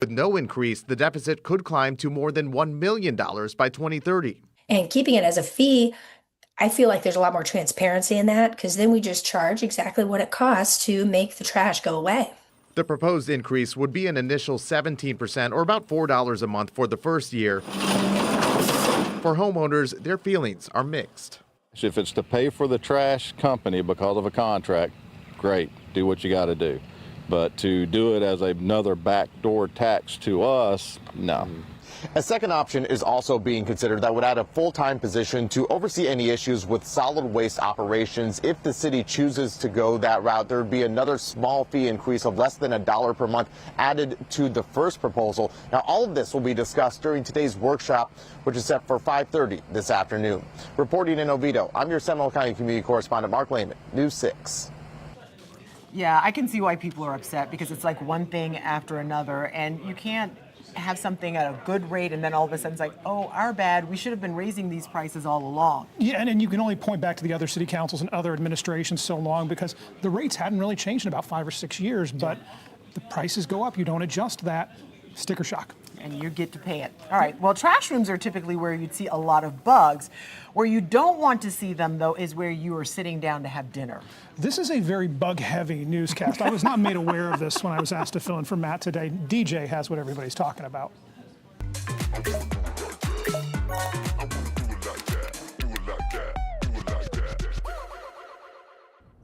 With no increase, the deficit could climb to more than $1 million by 2030. And keeping it as a fee, I feel like there's a lot more transparency in that because then we just charge exactly what it costs to make the trash go away. The proposed increase would be an initial 17% or about $4 a month for the first year. For homeowners, their feelings are mixed. If it's to pay for the trash company because of a contract, great, do what you got to do. But to do it as another backdoor tax to us, no. A second option is also being considered that would add a full-time position to oversee any issues with solid waste operations. If the city chooses to go that route, there would be another small fee increase of less than $1 per month added to the first proposal. Now, all of this will be discussed during today's workshop, which is set for 5:30 this afternoon. Reporting in Oviedo, I'm your Seminole County Community Correspondent Mark Lehman, News 6. Yeah, I can see why people are upset because it's like one thing after another, and you can't have something at a good rate and then all of a sudden it's like, oh, our bad, we should have been raising these prices all along. Yeah, and you can only point back to the other city councils and other administrations so long because the rates hadn't really changed in about 5 or 6 years, but the prices go up. You don't adjust that. Sticker shock. And you get to pay it. All right, well, trash rooms are typically where you'd see a lot of bugs. Where you don't want to see them, though, is where you are sitting down to have dinner. This is a very bug-heavy newscast. I was not made aware of this when I was asked to fill in for Matt today. DJ has what everybody's talking about.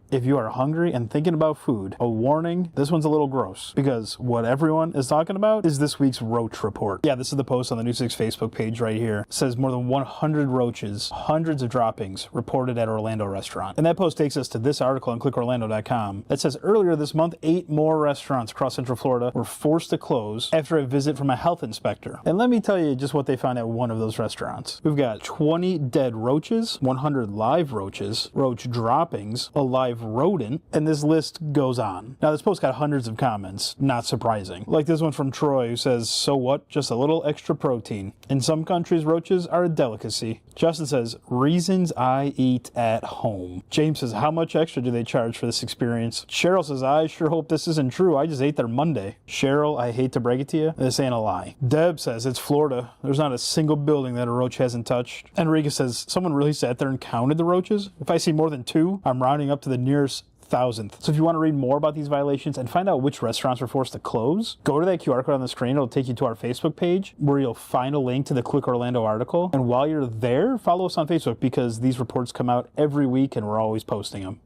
If you are hungry and thinking about food, a warning, this one's a little gross because what everyone is talking about is this week's roach report. Yeah, this is the post on the News 6 Facebook page right here. It says more than 100 roaches, hundreds of droppings reported at Orlando restaurant. And that post takes us to this article on clickorlando.com that says earlier this month, 8 more restaurants across Central Florida were forced to close after a visit from a health inspector. And let me tell you just what they found at one of those restaurants. We've got 20 dead roaches, 100 live roaches, roach droppings, a live rodent, and this list goes on. Now, this post got hundreds of comments, not surprising. Like this one from Troy who says, so what? Just a little extra protein. In some countries, roaches are a delicacy. Justin says, reasons I eat at home. James says, how much extra do they charge for this experience? Cheryl says, I sure hope this isn't true. I just ate there Monday. Cheryl, I hate to break it to you, this ain't a lie. Deb says, it's Florida. There's not a single building that a roach hasn't touched. Enrique says, someone really sat there and counted the roaches? If I see more than 2, I'm rounding up to the nearest thousandth. So if you want to read more about these violations and find out which restaurants were forced to close, go to that QR code on the screen. It'll take you to our Facebook page where you'll find a link to the Click Orlando article. And while you're there, follow us on Facebook because these reports come out every week and we're always posting them.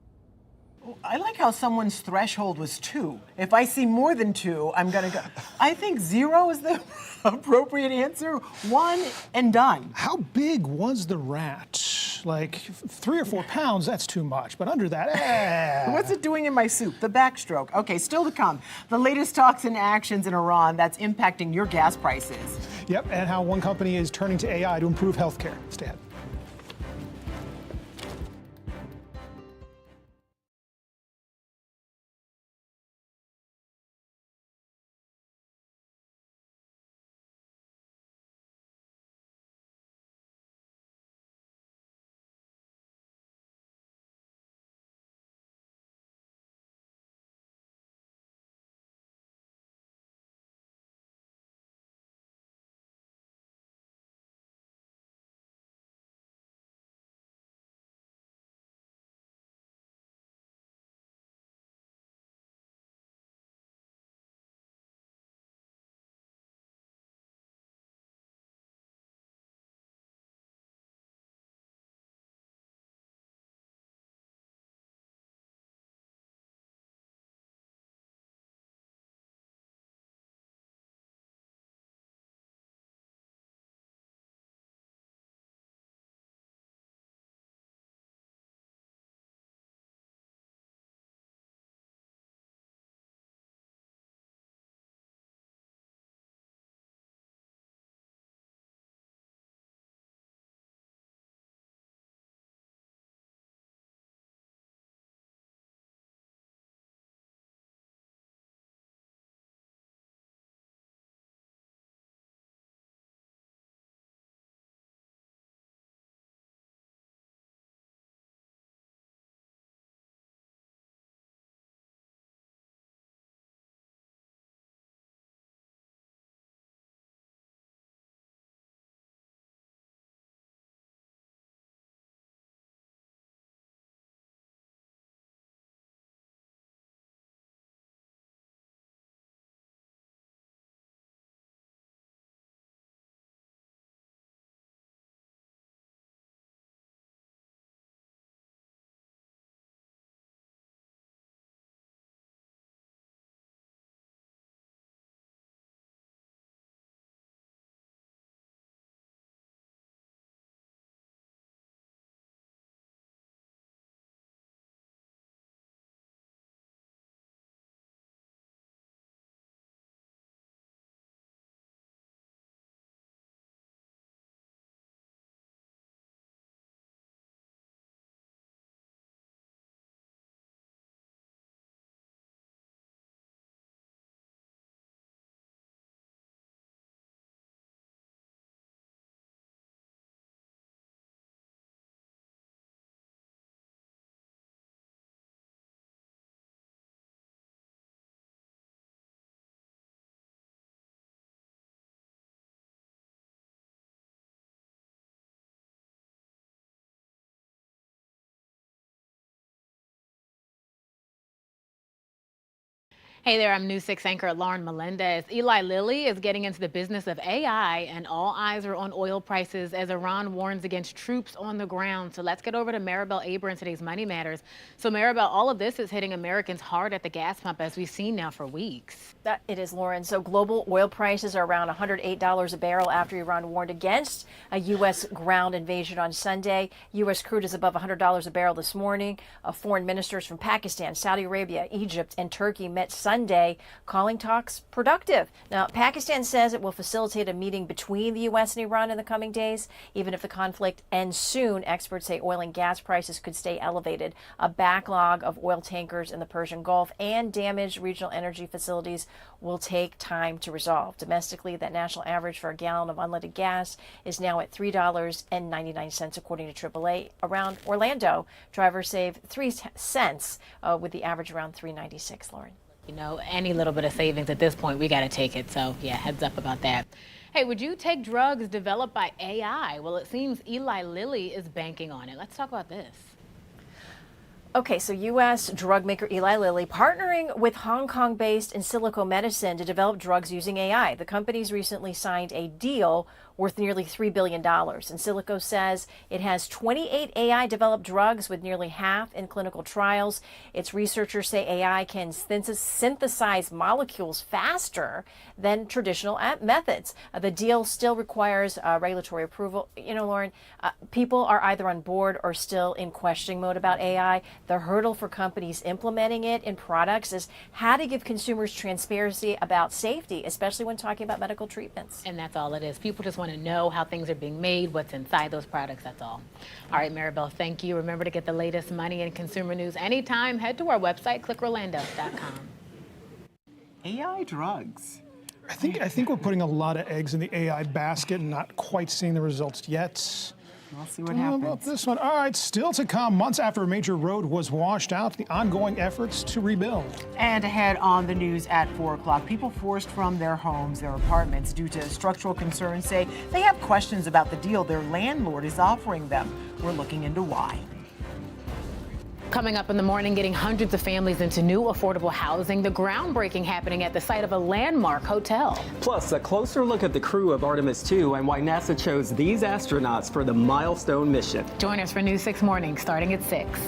I like how someone's threshold was 2. If I see more than 2, I'm going to go. I think 0 is the appropriate answer. 1 and done. How big was the rat? Like 3 or 4 pounds, that's too much. But under that, What's it doing in my soup? The backstroke. Okay, still to come. The latest talks and actions in Iran that's impacting your gas prices. Yep, and how one company is turning to AI to improve healthcare. Stay ahead. Hey there, I'm News 6 anchor Lauren Melendez. Eli Lilly is getting into the business of AI, and all eyes are on oil prices as Iran warns against troops on the ground. So let's get over to Maribel Aber in today's Money Matters. So Maribel, all of this is hitting Americans hard at the gas pump, as we've seen now for weeks. That it is, Lauren. So global oil prices are around $108 a barrel after Iran warned against a U.S. ground invasion on Sunday. U.S. crude is above $100 a barrel this morning. Foreign ministers from Pakistan, Saudi Arabia, Egypt, and Turkey met Sunday, calling talks productive. Now, Pakistan says it will facilitate a meeting between the U.S. and Iran in the coming days. Even if the conflict ends soon, experts say oil and gas prices could stay elevated. A backlog of oil tankers in the Persian Gulf and damaged regional energy facilities will take time to resolve. Domestically, that national average for a gallon of unleaded gas is now at $3.99, according to AAA. Around Orlando, drivers save 3 cents, with the average around $3.96, Lauren. You know, any little bit of savings at this point, we got to take it. So yeah, heads up about that. Hey, would you take drugs developed by AI? Well, it seems Eli Lilly is banking on it. Let's talk about this. Okay, so U.S. drug maker Eli Lilly partnering with Hong Kong-based In Silico Medicine to develop drugs using AI. The company's recently signed a deal worth nearly $3 billion. In Silico says it has 28 AI-developed drugs, with nearly half in clinical trials. Its researchers say AI can synthesize molecules faster than traditional methods. The deal still requires regulatory approval. You know, Lauren, people are either on board or still in questioning mode about AI. The hurdle for companies implementing it in products is how to give consumers transparency about safety, especially when talking about medical treatments. And that's all it is. People just want to know how things are being made, what's inside those products, that's all. All right, Maribel, thank you. Remember to get the latest money and consumer news anytime. Head to our website, clickorlando.com. AI drugs. I think we're putting a lot of eggs in the AI basket and not quite seeing the results yet. We'll see what How happens. about this one? All right, still to come. Months after a major road was washed out, the ongoing efforts to rebuild. And ahead on the news at 4 o'clock, people forced from their homes, their apartments, due to structural concerns say they have questions about the deal their landlord is offering them. We're looking into why. Coming up in the morning, getting hundreds of families into new affordable housing. The groundbreaking happening at the site of a landmark hotel. Plus, a closer look at the crew of Artemis 2 and why NASA chose these astronauts for the milestone mission. Join us for News 6 Morning, starting at 6.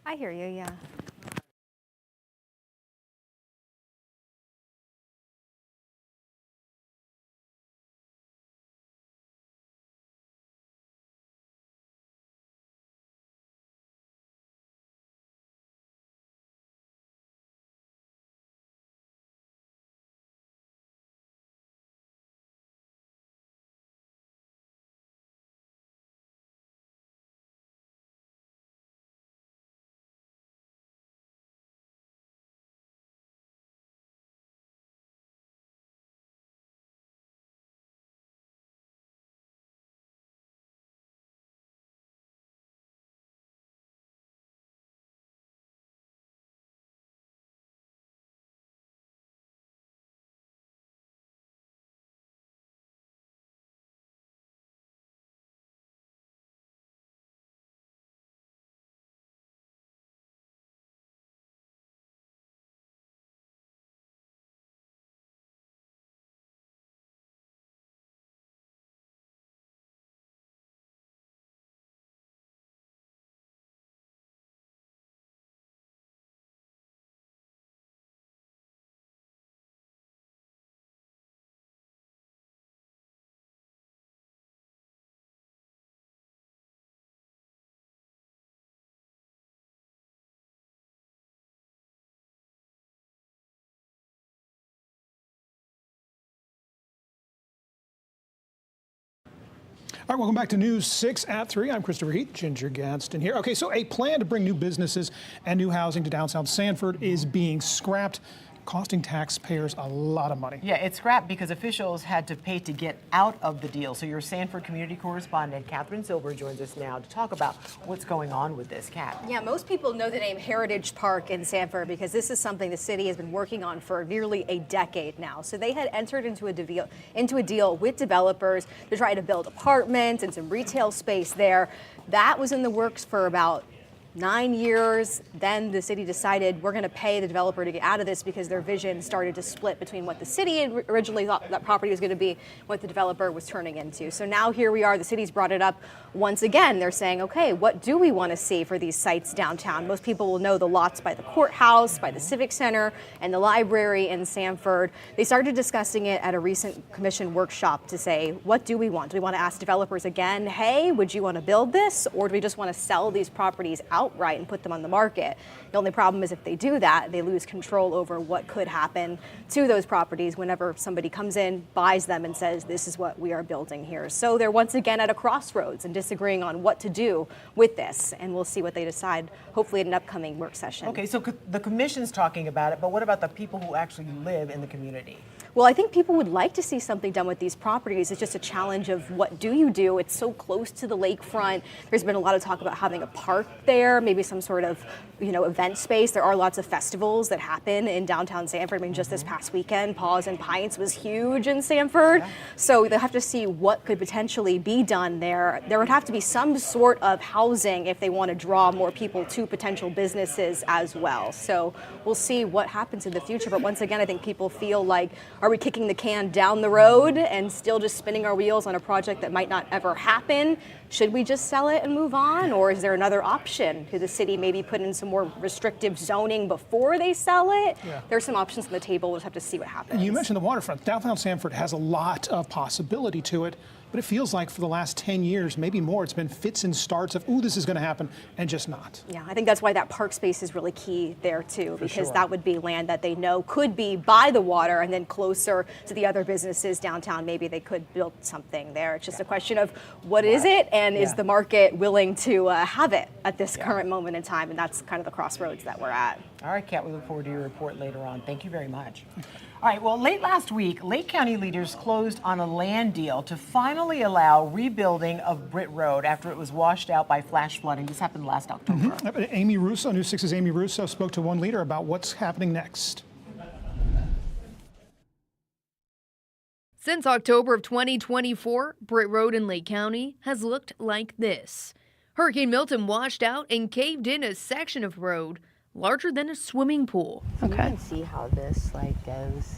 I hear you, yeah. All right, welcome back to News 6 at 3. I'm Christopher Heath, Ginger Gadsden here. Okay, so a plan to bring new businesses and new housing to downtown Sanford is being scrapped, costing taxpayers a lot of money. Yeah, it's scrapped because officials had to pay to get out of the deal. So your Sanford community correspondent, Catherine Silver, joins us now to talk about what's going on with this, Cat. Yeah, most people know the name Heritage Park in Sanford because this is something the city has been working on for nearly a decade now. So they had entered into a deal with developers to try to build apartments and some retail space there. That was in the works for about 9 years. Then the city decided we're going to pay the developer to get out of this because their vision started to split between what the city originally thought that property was going to be, what the developer was turning into. So now here we are, the city's brought it up once again. They're saying, okay, what do we want to see for these sites downtown? Most people will know the lots by the courthouse, by the Civic Center, and the library in Sanford. They started discussing it at a recent commission workshop to say, what do we want? Do we want to ask developers again, hey, would you want to build this? Or do we just want to sell these properties outright and put them on the market? The only problem is if they do that, they lose control over what could happen to those properties whenever somebody comes in, buys them, and says, this is what we are building here. So they're once again at a crossroads and disagreeing on what to do with this. And we'll see what they decide, hopefully at an upcoming work session. Okay, so the commission's talking about it, but what about the people who actually live in the community? Well, I think people would like to see something done with these properties. It's just a challenge of what do you do? It's so close to the lakefront. There's been a lot of talk about having a park there, maybe some sort of, event space. There are lots of festivals that happen in downtown Sanford. I mean, just this past weekend, Paws and Pints was huge in Sanford. Yeah. So they'll have to see what could potentially be done there. There would have to be some sort of housing if they want to draw more people to potential businesses as well. So we'll see what happens in the future. But once again, I think people feel like, are we kicking the can down the road and still just spinning our wheels on a project that might not ever happen? Should we just sell it and move on? Or is there another option? Could the city maybe put in some more restrictive zoning before they sell it? Yeah. There's some options on the table. We'll just have to see what happens. You mentioned the waterfront. Downtown Sanford has a lot of possibility to it, but it feels like for the last 10 years, maybe more, it's been fits and starts of, ooh, this is going to happen, and just not. Yeah, I think that's why that park space is really key there, too, because that would be land that they know could be by the water and then closer to the other businesses downtown. Maybe they could build something there. It's just a question of what is it, and is the market willing to have it at this current moment in time, and that's kind of the crossroads that we're at. All right, Kat, we look forward to your report later on. Thank you very much. All right, well, late last week, Lake County leaders closed on a land deal to finally allow rebuilding of Britt Road after it was washed out by flash flooding. This happened last October. Amy Russo, News 6's Amy Russo, spoke to one leader about what's happening next. Since October of 2024, Britt Road in Lake County has looked like this. Hurricane Milton washed out and caved in a section of road larger than a swimming pool. So you can see how this goes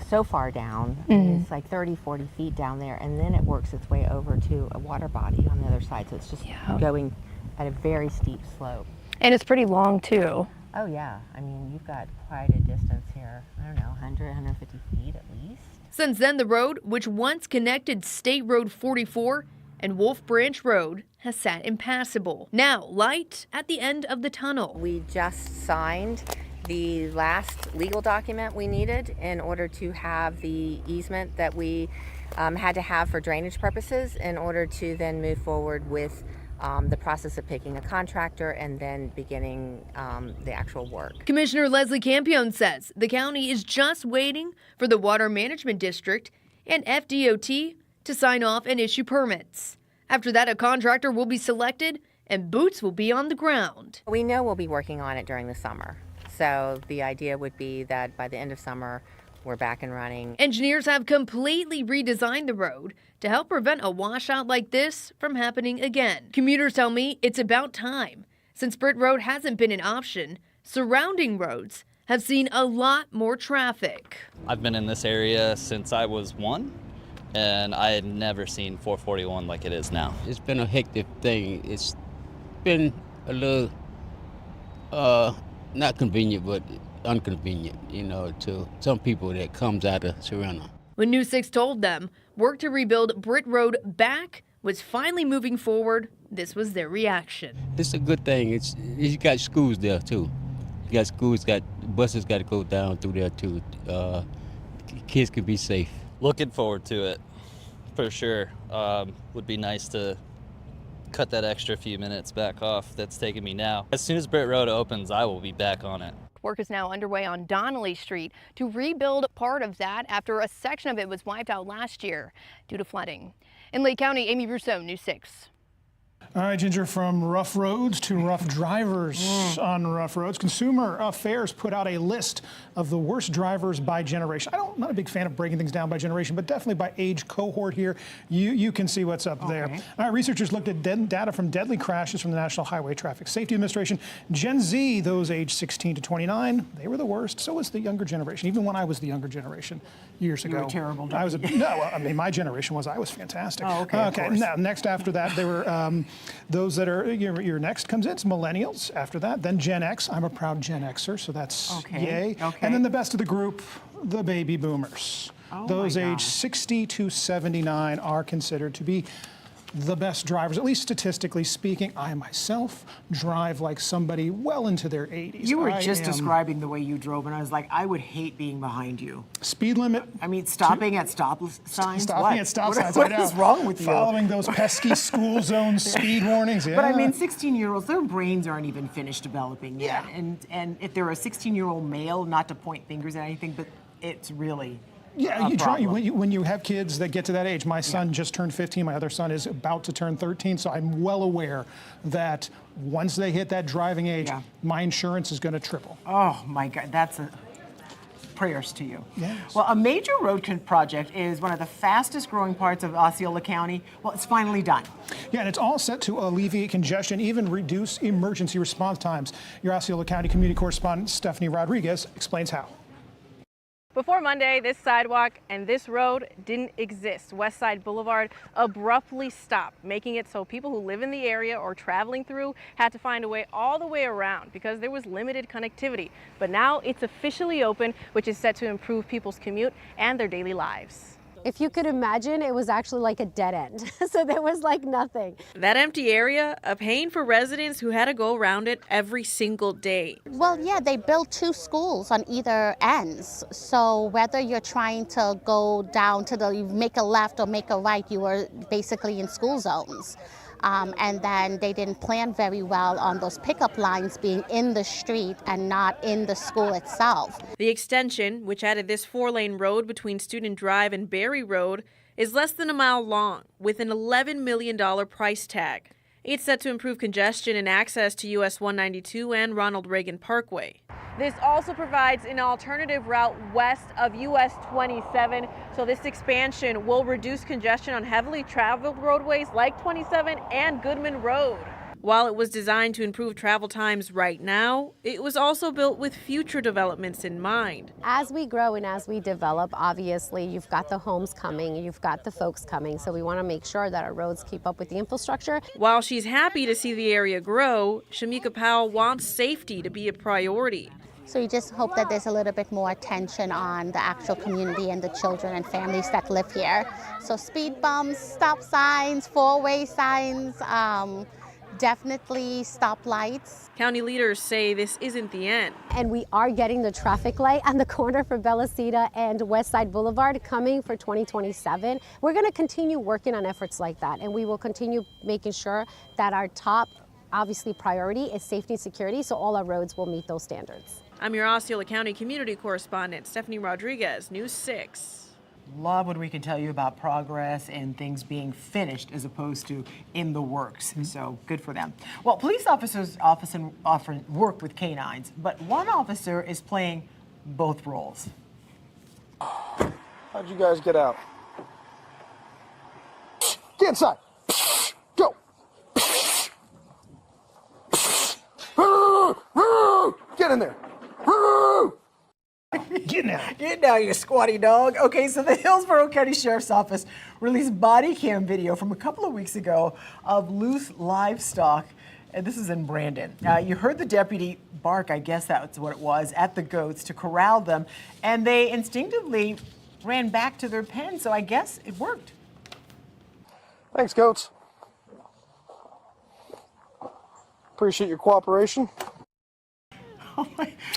so far down. It's like 30, 40 feet down there, and then it works its way over to a water body on the other side. So it's just going at a very steep slope. And it's pretty long too. Oh yeah, I mean, you've got quite a distance here. I don't know, 100, 150 feet at least. Since then, the road, which once connected State Road 44 and Wolf Branch Road, has sat impassable. Now, light at the end of the tunnel. We just signed the last legal document we needed in order to have the easement that we had to have for drainage purposes in order to then move forward with the process of picking a contractor and then beginning the actual work. Commissioner Leslie Campione says the county is just waiting for the Water Management District and FDOT to sign off and issue permits. After that, a contractor will be selected and boots will be on the ground. We know we'll be working on it during the summer. So the idea would be that by the end of summer, we're back and running. Engineers have completely redesigned the road to help prevent a washout like this from happening again. Commuters tell me it's about time. Since Britt Road hasn't been an option, surrounding roads have seen a lot more traffic. I've been in this area since I was 1. And I had never seen 441 like it is now. It's been a hectic thing. It's been a little, not convenient, but inconvenient, to some people that comes out of Serena. When News 6 told them work to rebuild Britt Road back was finally moving forward, this was their reaction. It's a good thing. You got schools there, too. You got schools, buses got to go down through there, too. Kids can be safe. Looking forward to it. for sure. Would be nice to cut that extra few minutes back off that's taking me now. As soon as Britt Road opens, I will be back on it. Work is now underway on Donnelly Street to rebuild part of that after a section of it was wiped out last year due to flooding. In Lake County, Amy Rousseau, News 6. All right, Ginger, from rough roads to rough drivers on rough roads. Consumer Affairs put out a list of the worst drivers by generation. I'm not a big fan of breaking things down by generation, but definitely by age cohort here. You can see what's up there. All right, researchers looked at data from deadly crashes from the National Highway Traffic Safety Administration. Gen Z, those aged 16 to 29, they were the worst. So was the younger generation, even when I was the younger generation years ago. You were terrible. I mean, my generation was, I was fantastic. Oh, okay. Okay, now, next after that, there were those that are, your next comes in, it's millennials after that, then Gen X. I'm a proud Gen Xer, so that's yay. Okay. And then the best of the group, the baby boomers. Those aged 60 to 79 are considered to be the best drivers, at least statistically speaking. I myself drive like somebody well into their 80s. You were just describing the way you drove, and I was like, I would hate being behind you. Speed limit. I mean, stopping at stop signs. Stopping at stop signs. What is wrong with you? Following those pesky school zone speed warnings. Yeah. But I mean, 16-year-olds, their brains aren't even finished developing yet. And if they're a 16-year-old male, not to point fingers at anything, but it's really. Yeah, when you have kids that get to that age. My son just turned 15. My other son is about to turn 13. So I'm well aware that once they hit that driving age, my insurance is going to triple. Oh my God, that's prayers to you. Yes. Well, a major road project is one of the fastest growing parts of Osceola County. Well, it's finally done. Yeah, and it's all set to alleviate congestion, even reduce emergency response times. Your Osceola County community correspondent Stephanie Rodriguez explains how. Before Monday, this sidewalk and this road didn't exist. Westside Boulevard abruptly stopped, making it so people who live in the area or traveling through had to find a way all the way around because there was limited connectivity. But now it's officially open, which is set to improve people's commute and their daily lives. If you could imagine, it was actually like a dead end. So there was like nothing. That empty area, a pain for residents who had to go around it every single day. Well, yeah, they built 2 schools on either ends. So whether you're trying to go down to make a left or make a right, you were basically in school zones. And then they didn't plan very well on those pickup lines being in the street and not in the school itself. The extension, which added this 4-lane road between Student Drive and Berry Road, is less than a mile long with an $11 million price tag. It's set to improve congestion and access to US 192 and Ronald Reagan Parkway. This also provides an alternative route west of US 27, so this expansion will reduce congestion on heavily traveled roadways like 27 and Goodman Road. While it was designed to improve travel times right now, it was also built with future developments in mind. As we grow and as we develop, obviously you've got the homes coming, you've got the folks coming, so we want to make sure that our roads keep up with the infrastructure. While she's happy to see the area grow, Shamika Powell wants safety to be a priority. So you just hope that there's a little bit more attention on the actual community and the children and families that live here. So speed bumps, stop signs, 4-way signs, definitely stoplights. County leaders say this isn't the end. And we are getting the traffic light on the corner for Bellicita and Westside Boulevard coming for 2027. We're going to continue working on efforts like that, and we will continue making sure that our top, obviously, priority is safety and security, so all our roads will meet those standards. I'm your Osceola County community correspondent, Stephanie Rodriguez, News 6. Love when we can tell you about progress and things being finished as opposed to in the works. So good for them. Well, police officers often work with canines, but one officer is playing both roles. How'd you guys get out? Get inside. Go. Get in there. Get now. Get now, you squatty dog. Okay, so the Hillsborough County Sheriff's Office released body cam video from a couple of weeks ago of loose livestock. And this is in Brandon. You heard the deputy bark, I guess that's what it was, at the goats to corral them. And they instinctively ran back to their pen. So I guess it worked. Thanks, goats. Appreciate your cooperation.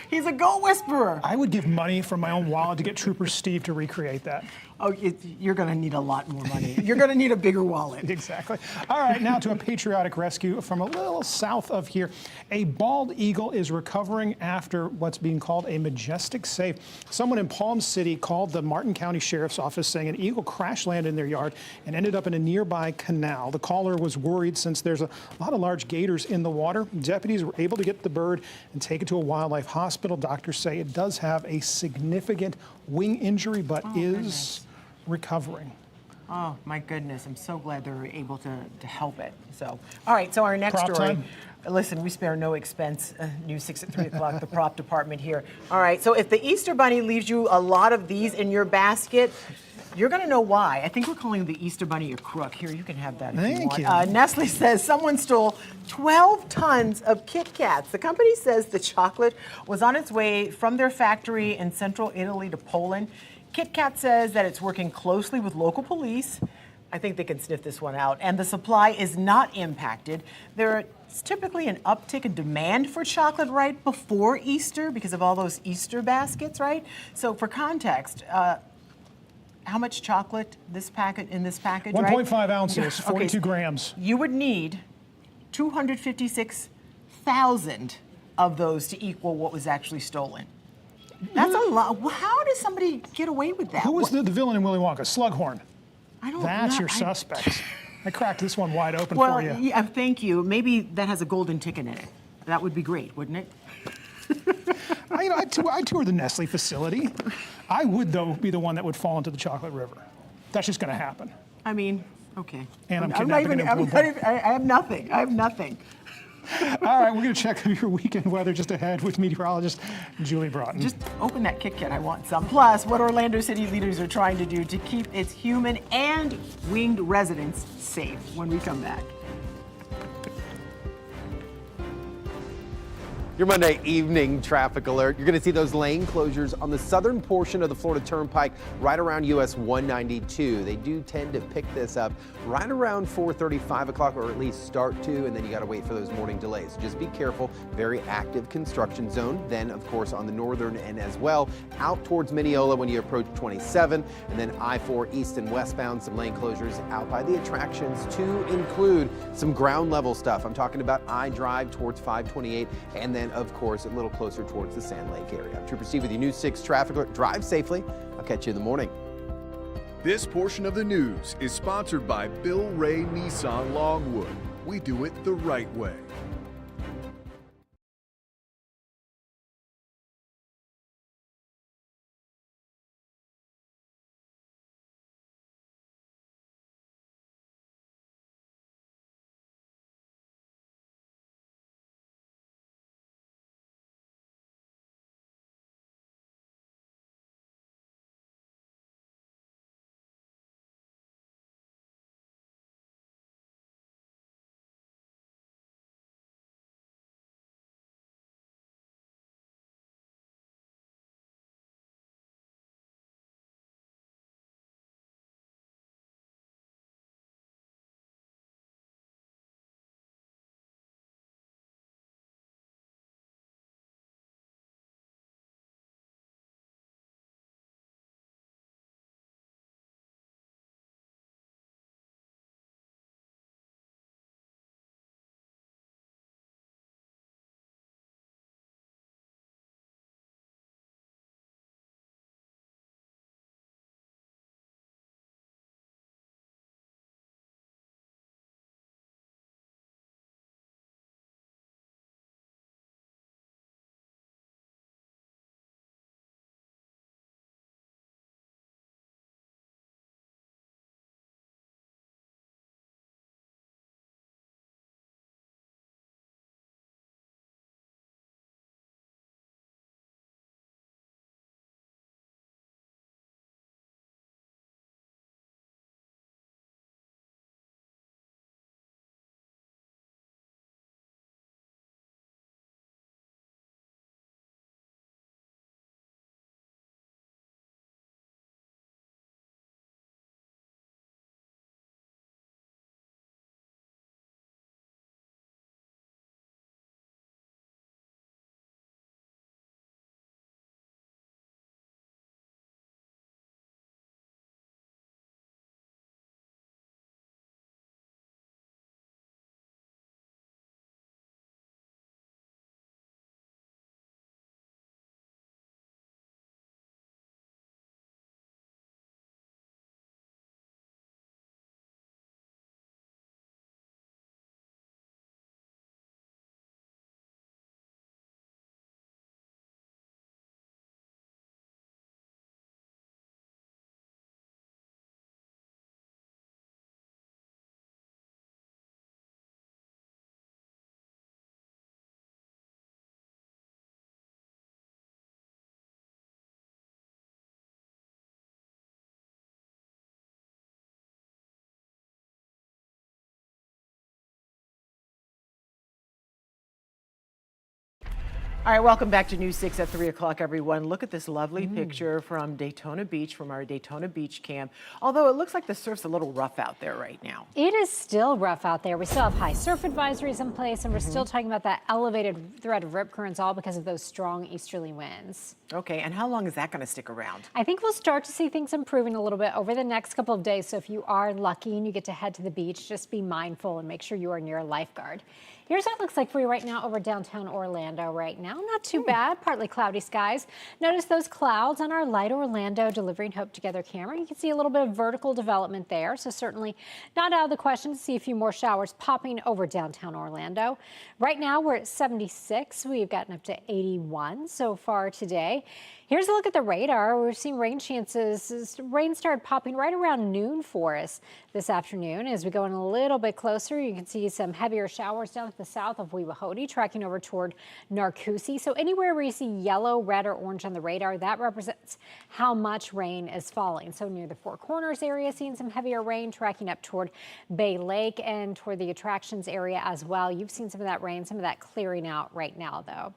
He's a goat whisperer. I would give money from my own wallet to get Trooper Steve to recreate that. Oh, you're going to need a lot more money. You're going to need a bigger wallet. Exactly. All right, now to a patriotic rescue from a little south of here. A bald eagle is recovering after what's being called a majestic save. Someone in Palm City called the Martin County Sheriff's Office saying an eagle crash landed in their yard and ended up in a nearby canal. The caller was worried since there's a lot of large gators in the water. Deputies were able to get the bird and take it to a wildlife hospital. Doctors say it does have a significant wing injury, but is recovering. Oh, my goodness. I'm so glad they're able to help it. So, all right, so our next Prop story. time. Listen, we spare no expense. News 6 at 3 o'clock, the prop department here. All right, so if the Easter Bunny leaves you a lot of these in your basket, you're going to know why. I think we're calling the Easter Bunny a crook. Here, you can have that if Thank you want. you. Nestle says someone stole 12 tons of Kit Kats. The company says the chocolate was on its way from their factory in central Italy to Poland. Kit Kat says that it's working closely with local police. I think they can sniff this one out. And the supply is not impacted. There's typically an uptick in demand for chocolate right before Easter because of all those Easter baskets, right? So for context, how much chocolate in this package, 1.5 ounces, 42 grams. You would need 256,000 of those to equal what was actually stolen. That's a lot. How does somebody get away with that? Who was the villain in Willy Wonka? Slughorn. I don't That's know. your suspect. I cracked this one wide open Well, for you. yeah, thank you. Maybe that has a golden ticket in it. That would be great, wouldn't it? I toured the Nestle facility. I would, though, be the one that would fall into the chocolate river. That's just going to happen. I mean, okay. And I'm not kidnapping even, an I'm Oompa not even, I have nothing. I have nothing. All right, we're going to check your weekend weather just ahead with meteorologist Julie Broughton. Just open that Kit Kat. I want some. Plus, what Orlando City leaders are trying to do to keep its human and winged residents safe when we come back. Your Monday evening traffic alert. You're going to see those lane closures on the southern portion of the Florida Turnpike right around US 192. They do tend to pick this up right around 4:30, 5 o'clock, or at least start to, and then you got to wait for those morning delays. So just be careful. Very active construction zone. Then, of course, on the northern end as well, out towards Mineola when you approach 27, and then I-4 east and westbound, some lane closures out by the attractions to include some ground level stuff. I'm talking about I-Drive towards 528, and then of course, a little closer towards the Sand Lake area. Trooper Steve with your News 6 traffic alert. Drive safely. I'll catch you in the morning. This portion of the news is sponsored by Bill Ray Nissan Longwood. We do it the right way. All right, welcome back to News 6 at 3 o'clock, everyone. Look at this lovely picture from Daytona Beach, from our Daytona Beach camp. Although it looks like the surf's a little rough out there right now. It is still rough out there. We still have high surf advisories in place, and we're still talking about that elevated threat of rip currents, all because of those strong easterly winds. Okay, and how long is that going to stick around? I think we'll start to see things improving a little bit over the next couple of days. So if you are lucky and you get to head to the beach, just be mindful and make sure you are near a lifeguard. Here's what it looks like for you right now over downtown Orlando right now. Not too bad, partly cloudy skies. Notice those clouds on our Light Orlando Delivering Hope Together camera. You can see a little bit of vertical development there, so certainly not out of the question to see a few more showers popping over downtown Orlando. Right now we're at 76. We've gotten up to 81 so far today. Here's a look at the radar. We're seeing rain chances. Rain started popping right around noon for us this afternoon. As we go in a little bit closer, you can see some heavier showers down to the south of Weehawhoty, tracking over toward Narcoossee. So anywhere where you see yellow, red, or orange on the radar, that represents how much rain is falling. So near the Four Corners area, seeing some heavier rain, tracking up toward Bay Lake and toward the attractions area as well. You've seen some of that rain, some of that clearing out right now, though.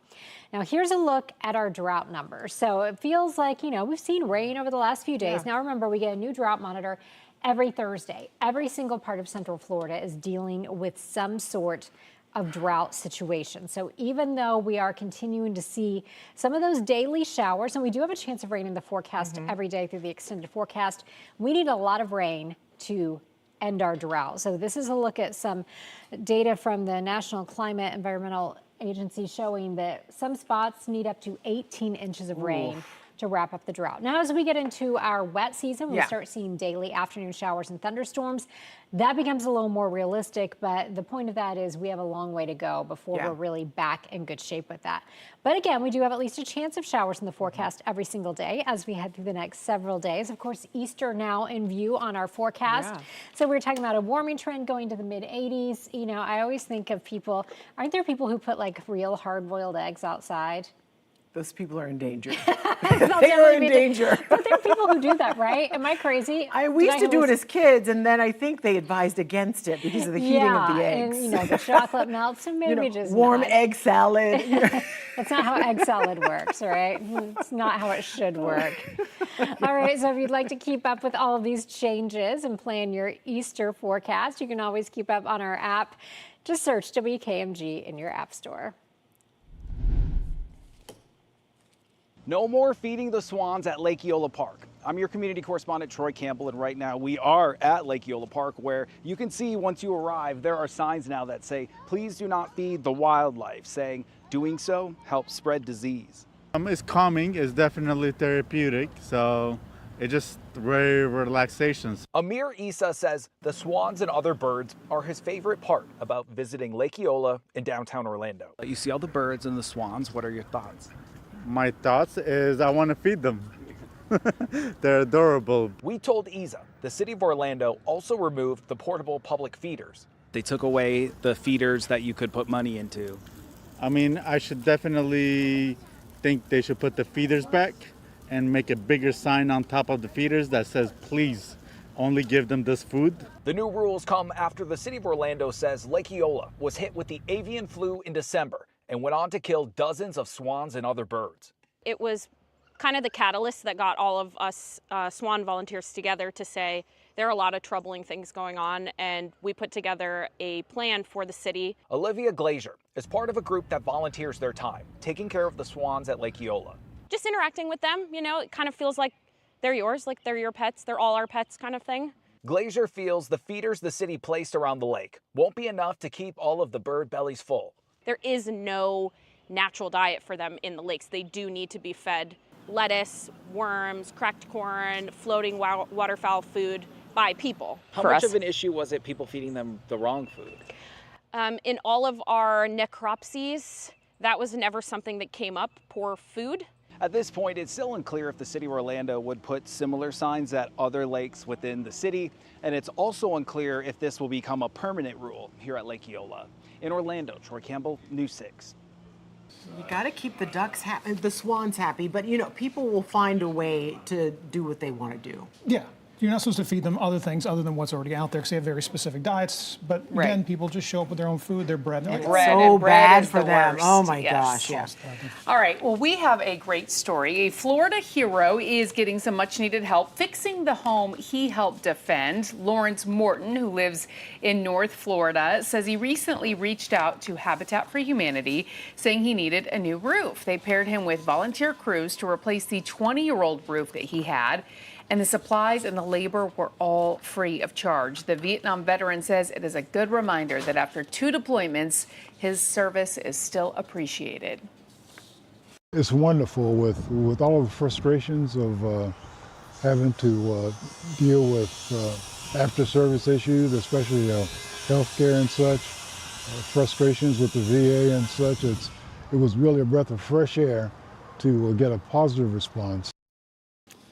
Now here's a look at our drought numbers. So it feels like, you know, we've seen rain over the last few days. Now remember, we get a new drought monitor every Thursday. Every single part of Central Florida is dealing with some sort of drought situation. So even though we are continuing to see some of those daily showers, and we do have a chance of rain in the forecast every day through the extended forecast, we need a lot of rain to end our drought. So this is a look at some data from the National Climate Environmental Agency showing that some spots need up to 18 inches of rain to wrap up the drought. Now, as we get into our wet season, we start seeing daily afternoon showers and thunderstorms. That becomes a little more realistic, but the point of that is we have a long way to go before we're really back in good shape with that. But again, we do have at least a chance of showers in the forecast every single day as we head through the next several days. Of course, Easter now in view on our forecast. So we're talking about a warming trend going to the mid-80s. You know, I always think of people, aren't there people who put like real hard-boiled eggs outside? Those people are in danger. They are in danger. But there are people who do that, right? Am I crazy? We used to do it as kids, and then I think they advised against it because of the heating of the eggs. And, you know, the chocolate melts, and maybe just warm not. egg salad. That's not how egg salad works, right? It's not how it should work. All right, so if you'd like to keep up with all of these changes and plan your Easter forecast, you can always keep up on our app. Just search WKMG in your app store. No more feeding the swans at Lake Eola Park. I'm your community correspondent, Troy Campbell, and right now we are at Lake Eola Park, where you can see once you arrive, there are signs now that say, please do not feed the wildlife, saying doing so helps spread disease. It's calming, it's definitely therapeutic, so it's just very relaxation. Amir Issa says the swans and other birds are his favorite part about visiting Lake Eola in downtown Orlando. You see all the birds and the swans, what are your thoughts? My thoughts is I want to feed them. They're adorable. We told Isa the city of Orlando also removed the portable public feeders. They took away the feeders that you could put money into. I mean, I should definitely think they should put the feeders back and make a bigger sign on top of the feeders that says, please, only give them this food. The new rules come after the city of Orlando says Lake Eola was hit with the avian flu in December and went on to kill dozens of swans and other birds. It was kind of the catalyst that got all of us swan volunteers together to say there are a lot of troubling things going on, and we put together a plan for the city. Olivia Glazier is part of a group that volunteers their time, taking care of the swans at Lake Eola. Just interacting with them, you know, it kind of feels like they're yours, like they're your pets, they're all our pets kind of thing. Glazier feels the feeders the city placed around the lake won't be enough to keep all of the bird bellies full. There is no natural diet for them in the lakes. They do need to be fed lettuce, worms, cracked corn, floating waterfowl food by people. How much of an issue was it people feeding them the wrong food? In all of our necropsies, that was never something that came up, poor food. At this point, it's still unclear if the city of Orlando would put similar signs at other lakes within the city, and it's also unclear if this will become a permanent rule here at Lake Eola. In Orlando, Troy Campbell, News 6. You got to keep the ducks happy, the swans happy, but you know, people will find a way to do what they want to do. Yeah. You're not supposed to feed them other things other than what's already out there because they have very specific diets. But again, people just show up with their own food, their bread. And they're like, So bad is for the them. worst. Oh my Yes. gosh. Yeah. All right, well, we have a great story. A Florida hero is getting some much needed help fixing the home he helped defend. Lawrence Morton, who lives in North Florida, says he recently reached out to Habitat for Humanity saying he needed a new roof. They paired him with volunteer crews to replace the 20-year-old roof that he had. And the supplies and the labor were all free of charge. The Vietnam veteran says it is a good reminder that after 2 deployments, his service is still appreciated. It's wonderful with all of the frustrations of having to deal with after-service issues, especially healthcare and such, frustrations with the VA and such. It was really a breath of fresh air to get a positive response.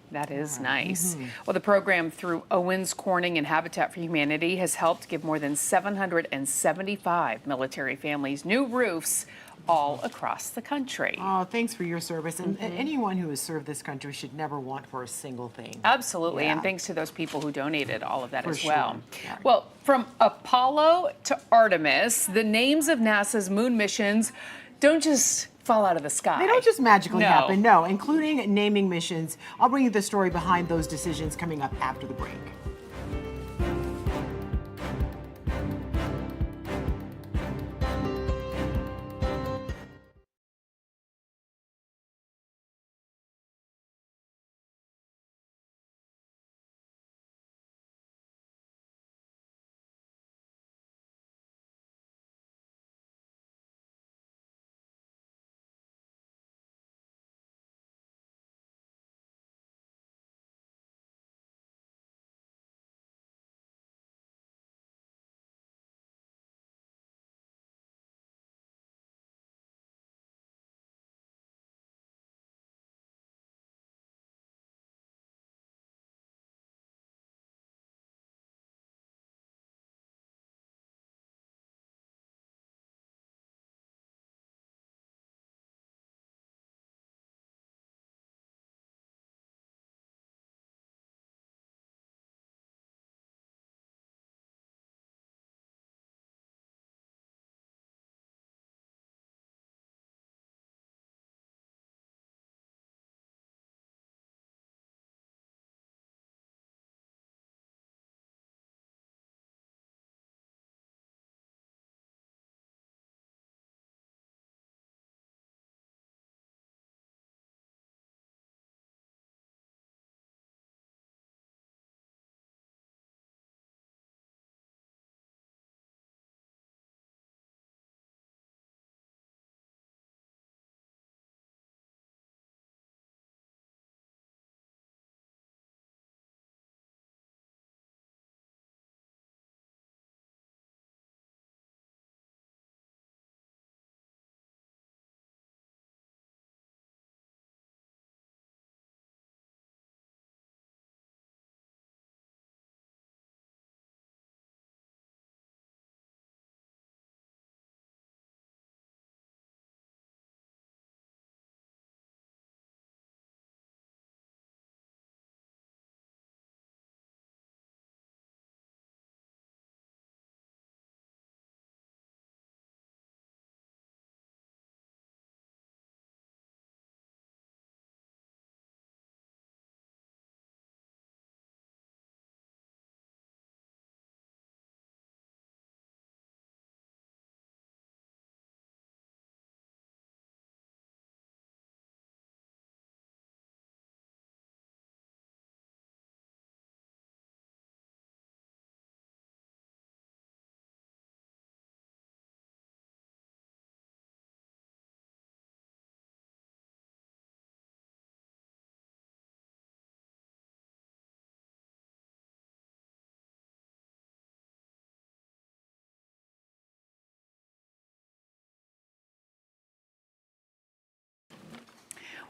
That is nice. Well, the program through Owens Corning and Habitat for Humanity has helped give more than 775 military families new roofs all across the country. Oh, thanks for your service. And anyone who has served this country should never want for a single thing. Absolutely, Yeah. and thanks to those people who donated all of that For as well. sure. Yeah. Well, from Apollo to Artemis, the names of NASA's moon missions don't just fall out of the sky. They don't just magically No. happen, no, including naming missions. I'll bring you the story behind those decisions coming up after the break.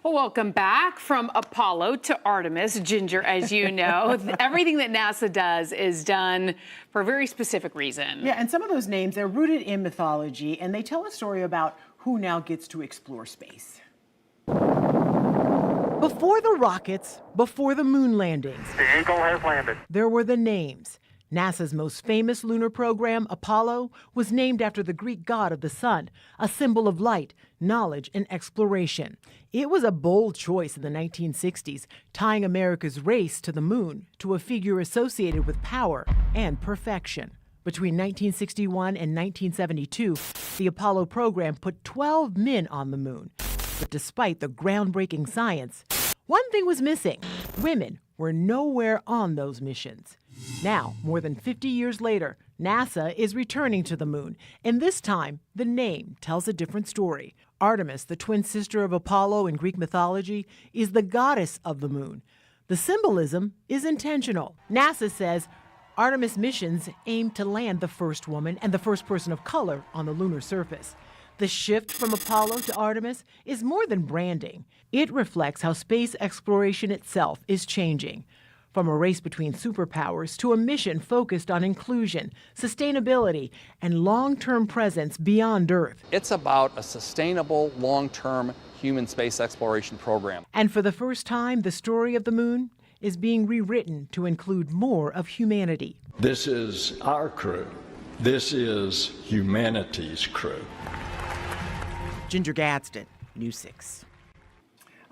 Well, welcome back from Apollo to Artemis. Ginger, as you know, everything that NASA does is done for a very specific reason. Yeah, and some of those names, they're rooted in mythology, and they tell a story about who now gets to explore space. Before the rockets, before the moon landings, The Eagle has landed. there were the names. NASA's most famous lunar program, Apollo, was named after the Greek god of the sun, a symbol of light, knowledge, and exploration. It was a bold choice in the 1960s, tying America's race to the moon to a figure associated with power and perfection. Between 1961 and 1972, the Apollo program put 12 men on the moon. But despite the groundbreaking science, one thing was missing. Women were nowhere on those missions. Now, more than 50 years later, NASA is returning to the moon, and this time, the name tells a different story. Artemis, the twin sister of Apollo in Greek mythology, is the goddess of the moon. The symbolism is intentional. NASA says Artemis missions aim to land the first woman and the first person of color on the lunar surface. The shift from Apollo to Artemis is more than branding. It reflects how space exploration itself is changing. From a race between superpowers to a mission focused on inclusion, sustainability, and long-term presence beyond Earth. It's about a sustainable, long-term human space exploration program. And for the first time, the story of the moon is being rewritten to include more of humanity. This is our crew. This is humanity's crew. Ginger Gadsden, News 6.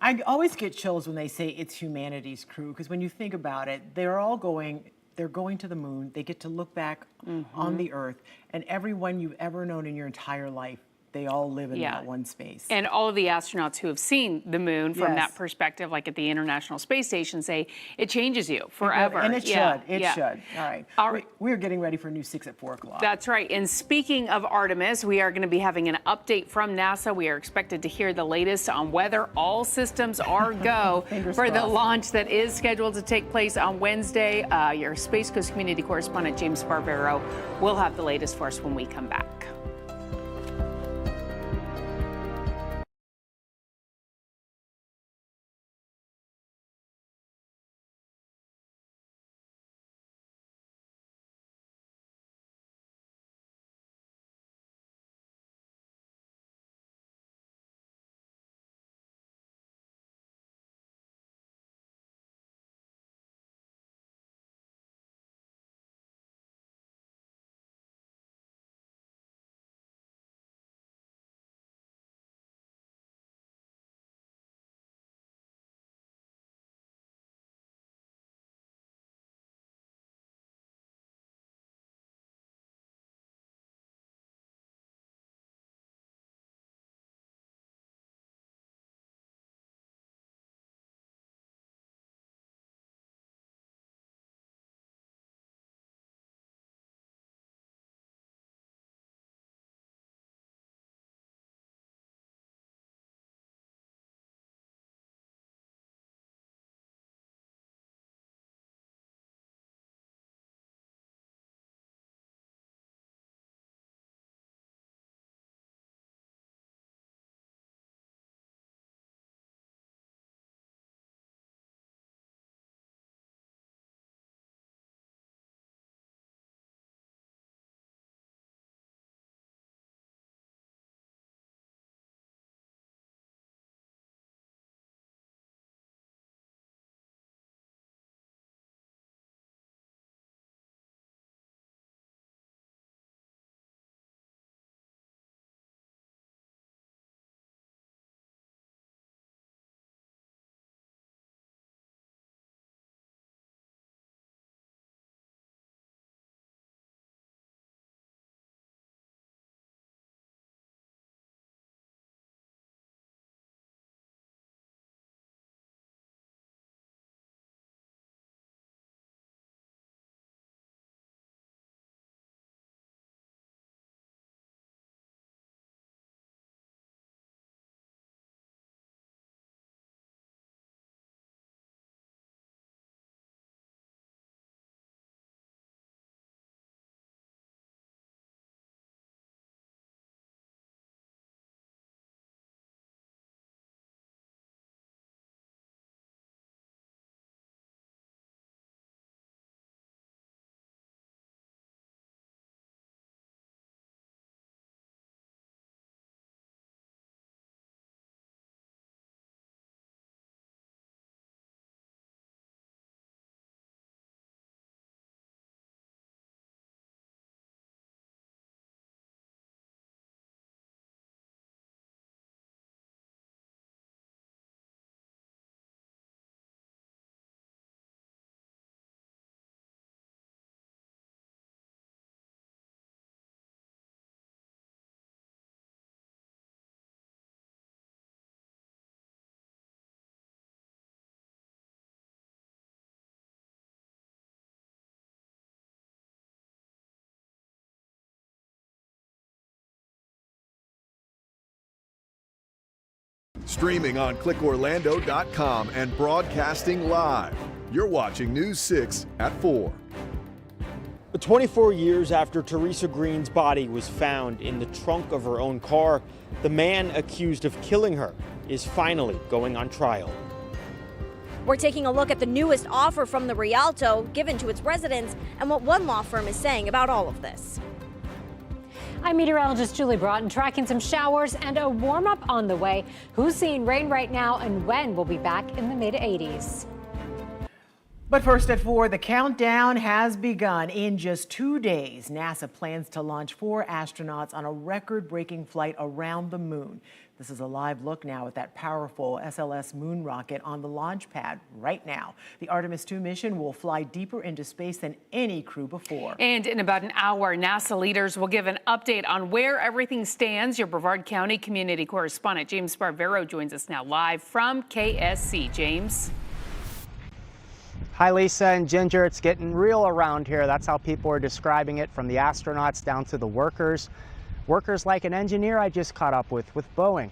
I always get chills when they say it's humanity's crew, because when you think about it, they're going to the moon, they get to look back on the Earth, and everyone you've ever known in your entire life, they all live in that one space. And all of the astronauts who have seen the moon from Yes. that perspective, like at the International Space Station, say it changes you forever. And it should. It should. All right. All right. We're getting ready for News 6 at 4 o'clock. That's right. And speaking of Artemis, we are going to be having an update from NASA. We are expected to hear the latest on whether all systems are go for the crossed. launch that is scheduled to take place on Wednesday. Your Space Coast community correspondent, James Barbero, will have the latest for us when we come back. Streaming on clickorlando.com and broadcasting live. You're watching News 6 at 4. 24 years after Teresa Green's body was found in the trunk of her own car, the man accused of killing her is finally going on trial. We're taking a look at the newest offer from the Rialto given to its residents and what one law firm is saying about all of this. I'm meteorologist Julie Broughton, tracking some showers and a warm-up on the way. Who's seeing rain right now and when? We'll be back in the mid-80s. But first at 4, the countdown has begun. In just 2 days, NASA plans to launch 4 astronauts on a record-breaking flight around the moon. This is a live look now at that powerful SLS moon rocket on the launch pad right now. The Artemis 2 mission will fly deeper into space than any crew before. And in about an hour, NASA leaders will give an update on where everything stands. Your Brevard County community correspondent James Sparvero joins us now live from KSC. James. Hi, Lisa and Ginger. It's getting real around here. That's how people are describing it, from the astronauts down to the workers. Workers like an engineer I just caught up with Boeing.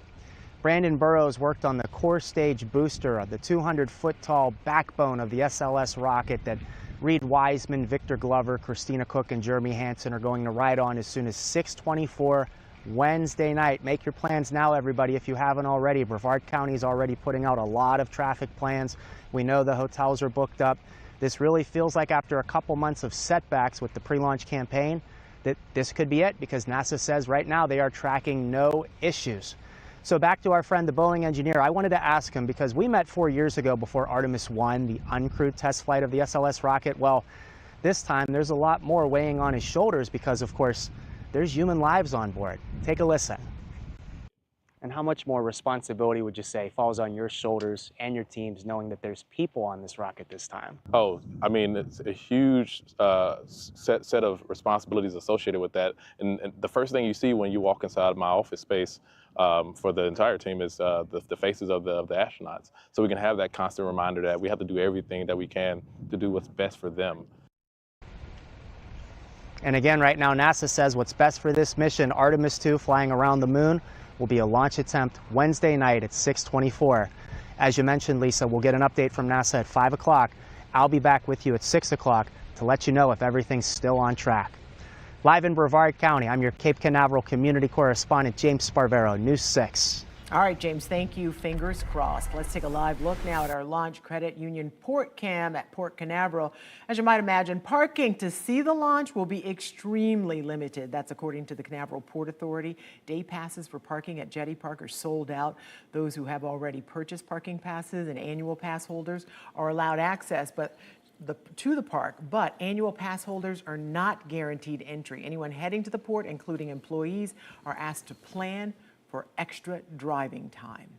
Brandon Burrows worked on the core stage booster, the 200-foot tall backbone of the SLS rocket that Reed Wiseman, Victor Glover, Christina Cook, and Jeremy Hansen are going to ride on as soon as 6:24 Wednesday night. Make your plans now, everybody, if you haven't already. Brevard County is already putting out a lot of traffic plans. We know the hotels are booked up. This really feels like, after a couple months of setbacks with the pre-launch campaign, that this could be it, because NASA says right now they are tracking no issues. So back to our friend, the Boeing engineer. I wanted to ask him, because we met 4 years ago before Artemis 1, the uncrewed test flight of the SLS rocket. Well, this time there's a lot more weighing on his shoulders because, of course, there's human lives on board. Take a listen. And how much more responsibility would you say falls on your shoulders and your teams, knowing that there's people on this rocket this time? Oh, I mean, it's a huge set of responsibilities associated with that. And the first thing you see when you walk inside my office space for the entire team is the faces of the astronauts. So we can have that constant reminder that we have to do everything that we can to do what's best for them. And again, right now, NASA says what's best for this mission, Artemis 2 flying around the moon, will be a launch attempt Wednesday night at 6:24. As you mentioned, Lisa, we'll get an update from NASA at 5 o'clock. I'll be back with you at 6 o'clock to let you know if everything's still on track. Live in Brevard County, I'm your Cape Canaveral community correspondent, James Sparvero, News 6. All right, James, thank you. Fingers crossed. Let's take a live look now at our Launch Credit Union Port Cam at Port Canaveral. As you might imagine, parking to see the launch will be extremely limited. That's according to the Canaveral Port Authority. Day passes for parking at Jetty Park are sold out. Those who have already purchased parking passes and annual pass holders are allowed access to the park, but annual pass holders are not guaranteed entry. Anyone heading to the port, including employees, are asked to plan for extra driving time.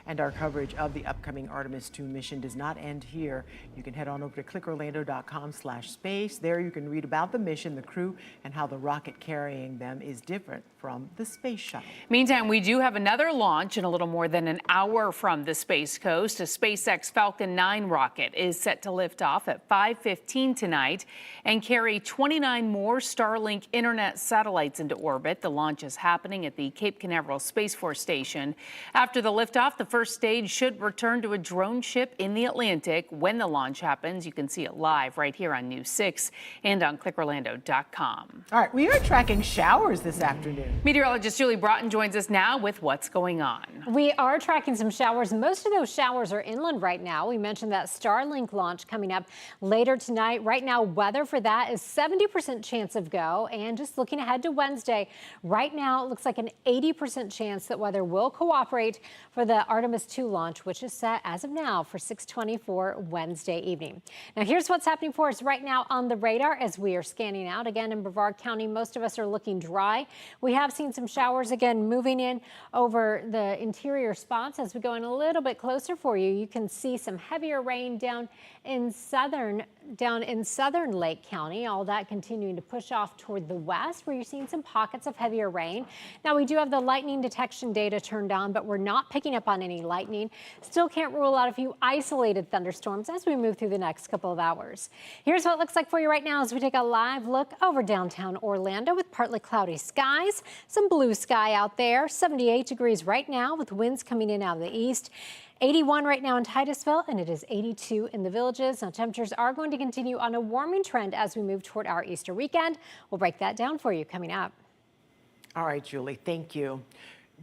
And our coverage of the upcoming Artemis 2 mission does not end here. You can head on over to clickorlando.com/space. There you can read about the mission, the crew, and how the rocket carrying them is different from the space shuttle. Meantime, we do have another launch in a little more than an hour from the Space Coast. A SpaceX Falcon 9 rocket is set to lift off at 5:15 tonight and carry 29 more Starlink internet satellites into orbit. The launch is happening at the Cape Canaveral Space Force Station. After the liftoff, the first stage should return to a drone ship in the Atlantic. When the launch happens, you can see it live right here on News 6 and on clickorlando.com. All right, we are tracking showers this afternoon. Meteorologist Julie Broughton joins us now with what's going on. We are tracking some showers. Most of those showers are inland right now. We mentioned that Starlink launch coming up later tonight. Right now, weather for that is 70% chance of go. And just looking ahead to Wednesday, right now it looks like an 80% chance that weather will cooperate for the Artemis 2 launch, which is set as of now for 6:24 Wednesday evening. Now here's what's happening for us right now on the radar as we are scanning out. Again, in Brevard County, most of us are looking dry. We have seen some showers again moving in over the interior spots. As we go in a little bit closer for you, you can see some heavier rain down in southern Lake County. All that continuing to push off toward the west, where you're seeing some pockets of heavier rain. Now we do have the lightning detection data turned on, but we're not picking up on any lightning. Still can't rule out a few isolated thunderstorms as we move through the next couple of hours. Here's what it looks like for you right now as we take a live look over downtown Orlando with partly cloudy skies. Some blue sky out there. 78 degrees right now with winds coming in out of the east. 81 right now in Titusville, and it is 82 in the Villages. Now, temperatures are going to continue on a warming trend as we move toward our Easter weekend. We'll break that down for you coming up. All right, Julie, thank you.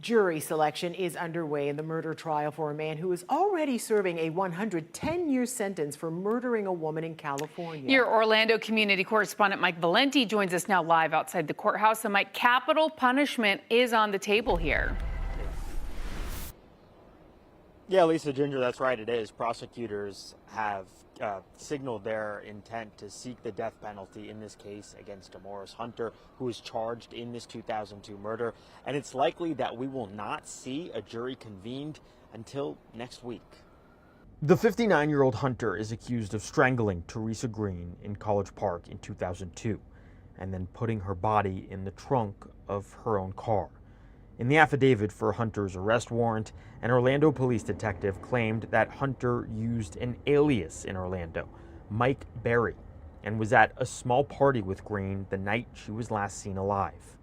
Jury selection is underway in the murder trial for a man who is already serving a 110-year sentence for murdering a woman in California. Your Orlando community correspondent Mike Valenti joins us now live outside the courthouse. And Mike, capital punishment is on the table here. Yeah, Lisa, Ginger, that's right, it is. Prosecutors have signaled their intent to seek the death penalty in this case against DeMaurice Hunter, who is charged in this 2002 murder. And it's likely that we will not see a jury convened until next week. The 59-year-old Hunter is accused of strangling Teresa Green in College Park in 2002 and then putting her body in the trunk of her own car. In the affidavit for Hunter's arrest warrant, an Orlando police detective claimed that Hunter used an alias in Orlando, Mike Berry, and was at a small party with Green the night she was last seen alive.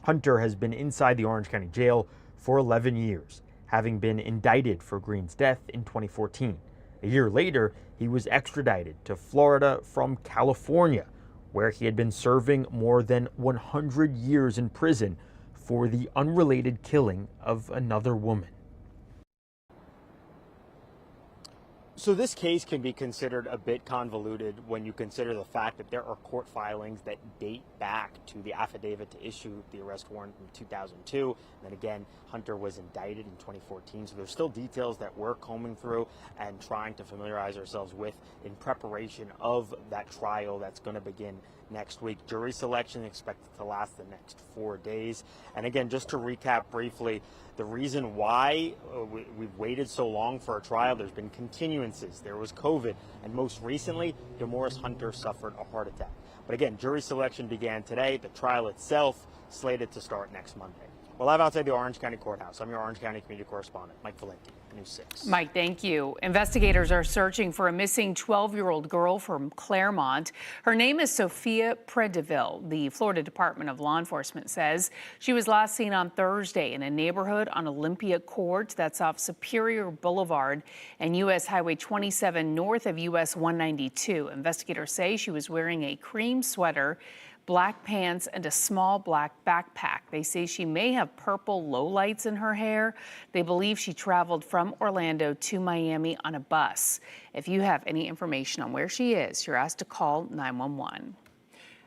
Hunter has been inside the Orange County Jail for 11 years, having been indicted for Green's death in 2014. A year later, he was extradited to Florida from California, where he had been serving more than 100 years in prison for the unrelated killing of another woman. So this case can be considered a bit convoluted when you consider the fact that there are court filings that date back to the affidavit to issue the arrest warrant in 2002. And then again, Hunter was indicted in 2014. So there's still details that we're combing through and trying to familiarize ourselves with in preparation of that trial that's going to begin next week. Jury selection expected to last the next 4 days. And again, just to recap briefly, the reason why we've waited so long for a trial, there's been continuances, there was COVID, and most recently, DeMaurice Hunter suffered a heart attack. But again, jury selection began today. The trial itself slated to start next Monday. Well, live outside the Orange County Courthouse, I'm your Orange County community correspondent, Mike Valenti, News 6. Mike, thank you. Investigators are searching for a missing 12-year-old girl from Claremont. Her name is Sophia Predeville. The Florida Department of Law Enforcement says she was last seen on Thursday in a neighborhood on Olympia Court. That's off Superior Boulevard and U.S. Highway 27 north of U.S. 192. Investigators say she was wearing a cream sweater, black pants, and a small black backpack. They say she may have purple lowlights in her hair. They believe she traveled from Orlando to Miami on a bus. If you have any information on where she is, you're asked to call 911.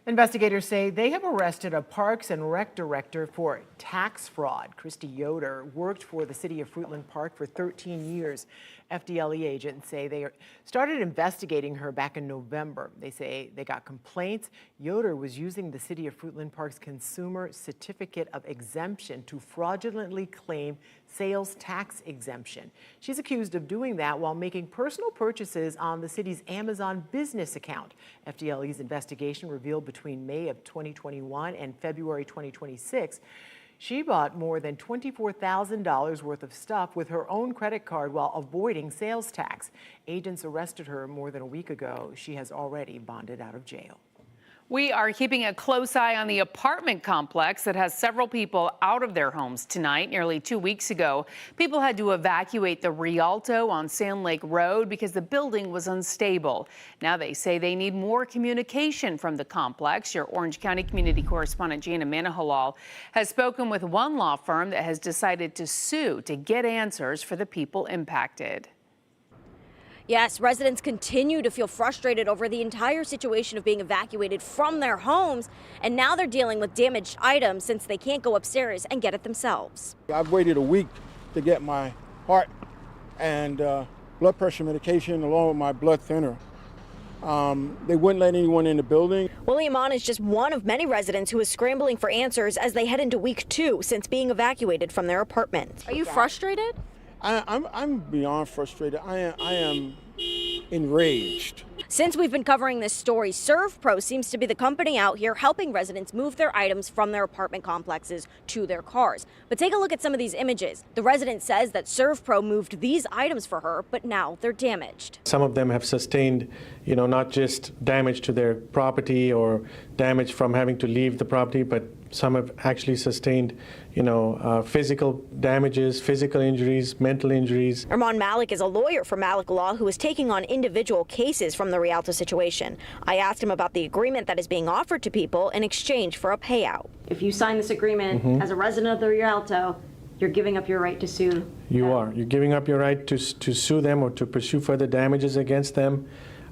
Investigators say they have arrested a Parks and Rec director for tax fraud. Christy Yoder worked for the city of Fruitland Park for 13 years. FDLE agents say they started investigating her back in November. They say they got complaints. Yoder was using the city of Fruitland Park's consumer certificate of exemption to fraudulently claim sales tax exemption. She's accused of doing that while making personal purchases on the city's Amazon business account. FDLE's investigation revealed between May of 2021 and February 2026, she bought more than $24,000 worth of stuff with her own credit card while avoiding sales tax. Agents arrested her more than a week ago. She has already bonded out of jail. We are keeping a close eye on the apartment complex that has several people out of their homes tonight. Nearly 2 weeks ago, people had to evacuate the Rialto on Sand Lake Road because the building was unstable. Now they say they need more communication from the complex. Your Orange County community correspondent Jana Manahalal has spoken with one law firm that has decided to sue to get answers for the people impacted. Yes, residents continue to feel frustrated over the entire situation of being evacuated from their homes, and now they're dealing with damaged items since they can't go upstairs and get it themselves. I've waited a week to get my heart and blood pressure medication along with my blood thinner. They wouldn't let anyone in the building. William Mon is just one of many residents who is scrambling for answers as they head into week 2 since being evacuated from their apartment. Are you frustrated? I'm beyond frustrated. I am enraged. Since we've been covering this story, ServPro seems to be the company out here helping residents move their items from their apartment complexes to their cars. But take a look at some of these images. The resident says that ServPro moved these items for her, but now they're damaged. Some of them have sustained, not just damage to their property or damage from having to leave the property, but Some have actually sustained, physical damages, physical injuries, mental injuries. Armand Malik is a lawyer for Malik Law who is taking on individual cases from the Rialto situation. I asked him about the agreement that is being offered to people in exchange for a payout. If you sign this agreement as a resident of the Rialto, you're giving up your right to sue. You are. You're giving up your right to sue them or to pursue further damages against them.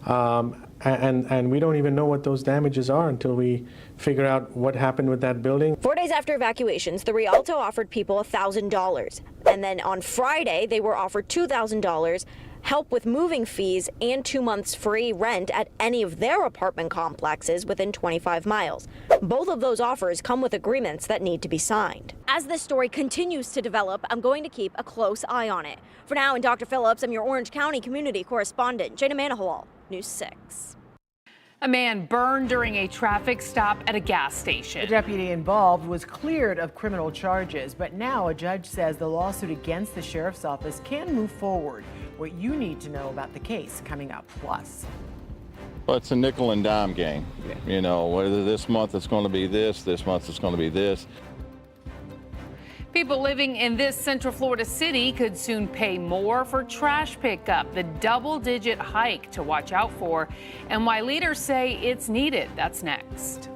And we don't even know what those damages are until we figure out what happened with that building. 4 days after evacuations, the Rialto offered people $1,000. And then on Friday, they were offered $2,000, help with moving fees, and 2 months free rent at any of their apartment complexes within 25 miles. Both of those offers come with agreements that need to be signed. As this story continues to develop, I'm going to keep a close eye on it. For now, in Dr. Phillips, I'm your Orange County community correspondent, Jada Manahawal, News 6. A man burned during a traffic stop at a gas station. The deputy involved was cleared of criminal charges, but now a judge says the lawsuit against the sheriff's office can move forward. What you need to know about the case coming up. Plus, well, it's a nickel and dime game. Whether this month it's going to be this month it's going to be this. People living in this Central Florida city could soon pay more for trash pickup, the double-digit hike to watch out for, and why leaders say it's needed. That's next.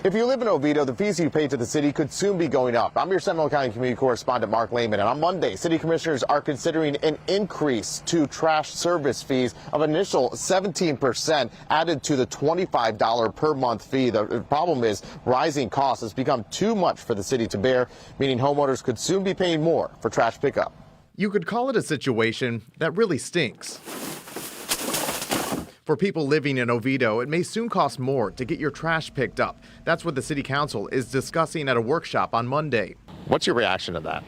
If you live in Oviedo, the fees you pay to the city could soon be going up. I'm your Seminole County community correspondent, Mark Lehman, and on Monday, city commissioners are considering an increase to trash service fees of initial 17% added to the $25 per month fee. The problem is rising costs has become too much for the city to bear, meaning homeowners could soon be paying more for trash pickup. You could call it a situation that really stinks. For people living in Oviedo, it may soon cost more to get your trash picked up. That's what the City Council is discussing at a workshop on Monday. What's your reaction to that?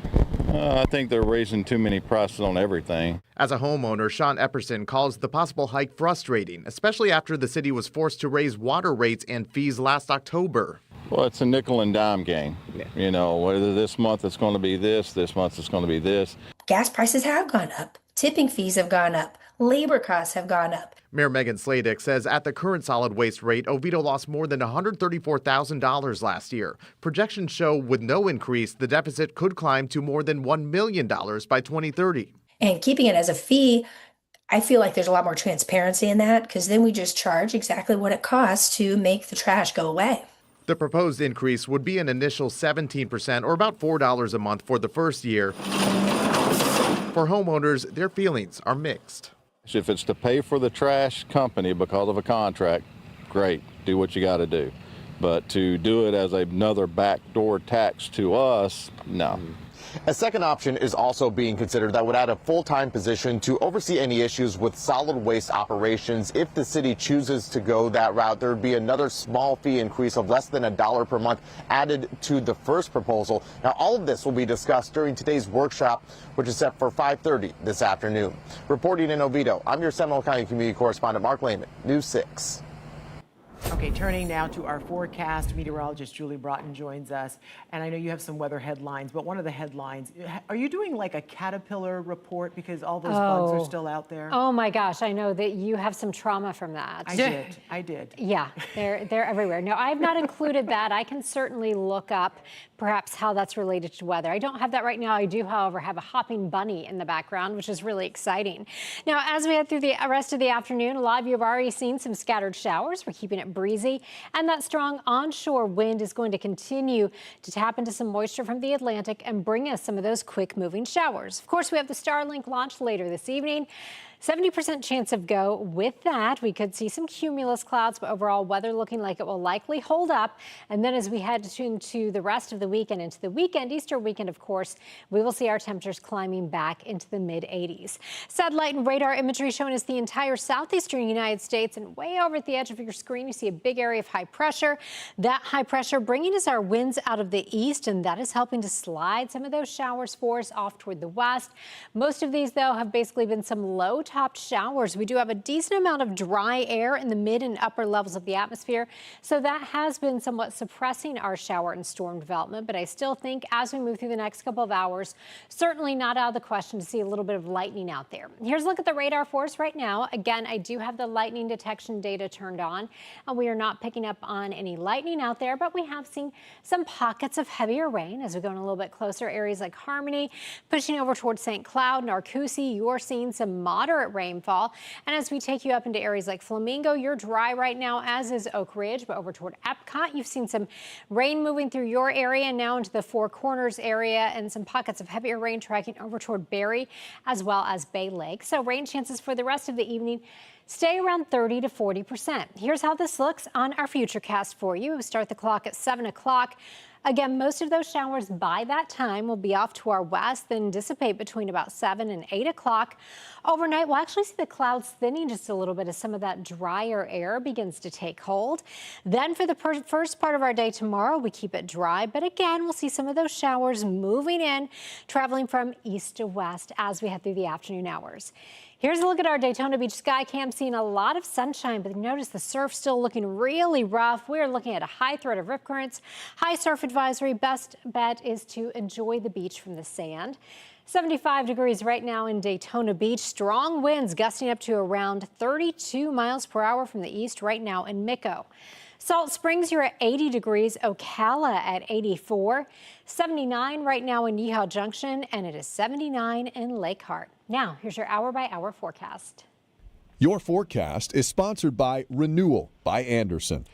I think they're raising too many prices on everything. As a homeowner, Sean Epperson calls the possible hike frustrating, especially after the city was forced to raise water rates and fees last October. Well, it's a nickel and dime game. You know, whether this month it's going to be this month it's going to be this. Gas prices have gone up. Tipping fees have gone up. Labor costs have gone up. Mayor Megan Sladek says at the current solid waste rate, Oviedo lost more than $134,000 last year. Projections show with no increase, the deficit could climb to more than $1 million by 2030. And keeping it as a fee, I feel like there's a lot more transparency in that, because then we just charge exactly what it costs to make the trash go away. The proposed increase would be an initial 17% or about $4 a month for the first year. For homeowners, their feelings are mixed. If it's to pay for the trash company because of a contract, great, do what you got to do. But to do it as another backdoor tax to us, no. A second option is also being considered that would add a full-time position to oversee any issues with solid waste operations. If the city chooses to go that route, there would be another small fee increase of less than $1 per month added to the first proposal. Now, all of this will be discussed during today's workshop, which is set for 5:30 this afternoon. Reporting in Oviedo, I'm your Seminole County Community Correspondent Mark Lehman, News 6. Okay, turning now to our forecast, meteorologist Julie Broughton joins us. And I know you have some weather headlines, but one of the headlines, are you doing like a caterpillar report because all those bugs are still out there? Oh my gosh, I know that you have some trauma from that. I did. Yeah, they're everywhere. No, I've not included that. I can certainly look up perhaps how that's related to weather. I don't have that right now. I do, however, have a hopping bunny in the background, which is really exciting. Now, as we head through the rest of the afternoon, a lot of you have already seen some scattered showers. We're keeping it breezy, and that strong onshore wind is going to continue to tap into some moisture from the Atlantic and bring us some of those quick moving showers. Of course, we have the Starlink launch later this evening. 70% chance of go. With that, we could see some cumulus clouds, but overall weather looking like it will likely hold up. And then as we head into the rest of the weekend, into the weekend, Easter weekend, of course, we will see our temperatures climbing back into the mid-80s. Satellite and radar imagery showing us the entire southeastern United States, and way over at the edge of your screen, you see a big area of high pressure. That high pressure bringing us our winds out of the east, and that is helping to slide some of those showers for us off toward the west. Most of these, though, have basically been some low-topped showers. We do have a decent amount of dry air in the mid and upper levels of the atmosphere, so that has been somewhat suppressing our shower and storm development. But I still think as we move through the next couple of hours, certainly not out of the question to see a little bit of lightning out there. Here's a look at the radar for us right now. Again, I do have the lightning detection data turned on, and we are not picking up on any lightning out there, but we have seen some pockets of heavier rain as we go in a little bit closer. Areas like Harmony, pushing over towards St. Cloud, Narcoossee, you're seeing some moderate rainfall. And as we take you up into areas like Flamingo, you're dry right now, as is Oak Ridge, but over toward Epcot, you've seen some rain moving through your area, now into the Four Corners area, and some pockets of heavier rain tracking over toward Barry as well as Bay Lake. So rain chances for the rest of the evening stay around 30 to 40%. Here's how this looks on our futurecast for you. We start the clock at 7 o'clock. Again, most of those showers by that time will be off to our west, then dissipate between about 7 and 8 o'clock. Overnight, we'll actually see the clouds thinning just a little bit as some of that drier air begins to take hold. Then for the first part of our day tomorrow, we keep it dry, but again, we'll see some of those showers moving in, traveling from east to west as we head through the afternoon hours. Here's a look at our Daytona Beach sky cam, seeing a lot of sunshine, but notice the surf still looking really rough. We're looking at a high threat of rip currents, high surf advisory. Best bet is to enjoy the beach from the sand. 75 degrees right now in Daytona Beach. Strong winds gusting up to around 32 miles per hour from the east right now in Mico. Salt Springs, you're at 80 degrees. Ocala at 84. 79 right now in Yeehaw Junction, and it is 79 in Lake Hart. Now, here's your hour-by-hour forecast. Your forecast is sponsored by Renewal by Anderson.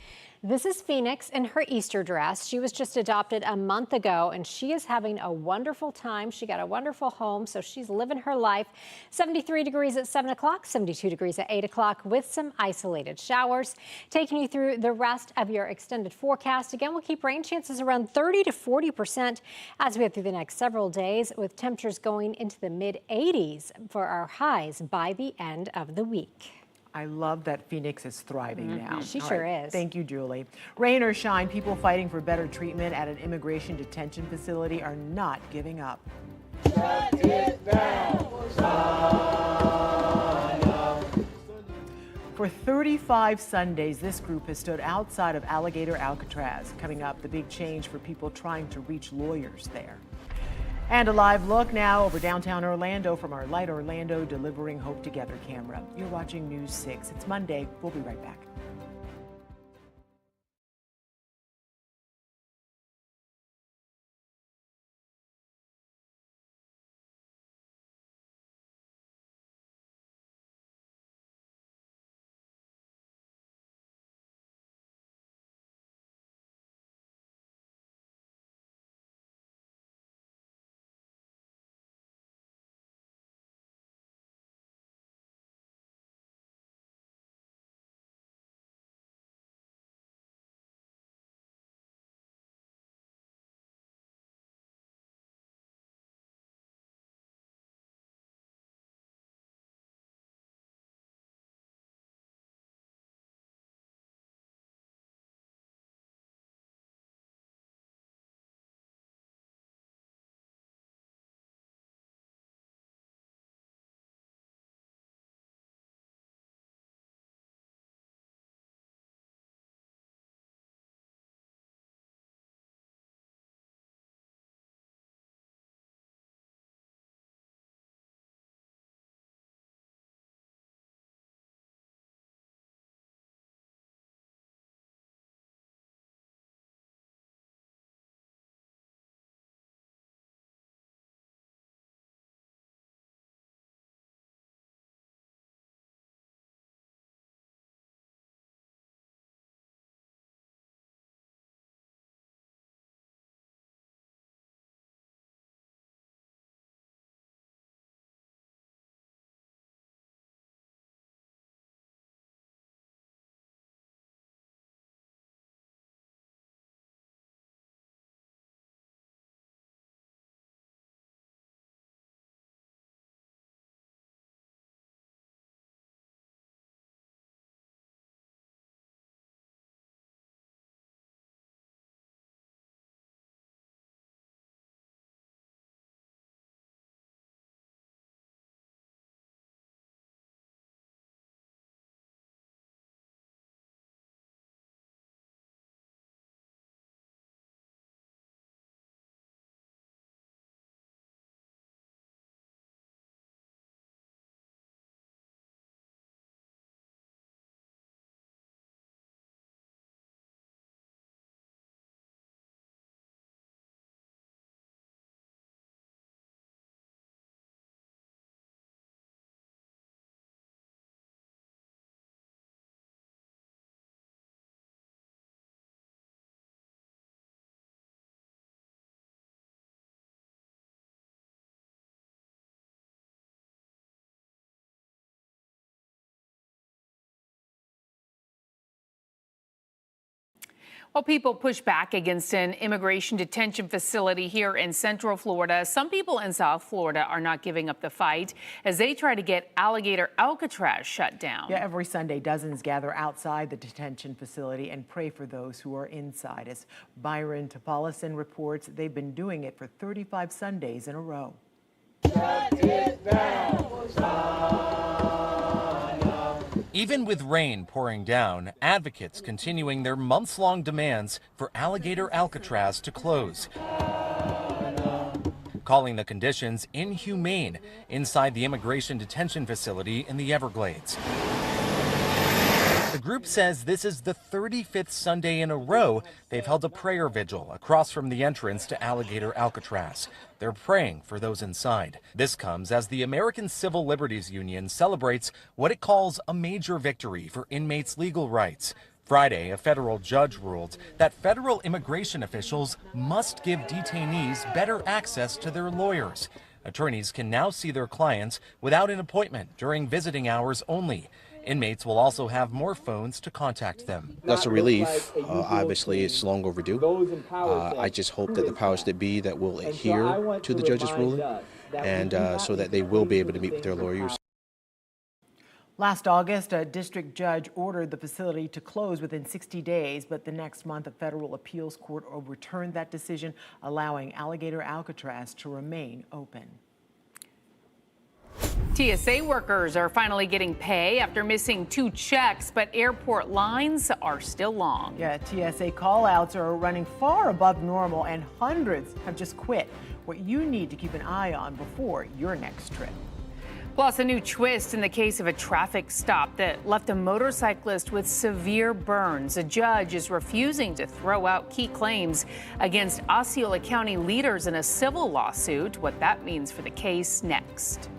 This is Phoenix in her Easter dress. She was just adopted a month ago, and she is having a wonderful time. She got a wonderful home, so she's living her life. 73 degrees at 7 o'clock, 72 degrees at 8 o'clock with some isolated showers. Taking you through the rest of your extended forecast. Again, we'll keep rain chances around 30 to 40% as we head through the next several days, with temperatures going into the mid-80s for our highs by the end of the week. I love that Phoenix is thriving now. She All sure right. is. Thank you, Julie. Rain or shine, people fighting for better treatment at an immigration detention facility are not giving up. Shut it down. For 35 Sundays, this group has stood outside of Alligator Alcatraz. Coming up, the big change for people trying to reach lawyers there. And a live look now over downtown Orlando from our Light Orlando Delivering Hope Together camera. You're watching News 6. It's Monday. We'll be right back. While people push back against an immigration detention facility here in Central Florida, some people in South Florida are not giving up the fight as they try to get Alligator Alcatraz shut down. Yeah, every Sunday, dozens gather outside the detention facility and pray for those who are inside. As Byron Topolison reports, they've been doing it for 35 Sundays in a row. Shut it down. Even with rain pouring down, advocates continuing their months-long demands for Alligator Alcatraz to close, calling the conditions inhumane inside the immigration detention facility in the Everglades. The group says this is the 35th Sunday in a row they've held a prayer vigil across from the entrance to Alligator Alcatraz. They're praying for those inside. This comes as the American Civil Liberties Union celebrates what it calls a major victory for inmates' legal rights. Friday, a federal judge ruled that federal immigration officials must give detainees better access to their lawyers. Attorneys can now see their clients without an appointment during visiting hours only. Inmates will also have more phones to contact them. That's a relief. Obviously, it's long overdue. I just hope that the powers that be that will adhere to the judge's ruling and so that they will be able to meet with their lawyers. Last August, a district judge ordered the facility to close within 60 days, but the next month, a federal appeals court overturned that decision, allowing Alligator Alcatraz to remain open. TSA workers are finally getting pay after missing 2 checks, but airport lines are still long. Yeah, TSA call-outs are running far above normal, and hundreds have just quit. What you need to keep an eye on before your next trip. Plus, a new twist in the case of a traffic stop that left a motorcyclist with severe burns. A judge is refusing to throw out key claims against Osceola County leaders in a civil lawsuit. What that means for the case next.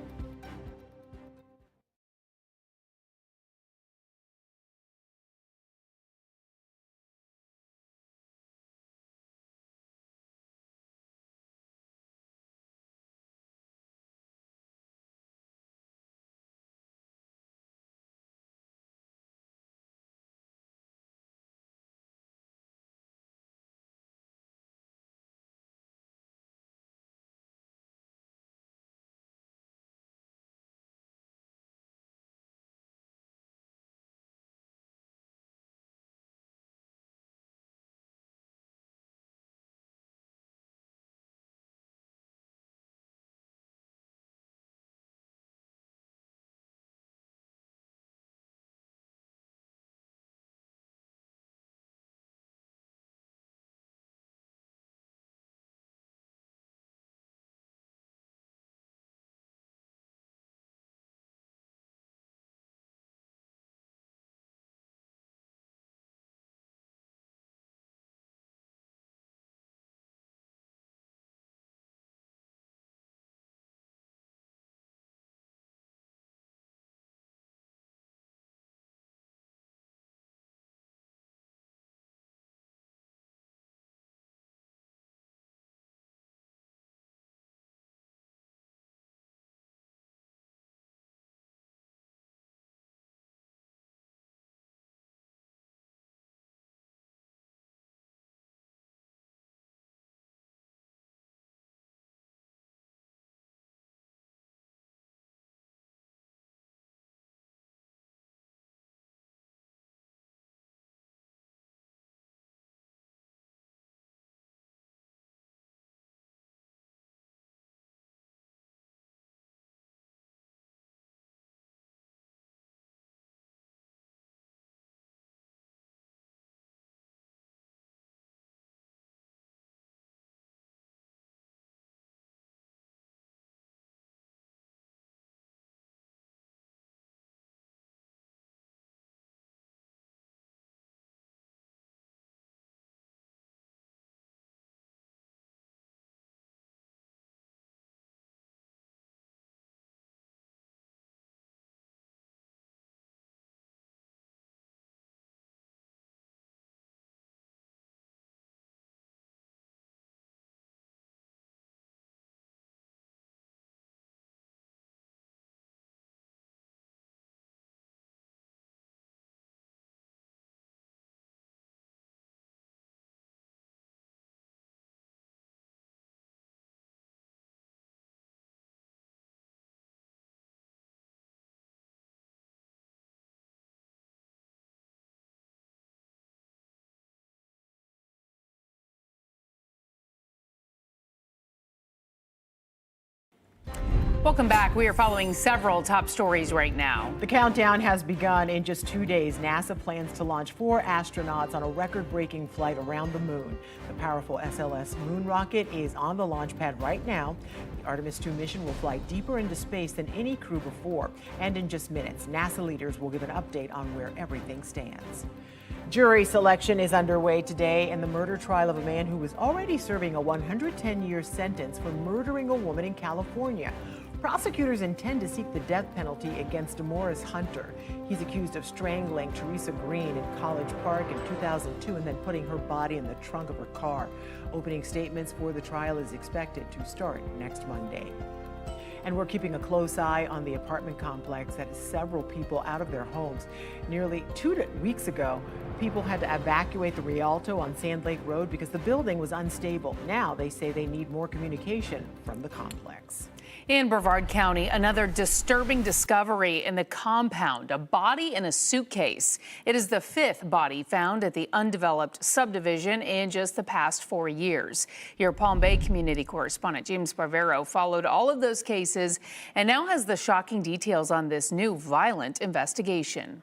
Welcome back. We are following several top stories right now. The countdown has begun. In just 2 days, NASA plans to launch 4 astronauts on a record-breaking flight around the moon. The powerful SLS moon rocket is on the launch pad right now. The Artemis 2 mission will fly deeper into space than any crew before. And in just minutes, NASA leaders will give an update on where everything stands. Jury selection is underway today in the murder trial of a man who was already serving a 110-year sentence for murdering a woman in California. Prosecutors intend to seek the death penalty against DeMaurice Hunter. He's accused of strangling Teresa Green in College Park in 2002 and then putting her body in the trunk of her car. Opening statements for the trial is expected to start next Monday. And we're keeping a close eye on the apartment complex that has several people out of their homes. Nearly 2 weeks ago, people had to evacuate the Rialto on Sand Lake Road because the building was unstable. Now they say they need more communication from the complex. In Brevard County, another disturbing discovery in the compound, a body in a suitcase. It is the 5th body found at the undeveloped subdivision in just the past 4 years. Your Palm Bay community correspondent James Barbero followed all of those cases and now has the shocking details on this new violent investigation.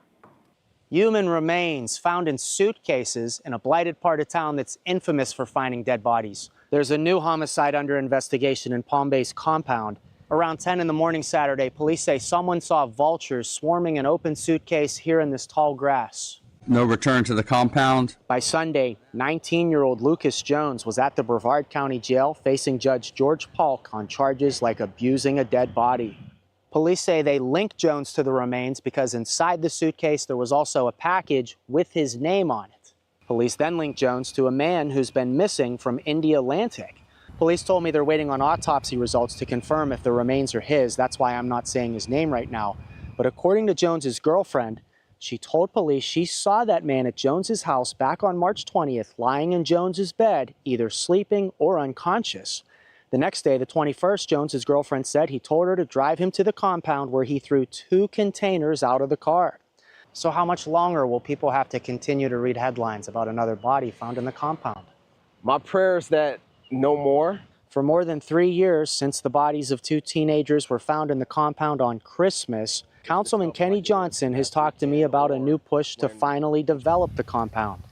Human remains found in suitcases in a blighted part of town that's infamous for finding dead bodies. There's a new homicide under investigation in Palm Bay's compound. Around 10 in the morning Saturday, police say someone saw vultures swarming an open suitcase here in this tall grass. No return to the compound. By Sunday, 19-year-old Lucas Jones was at the Brevard County Jail facing Judge George Polk on charges like abusing a dead body. Police say they linked Jones to the remains because inside the suitcase there was also a package with his name on it. Police then linked Jones to a man who's been missing from India Atlantic. Police told me they're waiting on autopsy results to confirm if the remains are his. That's why I'm not saying his name right now. But according to Jones's girlfriend, she told police she saw that man at Jones's house back on March 20th, lying in Jones's bed, either sleeping or unconscious. The next day, the 21st, Jones's girlfriend said he told her to drive him to the compound where he threw 2 containers out of the car. So how much longer will people have to continue to read headlines about another body found in the compound? My prayer is that no more. For more than 3 years since the bodies of 2 teenagers were found in the compound on Christmas, Councilman Kenny Johnson has talked to me about a new push to finally develop the compound.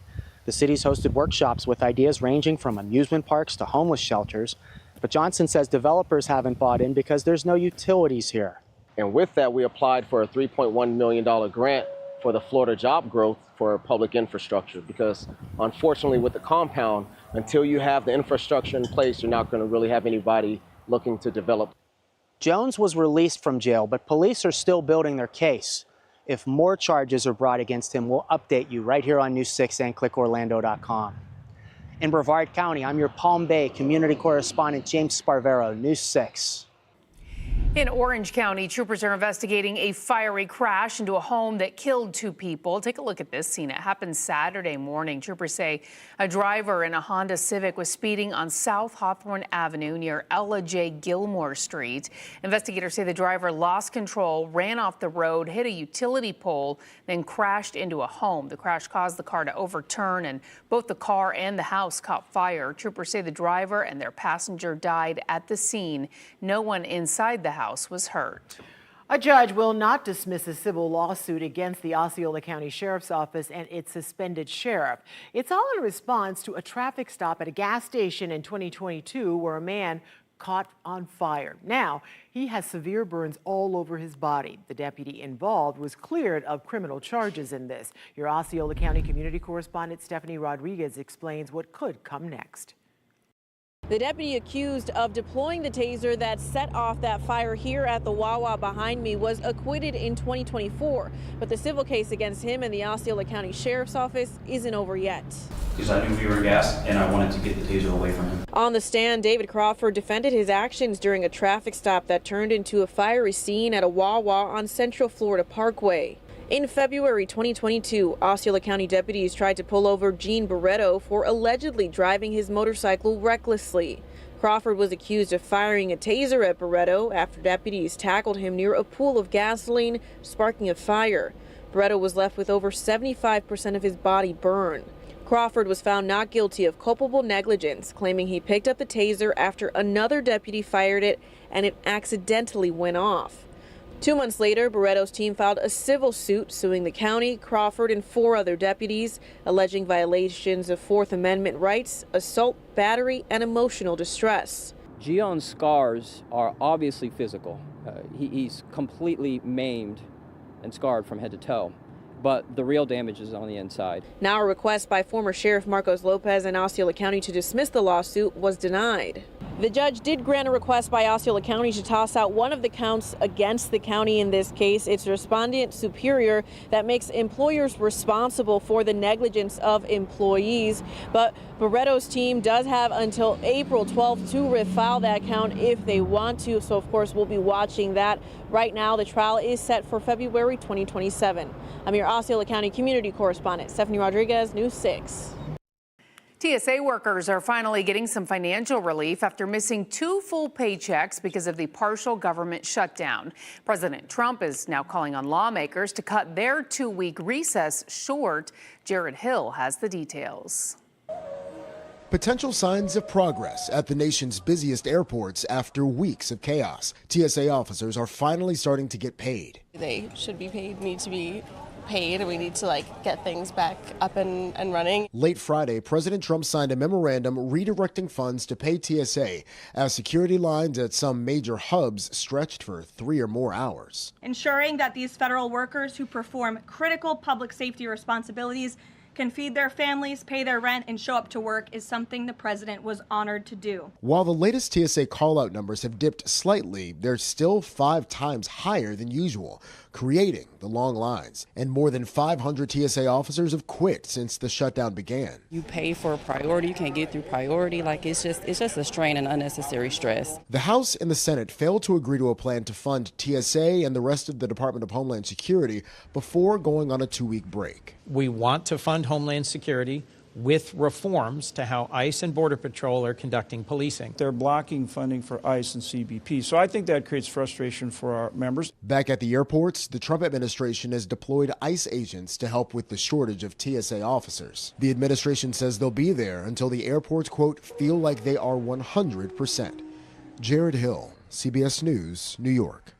The city's hosted workshops with ideas ranging from amusement parks to homeless shelters, but Johnson says developers haven't bought in because there's no utilities here. And with that, we applied for a $3.1 million grant for the Florida Job Growth for public infrastructure, because unfortunately with the compound, until you have the infrastructure in place, you're not going to really have anybody looking to develop. Jones was released from jail, but police are still building their case. If more charges are brought against him, we'll update you right here on News 6 and clickorlando.com. In Brevard County, I'm your Palm Bay community correspondent James Sparvero, News 6. In Orange County, troopers are investigating a fiery crash into a home that killed 2 people. Take a look at this scene. It happened Saturday morning. Troopers say a driver in a Honda Civic was speeding on South Hawthorne Avenue near Ella J. Gilmore Street. Investigators say the driver lost control, ran off the road, hit a utility pole, then crashed into a home. The crash caused the car to overturn, and both the car and the house caught fire. Troopers say the driver and their passenger died at the scene. No one inside the house was hurt. A judge will not dismiss a civil lawsuit against the Osceola County Sheriff's Office and its suspended sheriff. It's all in response to a traffic stop at a gas station in 2022 where a man caught on fire. Now, he has severe burns all over his body. The deputy involved was cleared of criminal charges in this. Your Osceola County community correspondent Stephanie Rodriguez explains what could come next. The deputy accused of deploying the taser that set off that fire here at the Wawa behind me was acquitted in 2024, but the civil case against him and the Osceola County Sheriff's Office isn't over yet. Because I knew we were gassed and I wanted to get the taser away from him. On the stand, David Crawford defended his actions during a traffic stop that turned into a fiery scene at a Wawa on Central Florida Parkway. In February 2022, Osceola County deputies tried to pull over Gene Barretto for allegedly driving his motorcycle recklessly. Crawford was accused of firing a taser at Barretto after deputies tackled him near a pool of gasoline, sparking a fire. Barretto was left with over 75% of his body burned. Crawford was found not guilty of culpable negligence, claiming he picked up the taser after another deputy fired it and it accidentally went off. 2 months later, Barretto's team filed a civil suit suing the county, Crawford, and 4 other deputies, alleging violations of Fourth Amendment rights, assault, battery, and emotional distress. Gion's scars are obviously physical. He's completely maimed and scarred from head to toe, but the real damage is on the inside. Now a request by former Sheriff Marcos Lopez and Osceola County to dismiss the lawsuit was denied. The judge did grant a request by Osceola County to toss out one of the counts against the county in this case. It's respondent superior that makes employers responsible for the negligence of employees. But Barretto's team does have until April 12th to refile that count if they want to. So, of course, we'll be watching that. Right now, the trial is set for February 2027. I'm your Osceola County community correspondent, Stephanie Rodriguez, News 6. TSA workers are finally getting some financial relief after missing 2 full paychecks because of the partial government shutdown. President Trump is now calling on lawmakers to cut their 2-week recess short. Jared Hill has the details. Potential signs of progress at the nation's busiest airports after weeks of chaos. TSA officers are finally starting to get paid. They should be paid, need to be paid, and we need to get things back up and running. Late Friday, President Trump signed a memorandum redirecting funds to pay TSA as security lines at some major hubs stretched for 3 or more hours. Ensuring that these federal workers who perform critical public safety responsibilities can feed their families, pay their rent, and show up to work is something the president was honored to do. While the latest TSA call-out numbers have dipped slightly, they're still 5 times higher than usual, creating the long lines. And more than 500 TSA officers have quit since the shutdown began. You pay for a priority, you can't get through priority. It's just a strain and unnecessary stress. The House and the Senate failed to agree to a plan to fund TSA and the rest of the Department of Homeland Security before going on a 2-week break. We want to fund Homeland Security with reforms to how ICE and Border Patrol are conducting policing. They're blocking funding for ICE and CBP, so I think that creates frustration for our members. Back at the airports, the Trump administration has deployed ICE agents to help with the shortage of TSA officers. The administration says they'll be there until the airports, quote, feel like they are 100%. Jared Hill, CBS News, New York.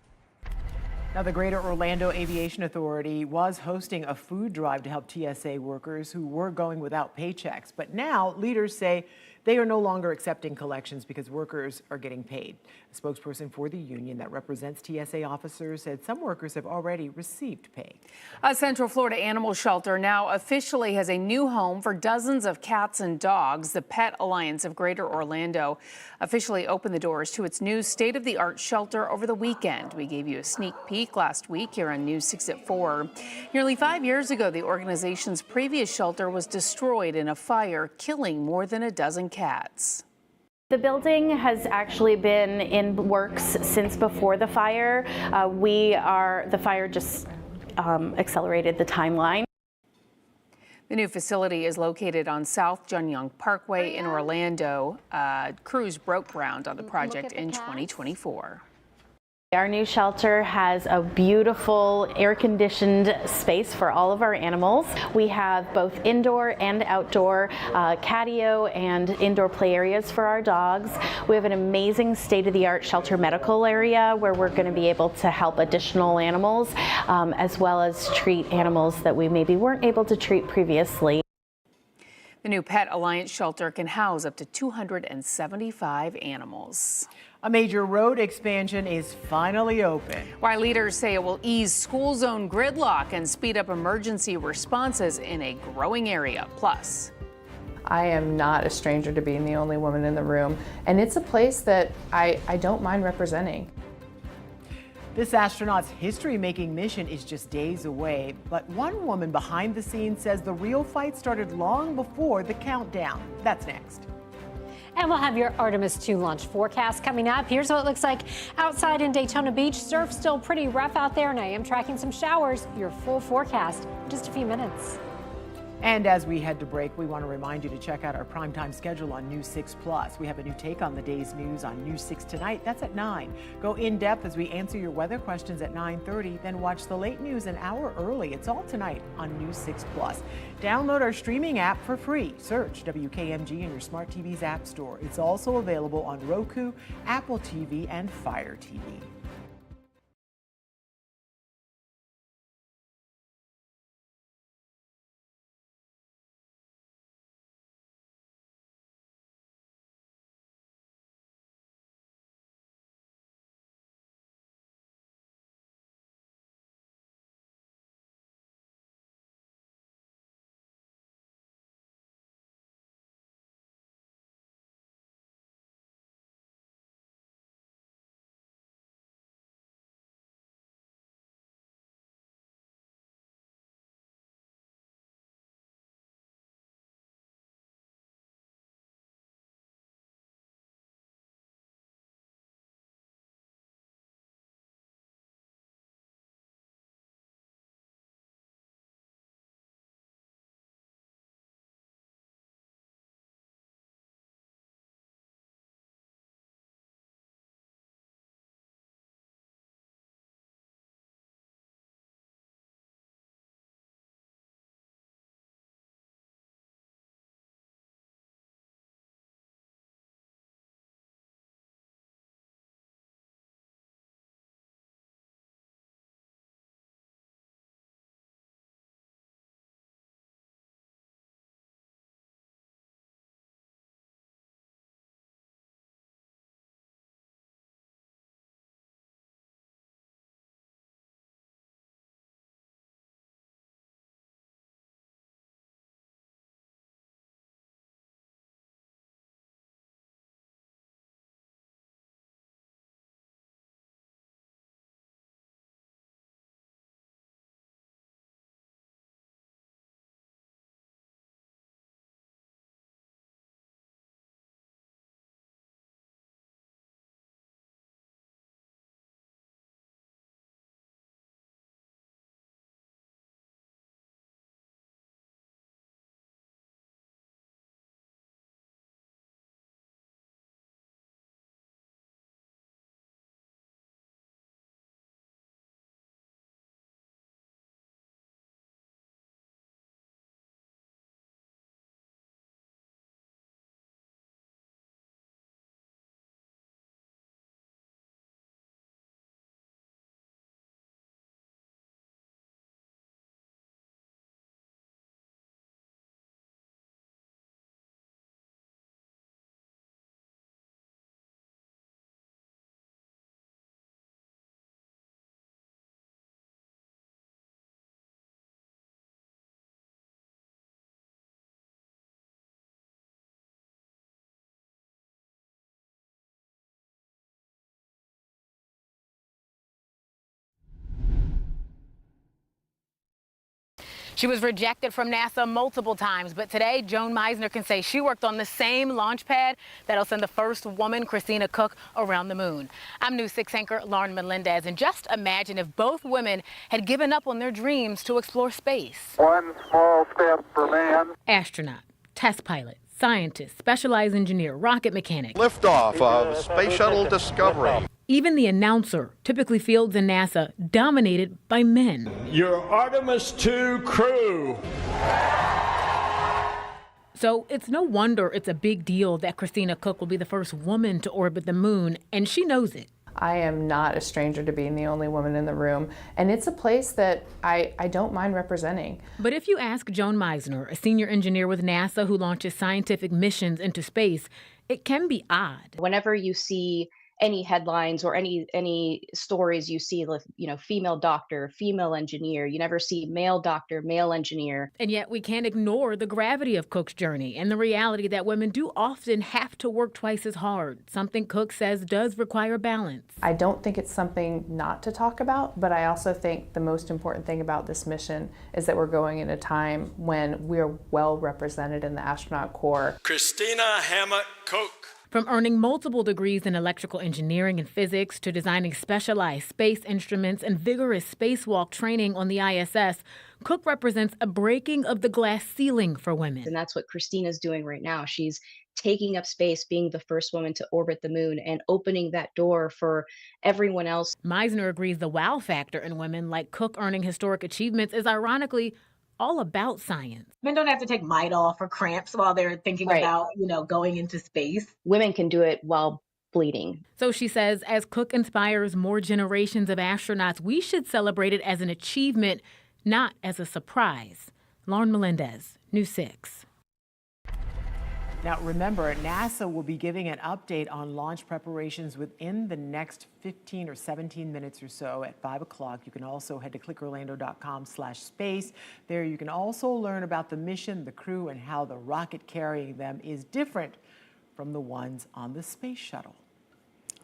Now, the Greater Orlando Aviation Authority was hosting a food drive to help TSA workers who were going without paychecks. But now leaders say they are no longer accepting collections because workers are getting paid. A spokesperson for the union that represents TSA officers said some workers have already received pay. A Central Florida animal shelter now officially has a new home for dozens of cats and dogs. The Pet Alliance of Greater Orlando officially opened the doors to its new state-of-the-art shelter over the weekend. We gave you a sneak peek last week here on News 6 at 4. Nearly 5 years ago, the organization's previous shelter was destroyed in a fire, killing more than a dozen cats. The building has actually been in works since before the fire. The fire just accelerated the timeline. The new facility is located on South John Young Parkway in Orlando. Crews broke ground on the project in 2024. Our new shelter has a beautiful air-conditioned space for all of our animals. We have both indoor and outdoor catio and indoor play areas for our dogs. We have an amazing state-of-the-art shelter medical area where we're going to be able to help additional animals as well as treat animals that we maybe weren't able to treat previously. The new Pet Alliance shelter can house up to 275 animals. A major road expansion is finally open. While leaders say it will ease school zone gridlock and speed up emergency responses in a growing area. Plus, I am not a stranger to being the only woman in the room, and it's a place that I don't mind representing. This astronaut's history-making mission is just days away, but one woman behind the scenes says the real fight started long before the countdown. That's next. And we'll have your Artemis 2 launch forecast coming up. Here's what it looks like outside in Daytona Beach. Surf's still pretty rough out there, and I am tracking some showers. Your full forecast in just a few minutes. And as we head to break, we want to remind you to check out our primetime schedule on News 6 Plus. We have a new take on the day's news on News 6 tonight. That's at 9. Go in depth as we answer your weather questions at 9:30. Then watch the late news an hour early. It's all tonight on News 6 Plus. Download our streaming app for free. Search WKMG in your smart TV's app store. It's also available on Roku, Apple TV, and Fire TV. She was rejected from NASA multiple times, but today Joan Meisner can say she worked on the same launch pad that'll send the first woman, Christina Cook, around the moon. I'm News 6 anchor Lauren Melendez, and just imagine if both women had given up on their dreams to explore space. One small step for man. Astronaut, test pilot, scientist, specialized engineer, rocket mechanic. Liftoff of Space Shuttle Discovery. Even the announcer, typically fields in NASA, dominated by men. Your Artemis 2 crew. So it's no wonder it's a big deal that Christina Cook will be the first woman to orbit the moon, and she knows it. I am not a stranger to being the only woman in the room, and it's a place that I don't mind representing. But if you ask Joan Meisner, a senior engineer with NASA who launches scientific missions into space, it can be odd. Whenever you see any headlines or any stories, you see, female doctor, female engineer. You never see male doctor, male engineer. And yet we can't ignore the gravity of Cook's journey and the reality that women do often have to work twice as hard, something Cook says does require balance. I don't think it's something not to talk about, but I also think the most important thing about this mission is that we're going in a time when we're well represented in the astronaut corps. Christina Hammett Cook. From earning multiple degrees in electrical engineering and physics to designing specialized space instruments and vigorous spacewalk training on the ISS, Cook represents a breaking of the glass ceiling for women. And that's what Christina's doing right now. She's taking up space, being the first woman to orbit the moon and opening that door for everyone else. Meisner agrees the wow factor in women like Cook earning historic achievements is ironically all about science. Men don't have to take Midol or cramps while they're thinking about, going into space. Women can do it while bleeding. So she says, as Cook inspires more generations of astronauts, we should celebrate it as an achievement, not as a surprise. Lauren Melendez, News 6. Now, remember, NASA will be giving an update on launch preparations within the next 15 or 17 minutes or so at 5 o'clock. You can also head to clickorlando.com/space. There you can also learn about the mission, the crew, and how the rocket carrying them is different from the ones on the space shuttle.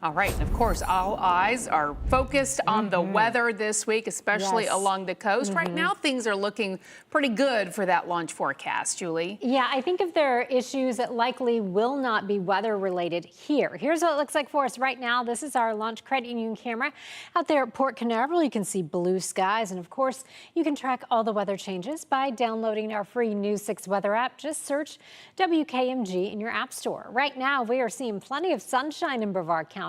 All right, and of course, all eyes are focused on the weather this week, especially along the coast. Right now, things are looking pretty good for that launch forecast, Julie. Yeah, I think if there are issues that likely will not be weather related here. Here's what it looks like for us right now. This is our Launch Credit Union camera out there at Port Canaveral. You can see blue skies, and of course, you can track all the weather changes by downloading our free News 6 weather app. Just search WKMG in your app store. Right now, we are seeing plenty of sunshine in Brevard County.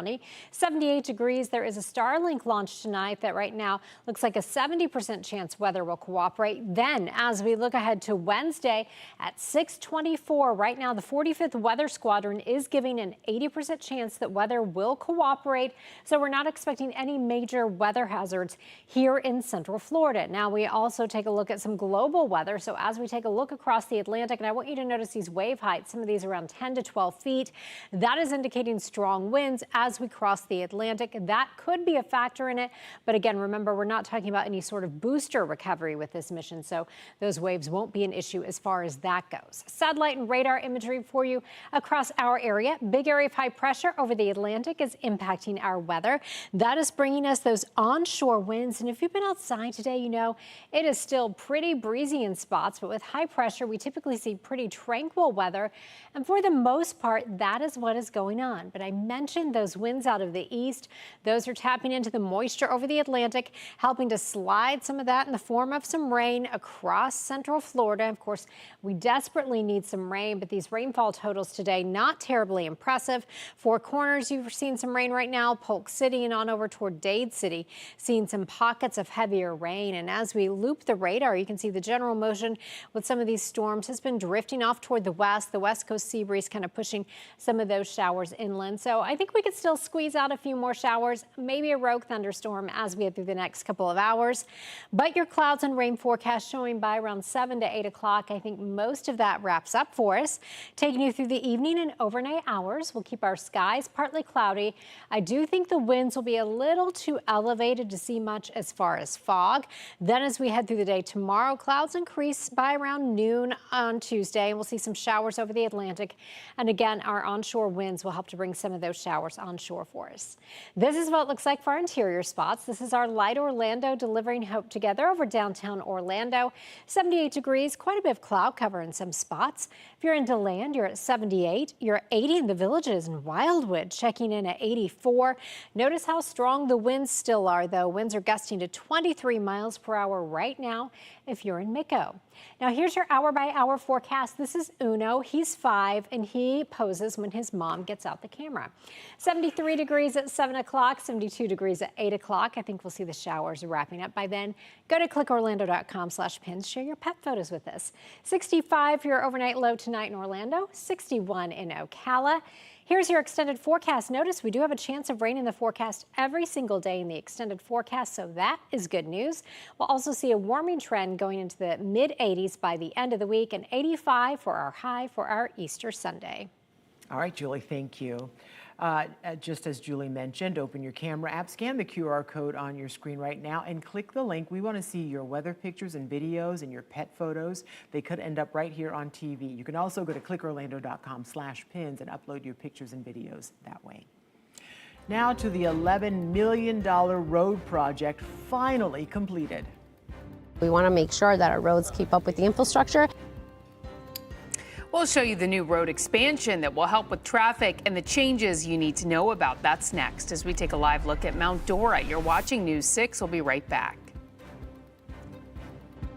78 degrees. There is a Starlink launch tonight that right now looks like a 70% chance weather will cooperate. Then as we look ahead to Wednesday at 6:24, right now the 45th Weather Squadron is giving an 80% chance that weather will cooperate. So we're not expecting any major weather hazards here in Central Florida. Now we also take a look at some global weather. So as we take a look across the Atlantic, and I want you to notice these wave heights, some of these around 10 to 12 feet. That is indicating strong winds as we cross the Atlantic. That could be a factor in it. But again, remember, we're not talking about any sort of booster recovery with this mission. So those waves won't be an issue as far as that goes. Satellite and radar imagery for you across our area. Big area of high pressure over the Atlantic is impacting our weather. That is bringing us those onshore winds. And if you've been outside today, you know it is still pretty breezy in spots. But with high pressure, we typically see pretty tranquil weather. And for the most part, that is what is going on. But I mentioned those winds out of the east. Those are tapping into the moisture over the Atlantic, helping to slide some of that in the form of some rain across Central Florida. Of course, we desperately need some rain, but these rainfall totals today not terribly impressive. Four Corners, you've seen some rain right now. Polk City and on over toward Dade City, seeing some pockets of heavier rain. And as we loop the radar, you can see the general motion with some of these storms has been drifting off toward the west. The west coast sea breeze kind of pushing some of those showers inland. So I think we could still squeeze out a few more showers, maybe a rogue thunderstorm as we head through the next couple of hours. But your clouds and rain forecast showing by around 7 to 8 o'clock. I think most of that wraps up for us. Taking you through the evening and overnight hours, we'll keep our skies partly cloudy. I do think the winds will be a little too elevated to see much as far as fog. Then as we head through the day tomorrow, clouds increase by around noon on Tuesday. We'll see some showers over the Atlantic. And again, our onshore winds will help to bring some of those showers on shore for us. This is what it looks like for our interior spots. This is our light Orlando delivering hope together over downtown Orlando. 78 degrees, quite a bit of cloud cover in some spots. If you're in DeLand, you're at 78. You're at 80 in the Villages and Wildwood, checking in at 84. Notice how strong the winds still are, though. Winds are gusting to 23 miles per hour right now if you're in Mico. Now here's your hour-by-hour forecast. This is Uno. He's 5 and he poses when his mom gets out the camera. 73 degrees at 7 o'clock, 72 degrees at 8 o'clock. I think we'll see the showers wrapping up by then. Go to clickorlando.com/pins. Share your pet photos with us. 65 for your overnight low tonight in Orlando, 61 in Ocala. Here's your extended forecast. Notice we do have a chance of rain in the forecast every single day in the extended forecast, so that is good news. We'll also see a warming trend going into the mid-80s by the end of the week, and 85 for our high for our Easter Sunday. All right, Julie, thank you. Just as Julie mentioned, open your camera app, scan the QR code on your screen right now, and click the link. We want to see your weather pictures and videos and your pet photos. They could end up right here on TV. You can also go to clickorlando.com/pins and upload your pictures and videos that way. Now to the $11 million road project finally completed. We want to make sure that our roads keep up with the infrastructure. We'll show you the new road expansion that will help with traffic and the changes you need to know about. That's next as we take a live look at Mount Dora. You're watching News 6. We'll be right back.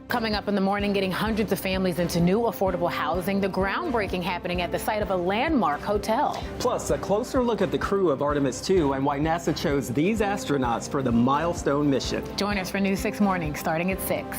Coming up in the morning, getting hundreds of families into new affordable housing. The groundbreaking happening at the site of a landmark hotel. Plus, a closer look at the crew of Artemis 2 and why NASA chose these astronauts for the milestone mission. Join us for News 6 Morning starting at 6.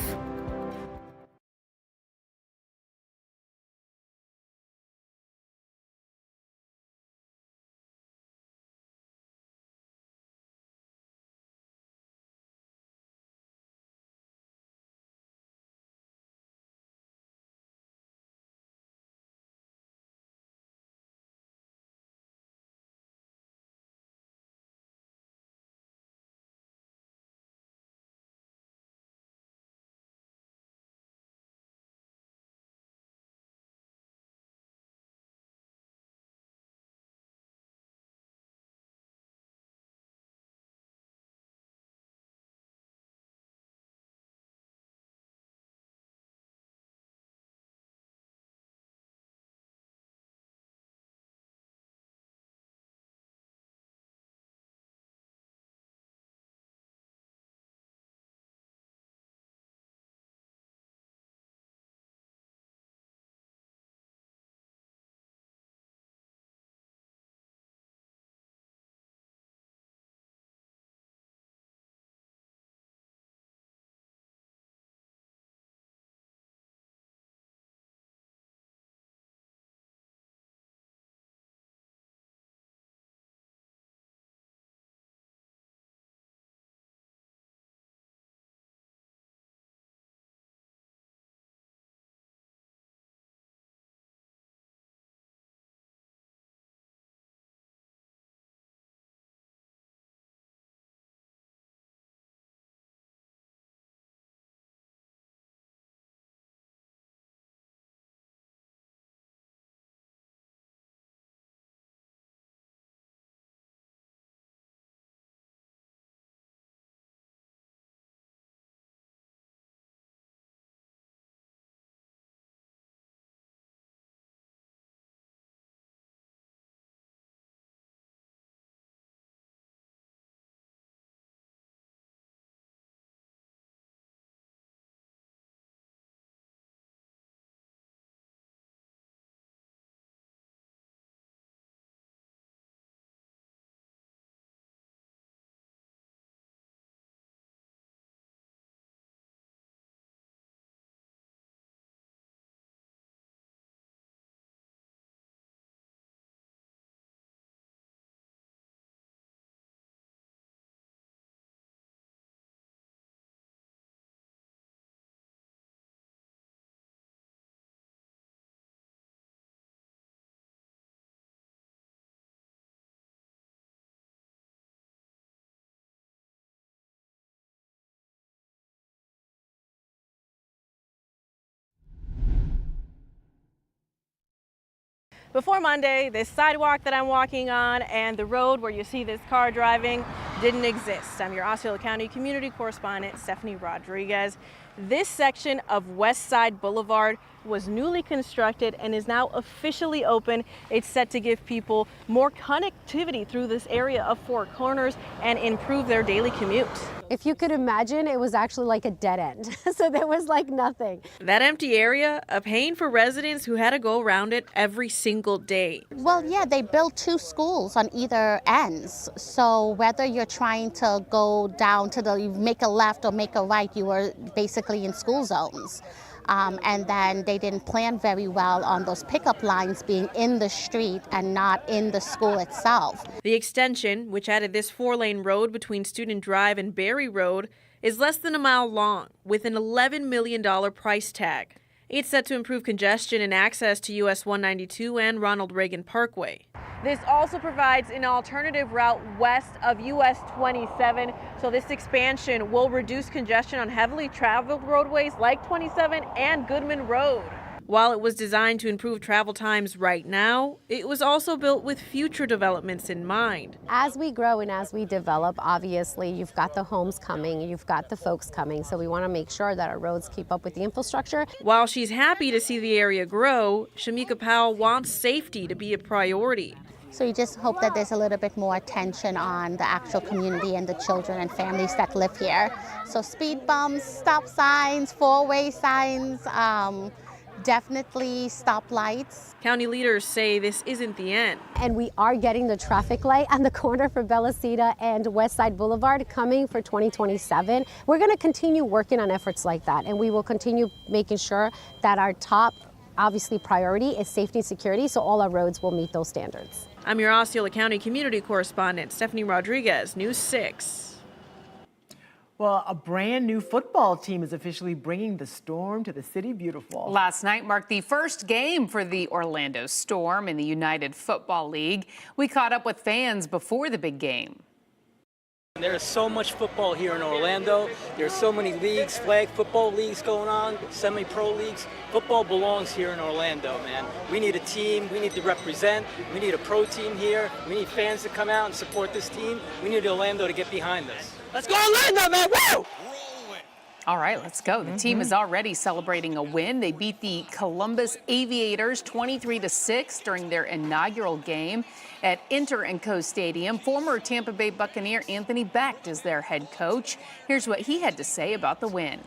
Before Monday, this sidewalk that I'm walking on and the road where you see this car driving didn't exist. I'm your Osceola County community correspondent, Stephanie Rodriguez. This section of Westside Boulevard was newly constructed and is now officially open. It's set to give people more connectivity through this area of Four Corners and improve their daily commute. If you could imagine, it was actually like a dead end. So there was like nothing. That empty area, a pain for residents who had to go around it every single day. Well, yeah, they built 2 schools on either ends. So whether you're trying to go down to make a left or make a right, you were basically in school zones. And then they didn't plan very well on those pickup lines being in the street and not in the school itself. The extension, which added this 4-lane road between Student Drive and Berry Road, is less than a mile long with an $11 million price tag. It's set to improve congestion and access to US 192 and Ronald Reagan Parkway. This also provides an alternative route west of US 27, so this expansion will reduce congestion on heavily traveled roadways like 27 and Goodman Road. While it was designed to improve travel times right now, it was also built with future developments in mind. As we grow and as we develop, obviously you've got the homes coming, you've got the folks coming, so we want to make sure that our roads keep up with the infrastructure. While she's happy to see the area grow, Shamika Powell wants safety to be a priority. So you just hope that there's a little bit more attention on the actual community and the children and families that live here. So speed bumps, stop signs, 4-way signs, definitely stoplights. County leaders say this isn't the end. And we are getting the traffic light on the corner for Bellicita and Westside Boulevard coming for 2027. We're going to continue working on efforts like that, and we will continue making sure that our top, obviously, priority is safety and security, so all our roads will meet those standards. I'm your Osceola County community correspondent, Stephanie Rodriguez, News 6. Well, a brand new football team is officially bringing the Storm to the City Beautiful. Last night marked the first game for the Orlando Storm in the United Football League. We caught up with fans before the big game. There is so much football here in Orlando. There's so many leagues, flag football leagues going on, semi-pro leagues. Football belongs here in Orlando, man. We need a team. We need to represent. We need a pro team here. We need fans to come out and support this team. We need Orlando to get behind us. Let's go Orlando, man! Woo! All right, let's go. The team is already celebrating a win. They beat the Columbus Aviators 23-6 during their inaugural game at Inter & Co Stadium. Former Tampa Bay Buccaneer Anthony Becht is their head coach. Here's what he had to say about the win.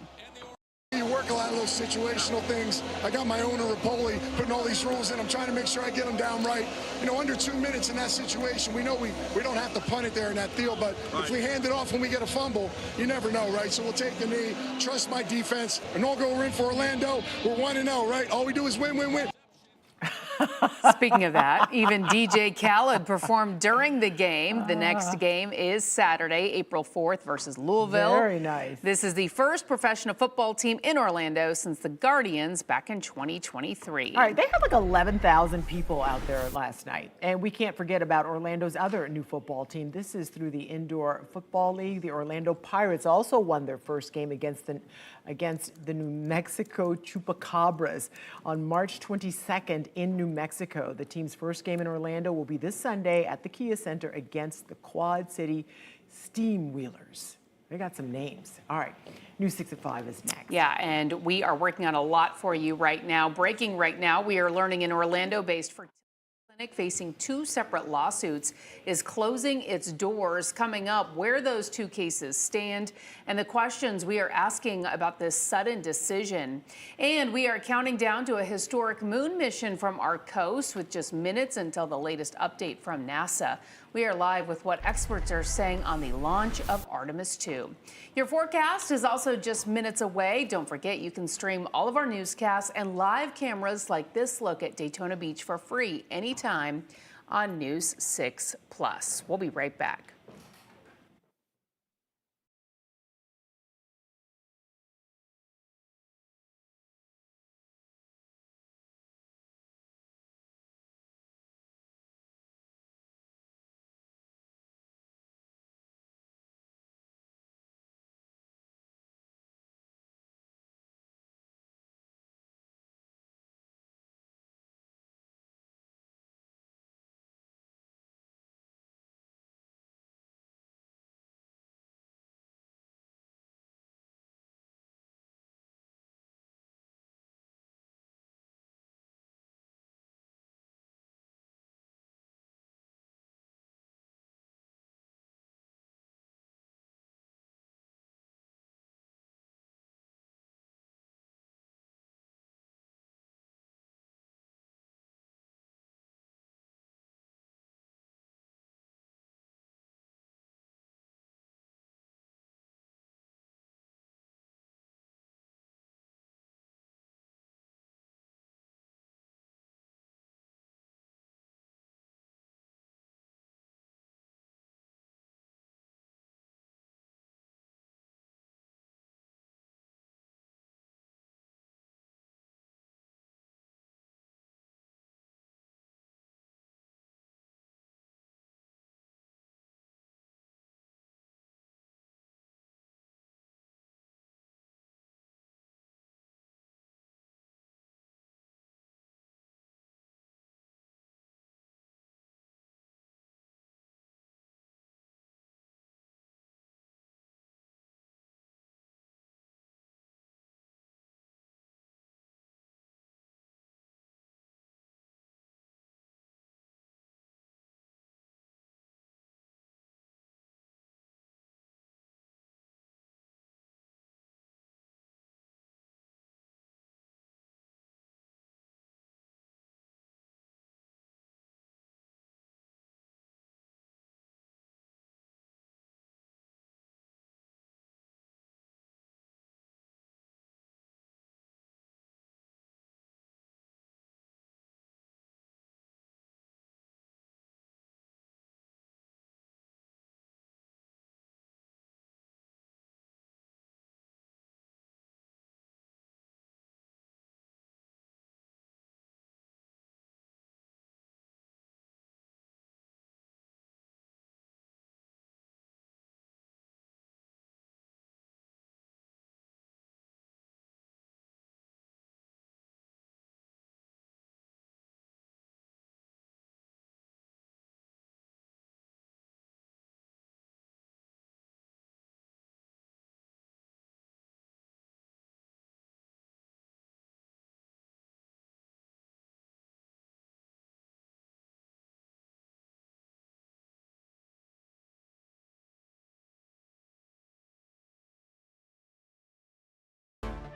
You work a lot of those situational things. I got my owner, Rapoli, putting all these rules in. I'm trying to make sure I get them down right. You know, under 2 minutes in that situation, we know we don't have to punt it there in that field, but if we hand it off when we get a fumble, you never know, right? So we'll take the knee, trust my defense, and all go in for Orlando. We're 1-0, right? All we do is win, win, win. Speaking of that, even DJ Khaled performed during the game. The next game is Saturday, April 4th versus Louisville. Very nice. This is the first professional football team in Orlando since the Guardians back in 2023. All right, they had like 11,000 people out there last night. And we can't forget about Orlando's other new football team. This is through the Indoor Football League. The Orlando Pirates also won their first game against the New Mexico Chupacabras on March 22nd in New Mexico. The team's first game in Orlando will be this Sunday at the Kia Center against the Quad City Steamwheelers. They got some names. All right, News 6 at 5 is next. Yeah, and we are working on a lot for you right now. Breaking right now, we are learning an Orlando-based fertility clinic facing 2 separate lawsuits is closing its doors. Coming up, where those 2 cases stand and the questions we are asking about this sudden decision. And we are counting down to a historic moon mission from our coast with just minutes until the latest update from NASA. We are live with what experts are saying on the launch of Artemis 2. Your forecast is also just minutes away. Don't forget, you can stream all of our newscasts and live cameras like this look at Daytona Beach for free anytime on News 6 Plus. We'll be right back.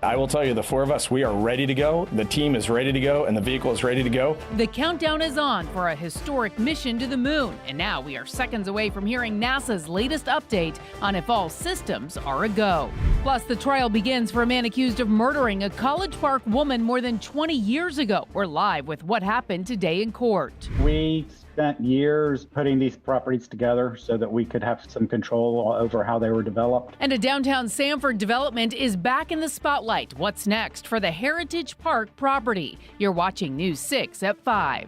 I will tell you, the four of us, we are ready to go. The team is ready to go, and the vehicle is ready to go. The countdown is on for a historic mission to the moon, and now we are seconds away from hearing NASA's latest update on if all systems are a go. Plus, the trial begins for a man accused of murdering a College Park woman more than 20 years ago. We're live with what happened today in court. We spent years putting these properties together so that we could have some control over how they were developed. And a downtown Sanford development is back in the spotlight. What's next for the Heritage Park property? You're watching News 6 at 5.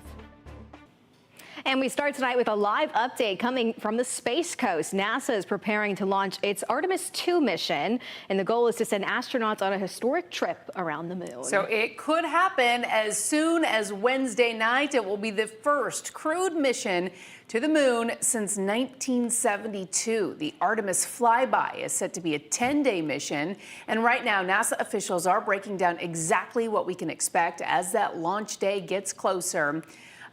And we start tonight with a live update coming from the Space Coast. NASA is preparing to launch its Artemis 2 mission, and the goal is to send astronauts on a historic trip around the moon. So it could happen as soon as Wednesday night. It will be the first crewed mission to the moon since 1972. The Artemis flyby is set to be a 10-day mission, and right now NASA officials are breaking down exactly what we can expect as that launch day gets closer.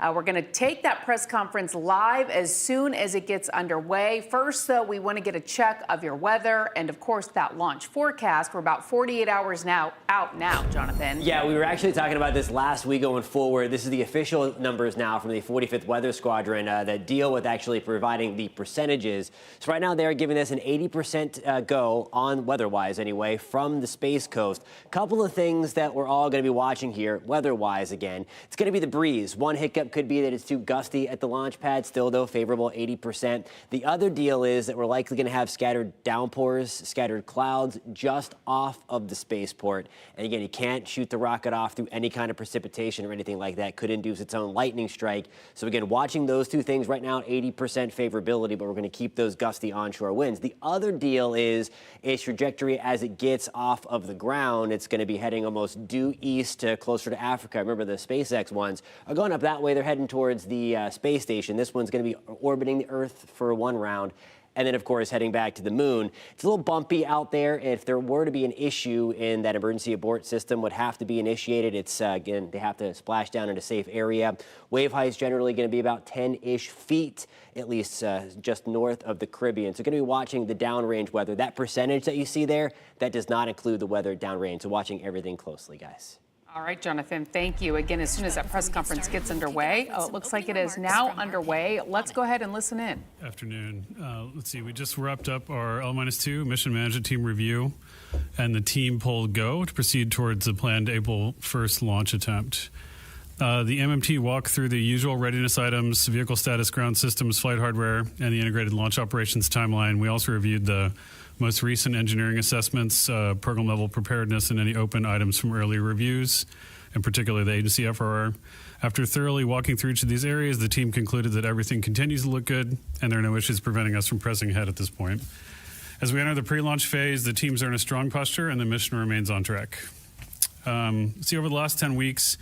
We're going to take that press conference live as soon as it gets underway. First, though, we want to get a check of your weather and, of course, that launch forecast. We're about 48 hours out now, Jonathan. Yeah, we were actually talking about this last week going forward. This is the official numbers now from the 45th Weather Squadron that deal with actually providing the percentages. So right now they're giving us an 80% go on weather-wise anyway from the Space Coast. Couple of things that we're all going to be watching here weather-wise again. It's going to be the breeze. One hiccup could be that it's too gusty at the launch pad, still though favorable 80%. The other deal is that we're likely going to have scattered downpours, scattered clouds just off of the spaceport. And again, you can't shoot the rocket off through any kind of precipitation or anything like that. Could induce its own lightning strike. So again, watching those two things right now, 80% favorability, but we're going to keep those gusty onshore winds. The other deal is its trajectory as it gets off of the ground. It's going to be heading almost due east to closer to Africa. Remember, the SpaceX ones are going up that way. They're heading towards the space station. This one's going to be orbiting the Earth for one round, and then, of course, heading back to the moon. It's a little bumpy out there. If there were to be an issue in that emergency abort system would have to be initiated, it's, again, they have to splash down in a safe area. Wave height is generally going to be about 10-ish feet, at least just north of the Caribbean. So going to be watching the downrange weather. That percentage that you see there, that does not include the weather downrange. So watching everything closely, guys. All right, Jonathan, thank you. Again, as soon as that press conference gets underway, it looks like it is now underway. Let's go ahead and listen in. Afternoon. Let's see, we just wrapped up our L-2 mission management team review, and the team pulled go to proceed towards the planned April 1st launch attempt. The MMT walked through the usual readiness items, vehicle status, ground systems, flight hardware, and the integrated launch operations timeline. We also reviewed the most recent engineering assessments, program level preparedness, and any open items from earlier reviews, in particular the agency FRR. After thoroughly walking through each of these areas, the team concluded that everything continues to look good, and there are no issues preventing us from pressing ahead at this point. As we enter the pre-launch phase, the teams are in a strong posture, and the mission remains on track. Over the last 10 weeks,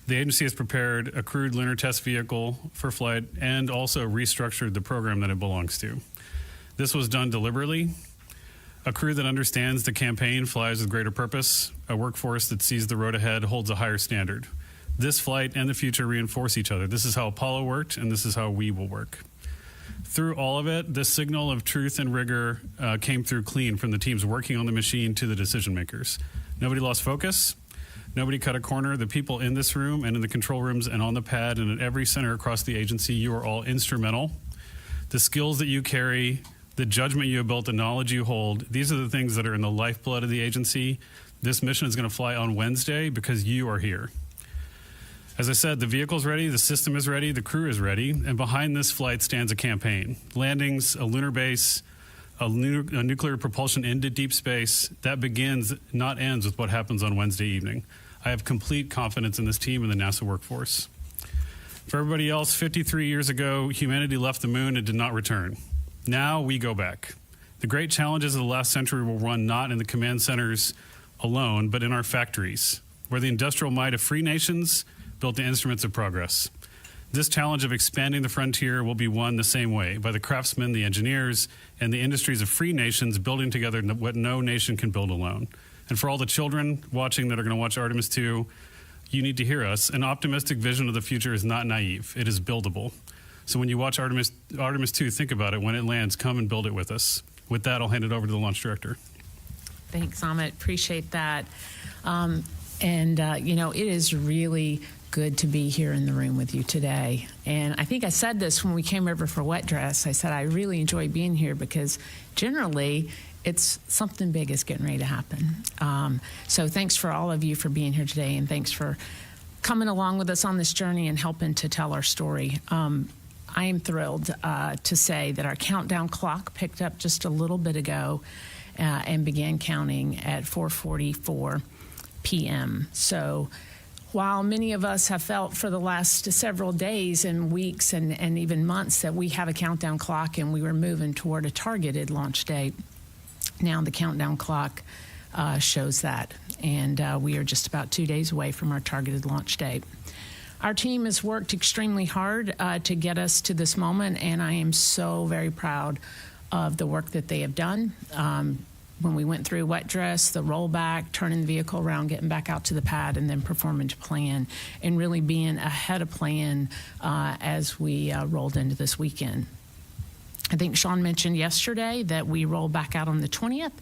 the agency has prepared a crewed lunar test vehicle for flight and also restructured the program that it belongs to. This was done deliberately. A crew that understands the campaign flies with greater purpose. A workforce that sees the road ahead holds a higher standard. This flight and the future reinforce each other. This is how Apollo worked, and this is how we will work. Through all of it, the signal of truth and rigor came through clean from the teams working on the machine to the decision makers. Nobody lost focus. Nobody cut a corner. The people in this room and in the control rooms and on the pad and at every center across the agency, you are all instrumental. The skills that you carry, the judgment you have built, the knowledge you hold, these are the things that are in the lifeblood of the agency. This mission is going to fly on Wednesday because you are here. As I said, the vehicle's ready, the system is ready, the crew is ready, and behind this flight stands a campaign. Landings, a lunar base, a nuclear propulsion into deep space. That begins, not ends, with what happens on Wednesday evening. I have complete confidence in this team and the NASA workforce. For everybody else, 53 years ago, humanity left the moon and did not return. Now we go back. The great challenges of the last century will run not in the command centers alone, but in our factories, where the industrial might of free nations built the instruments of progress. This challenge of expanding the frontier will be won the same way, by the craftsmen, the engineers, and the industries of free nations building together what no nation can build alone. And for all the children watching that are going to watch Artemis 2, you need to hear us. An optimistic vision of the future is not naive. It is buildable. So when you watch Artemis 2, think about it. When it lands, come and build it with us. With that, I'll hand it over to the launch director. Thanks, Amit. Appreciate that. You know, it is really good to be here in the room with you today. And I think I said this when we came over for Wet Dress. I said I really enjoy being here because generally it's something big is getting ready to happen. So thanks for all of you for being here today, and thanks for coming along with us on this journey and helping to tell our story. I am thrilled to say that our countdown clock picked up just a little bit ago and began counting at 4:44 p.m. So while many of us have felt for the last several days and weeks and even months that we have a countdown clock and we were moving toward a targeted launch date, now the countdown clock shows that. And we are just about 2 days away from our targeted launch date. Our team has worked extremely hard to get us to this moment, and I am so very proud of the work that they have done. When we went through Wet Dress, the rollback, turning the vehicle around, getting back out to the pad, and then performing to plan, and really being ahead of plan as we rolled into this weekend. I think Sean mentioned yesterday that we rolled back out on the 20th.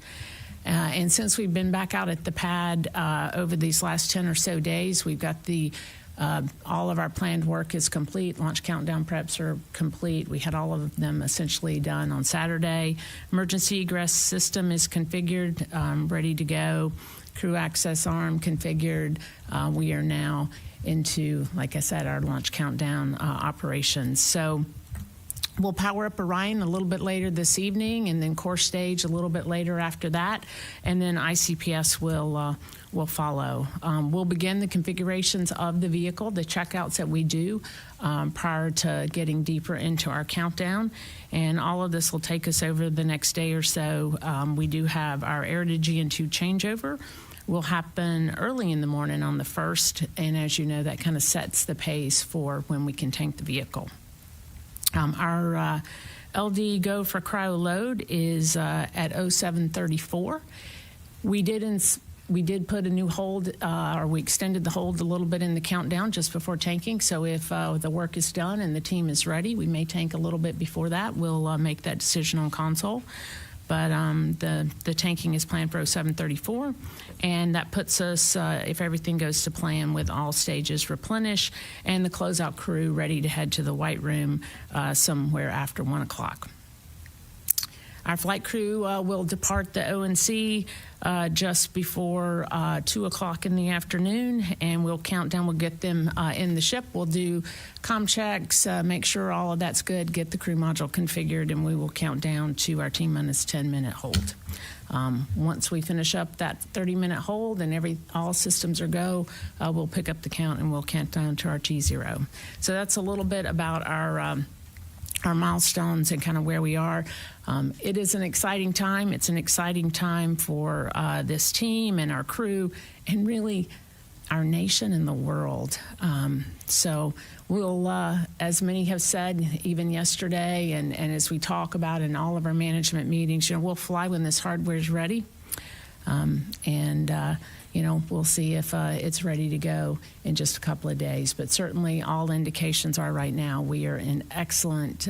And since we've been back out at the pad over these last 10 or so days, we've got all of our planned work is complete. Launch countdown preps are complete. We had all of them essentially done on Saturday. Emergency egress system is configured, ready to go. Crew access arm configured. We are now into, like I said, our launch countdown operations. So we'll power up Orion a little bit later this evening, and then core stage a little bit later after that, and then ICPS will follow. We'll begin the configurations of the vehicle, the checkouts that we do prior to getting deeper into our countdown, and all of this will take us over the next day or so. We do have our air to GN2 changeover. Will happen early in the morning on the 1st, and as you know, that kind of sets the pace for when we can tank the vehicle. Our LD go for cryo load is at 0734. We did put a new hold, or we extended the hold a little bit in the countdown just before tanking. So if the work is done and the team is ready, we may tank a little bit before that. We'll make that decision on console. But the tanking is planned for 0734, and that puts us, if everything goes to plan, with all stages replenished and the closeout crew ready to head to the White Room somewhere after 1 o'clock. Our flight crew will depart the ONC just before 2 o'clock in the afternoon, and we'll count down. We'll get them in the ship. We'll do comm checks, make sure all of that's good, get the crew module configured, and we will count down to our T-minus 10-minute hold. Once we finish up that 30-minute hold and all systems are go, we'll pick up the count and we'll count down to our T0. So that's a little bit about our milestones and kind of where we are. It is an exciting time. It's an exciting time for this team and our crew and really our nation and the world. So we'll, as many have said, even yesterday and as we talk about in all of our management meetings, we'll fly when this hardware is ready. We'll see if it's ready to go in just a couple of days. But certainly all indications are right now we are in excellent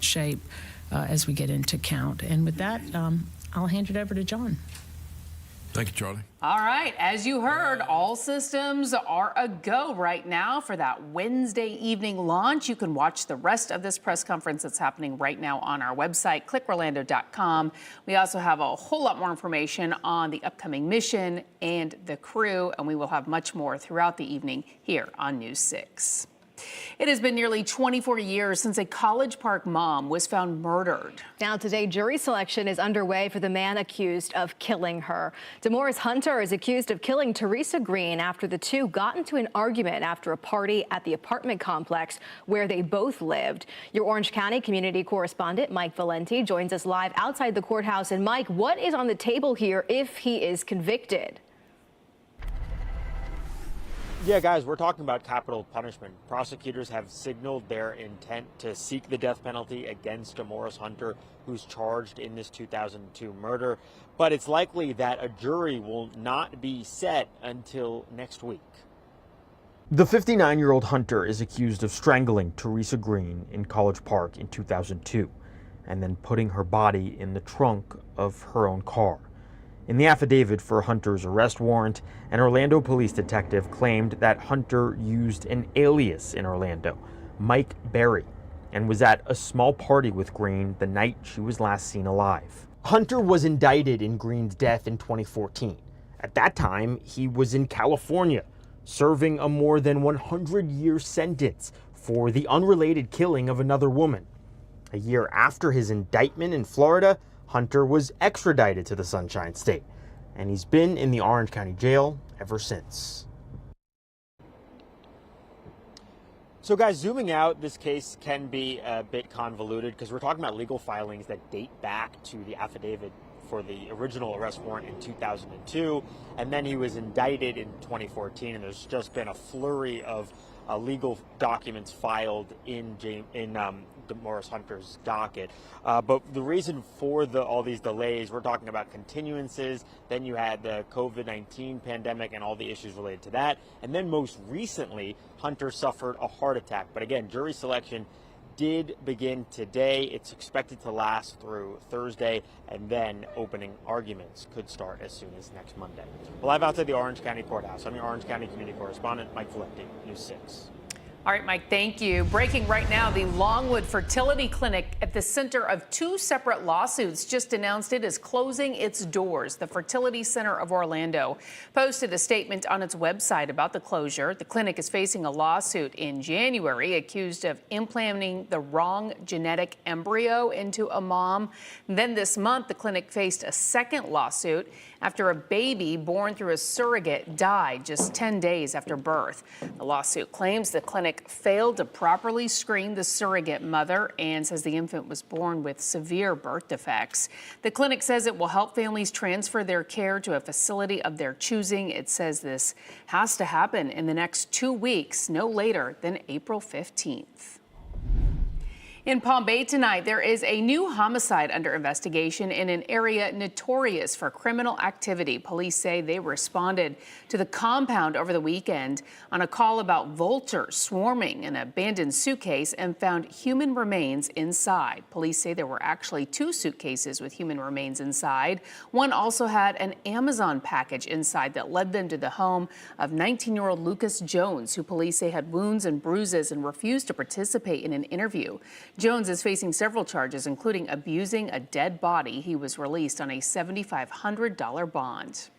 shape as we get into count. And with that, I'll hand it over to John. Thank you, Charlie. All right, as you heard, all systems are a go right now for that Wednesday evening launch. You can watch the rest of this press conference that's happening right now on our website, clickorlando.com. We also have a whole lot more information on the upcoming mission and the crew, and we will have much more throughout the evening here on News 6. It has been nearly 24 years since a College Park mom was found murdered. Now today, jury selection is underway for the man accused of killing her. Demoris Hunter is accused of killing Teresa Green after the two got into an argument after a party at the apartment complex where they both lived. Your Orange County community correspondent Mike Valenti joins us live outside the courthouse. And Mike, what is on the table here if he is convicted? Yeah, guys, we're talking about capital punishment. Prosecutors have signaled their intent to seek the death penalty against Demoris Hunter, who's charged in this 2002 murder. But it's likely that a jury will not be set until next week. The 59-year-old Hunter is accused of strangling Teresa Green in College Park in 2002 and then putting her body in the trunk of her own car. In the affidavit for Hunter's arrest warrant, an Orlando police detective claimed that Hunter used an alias in Orlando, Mike Berry, and was at a small party with Green the night she was last seen alive. Hunter was indicted in Green's death in 2014. At that time, he was in California, serving a more than 100-year sentence for the unrelated killing of another woman. A year after his indictment in Florida, Hunter was extradited to the Sunshine State, and he's been in the Orange County Jail ever since. So guys, zooming out, this case can be a bit convoluted because we're talking about legal filings that date back to the affidavit for the original arrest warrant in 2002, and then he was indicted in 2014, and there's just been a flurry of legal documents filed in DeMaurice Hunter's docket. But the reason for all these delays, we're talking about continuances, then you had the COVID-19 pandemic and all the issues related to that, and then most recently, Hunter suffered a heart attack. But again, jury selection did begin today. It's expected to last through Thursday, and then opening arguments could start as soon as next Monday. Live outside the Orange County Courthouse, I'm your Orange County Community Correspondent, Mike Valenti, News 6. All right, Mike, thank you. Breaking right now, the Longwood Fertility Clinic, at the center of two separate lawsuits, just announced it is closing its doors. The Fertility Center of Orlando posted a statement on its website about the closure. The clinic is facing a lawsuit in January, accused of implanting the wrong genetic embryo into a mom. Then this month, the clinic faced a second lawsuit after a baby born through a surrogate died just 10 days after birth. The lawsuit claims the clinic failed to properly screen the surrogate mother and says the infant was born with severe birth defects. The clinic says it will help families transfer their care to a facility of their choosing. It says this has to happen in the next 2 weeks, no later than April 15th. In Palm Bay tonight, there is a new homicide under investigation in an area notorious for criminal activity. Police say they responded to the compound over the weekend on a call about vultures swarming an abandoned suitcase and found human remains inside. Police say there were actually 2 suitcases with human remains inside. One also had an Amazon package inside that led them to the home of 19-year-old Lucas Jones, who police say had wounds and bruises and refused to participate in an interview. Jones is facing several charges, including abusing a dead body. He was released on a $7,500 bond.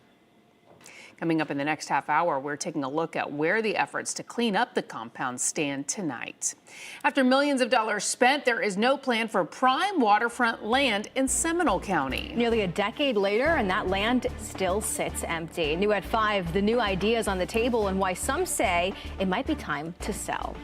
Coming up in the next half hour, we're taking a look at where the efforts to clean up the compound stand tonight. After millions of dollars spent, there is no plan for prime waterfront land in Seminole County. Nearly a decade later, and that land still sits empty. New at 5, the new ideas on the table and why some say it might be time to sell.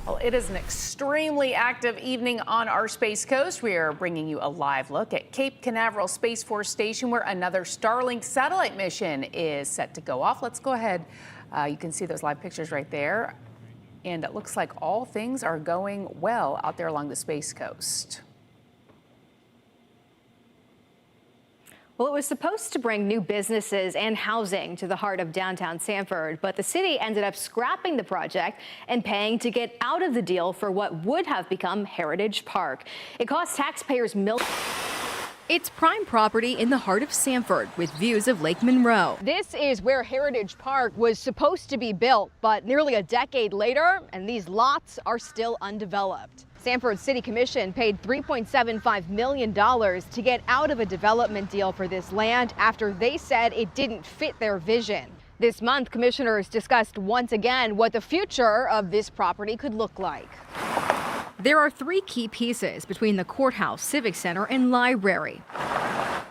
Well, it is an extremely active evening on our Space Coast. We are bringing you a live look at Cape Canaveral Space Force Station, where another Starlink satellite mission is set to go off. Let's go ahead. You can see those live pictures right there. And it looks like all things are going well out there along the Space Coast. Well, it was supposed to bring new businesses and housing to the heart of downtown Sanford, but the city ended up scrapping the project and paying to get out of the deal for what would have become Heritage Park. It cost taxpayers millions. It's prime property in the heart of Sanford with views of Lake Monroe. This is where Heritage Park was supposed to be built, but nearly a decade later, and these lots are still undeveloped. Sanford City Commission paid $3.75 million to get out of a development deal for this land after they said it didn't fit their vision. This month, commissioners discussed once again what the future of this property could look like. There are three key pieces between the courthouse, civic center, and library.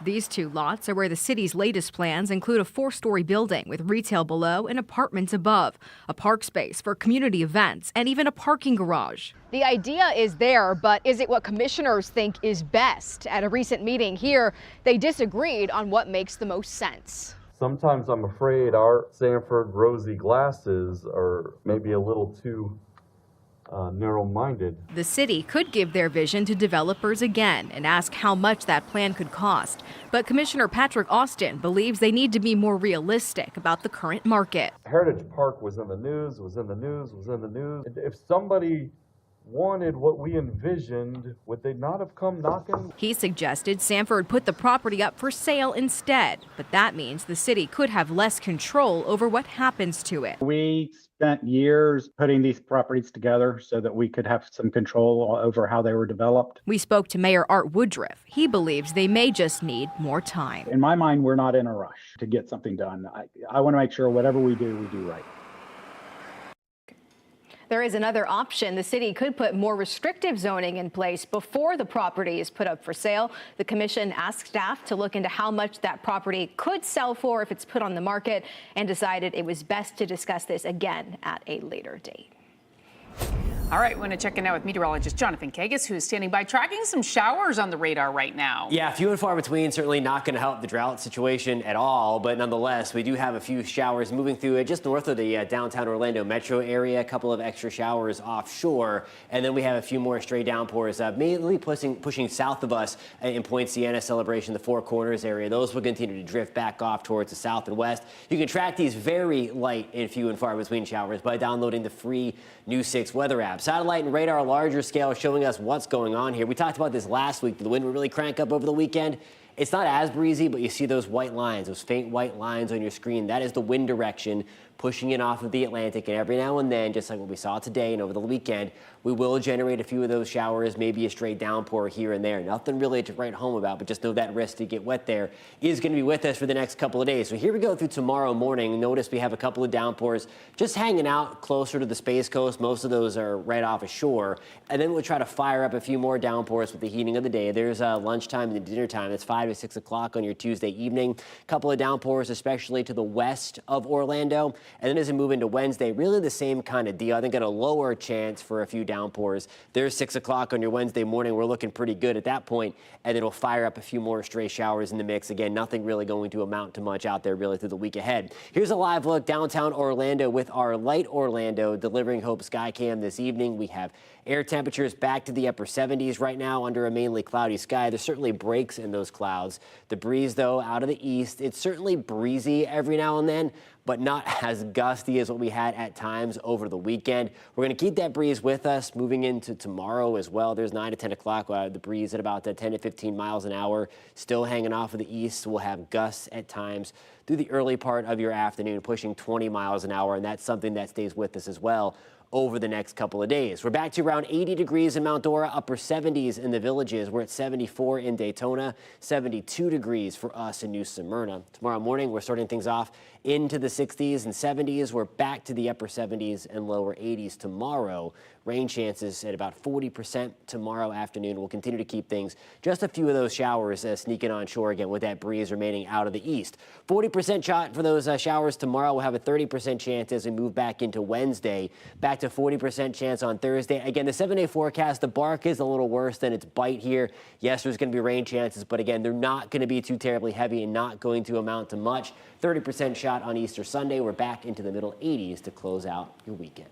These two lots are where the city's latest plans include a 4-story building with retail below and apartments above, a park space for community events, and even a parking garage. The idea is there, but is it what commissioners think is best? At a recent meeting here, they disagreed on what makes the most sense. Sometimes I'm afraid our Sanford rosy glasses are maybe a little too narrow-minded. The city could give their vision to developers again and ask how much that plan could cost. But Commissioner Patrick Austin believes they need to be more realistic about the current market. Heritage Park was in the news, was in the news, was in the news. If somebody wanted what we envisioned, would they not have come knocking? He suggested Sanford put the property up for sale instead, but that means the city could have less control over what happens to it. We spent years putting these properties together so that we could have some control over how they were developed. We spoke to Mayor Art Woodruff. He believes they may just need more time. In my mind, we're not in a rush to get something done. I want to make sure whatever we do right. There is another option. The city could put more restrictive zoning in place before the property is put up for sale. The commission asked staff to look into how much that property could sell for if it's put on the market, and decided it was best to discuss this again at a later date. All right, we're going to check in now with meteorologist Jonathan Kagas, who is standing by, tracking some showers on the radar right now. Yeah, few and far between, certainly not going to help the drought situation at all, but nonetheless, we do have a few showers moving through it just north of the downtown Orlando metro area, a couple of extra showers offshore, and then we have a few more stray downpours, mainly pushing south of us in Point Siena, Celebration, the Four Corners area. Those will continue to drift back off towards the south and west. You can track these very light and few and far between showers by downloading the free News 6 weather app. Satellite and radar larger scale showing us what's going on here. We talked about this last week. The wind would really crank up over the weekend. It's not as breezy, but you see those white lines, those faint white lines on your screen. That is the wind direction pushing in off of the Atlantic, and every now and then, just like what we saw today and over the weekend, we will generate a few of those showers, maybe a stray downpour here and there. Nothing really to write home about, but just know that risk to get wet there is going to be with us for the next couple of days. So here we go through tomorrow morning. Notice we have a couple of downpours just hanging out closer to the Space Coast. Most of those are right off ashore. And then we'll try to fire up a few more downpours with the heating of the day. There's lunchtime and dinner time. It's 5 to 6 o'clock on your Tuesday evening. A couple of downpours, especially to the west of Orlando. And then as we move into Wednesday, really the same kind of deal. I think at a lower chance for a few downpours. There's 6 o'clock on your Wednesday morning. We're looking pretty good at that point, and it'll fire up a few more stray showers in the mix. Again, nothing really going to amount to much out there really through the week ahead. Here's a live look downtown Orlando with our Light Orlando delivering Hope Skycam this evening. We have air temperatures back to the upper 70s right now under a mainly cloudy sky. There's certainly breaks in those clouds. The breeze, though, out of the east, it's certainly breezy every now and then, but not as gusty as what we had at times over the weekend. We're going to keep that breeze with us moving into tomorrow as well. There's 9 to 10 o'clock, the breeze at about 10 to 15 miles an hour, still hanging off of the east. We'll have gusts at times through the early part of your afternoon, pushing 20 miles an hour, and that's something that stays with us as well over the next couple of days. We're back to around 80 degrees in Mount Dora, upper 70s in the Villages. We're at 74 in Daytona, 72 degrees for us in New Smyrna. Tomorrow morning, we're starting things off into the 60s and 70s. We're back to the upper 70s and lower 80s tomorrow. Rain chances at about 40% tomorrow afternoon. We'll continue to keep things just a few of those showers sneaking on shore again with that breeze remaining out of the east. 40% 40% shot for those showers tomorrow. We'll have a 30% chance as we move back into Wednesday. Back to 40% chance on Thursday. Again, the 7-day forecast, the bark is a little worse than its bite here. Yes, there's going to be rain chances, but again, they're not going to be too terribly heavy and not going to amount to much. 30% shot on Easter Sunday. We're back into the middle 80s to close out your weekend.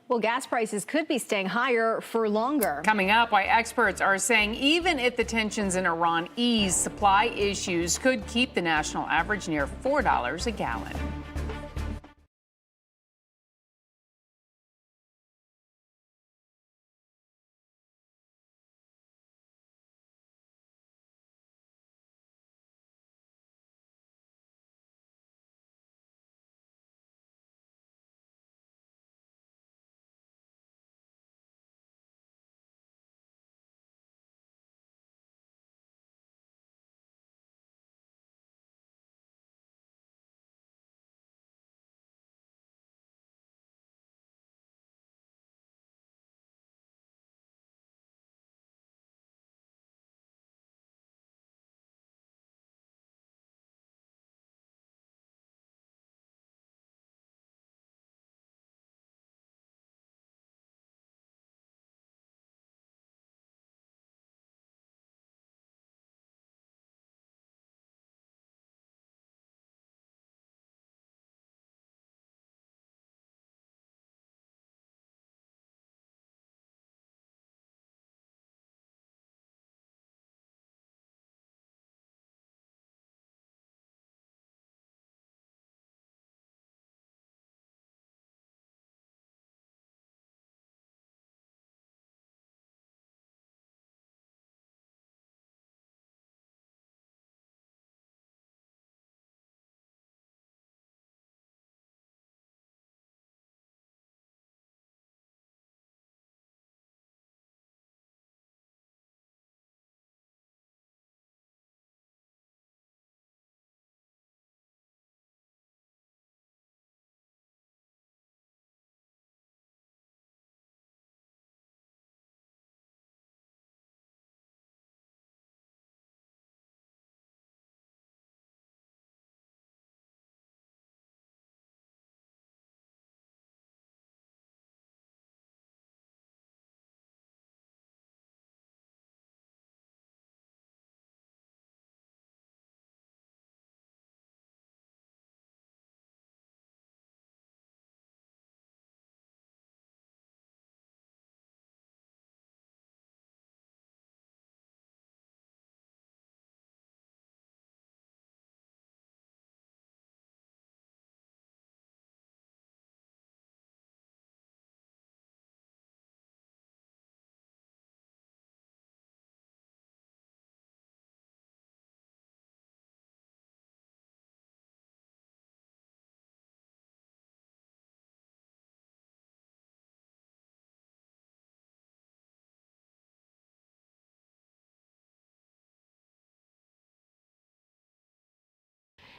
Well, gas prices could be staying higher for longer. Coming up, why experts are saying even if the tensions in Iran ease, supply issues could keep the national average near $4 a gallon.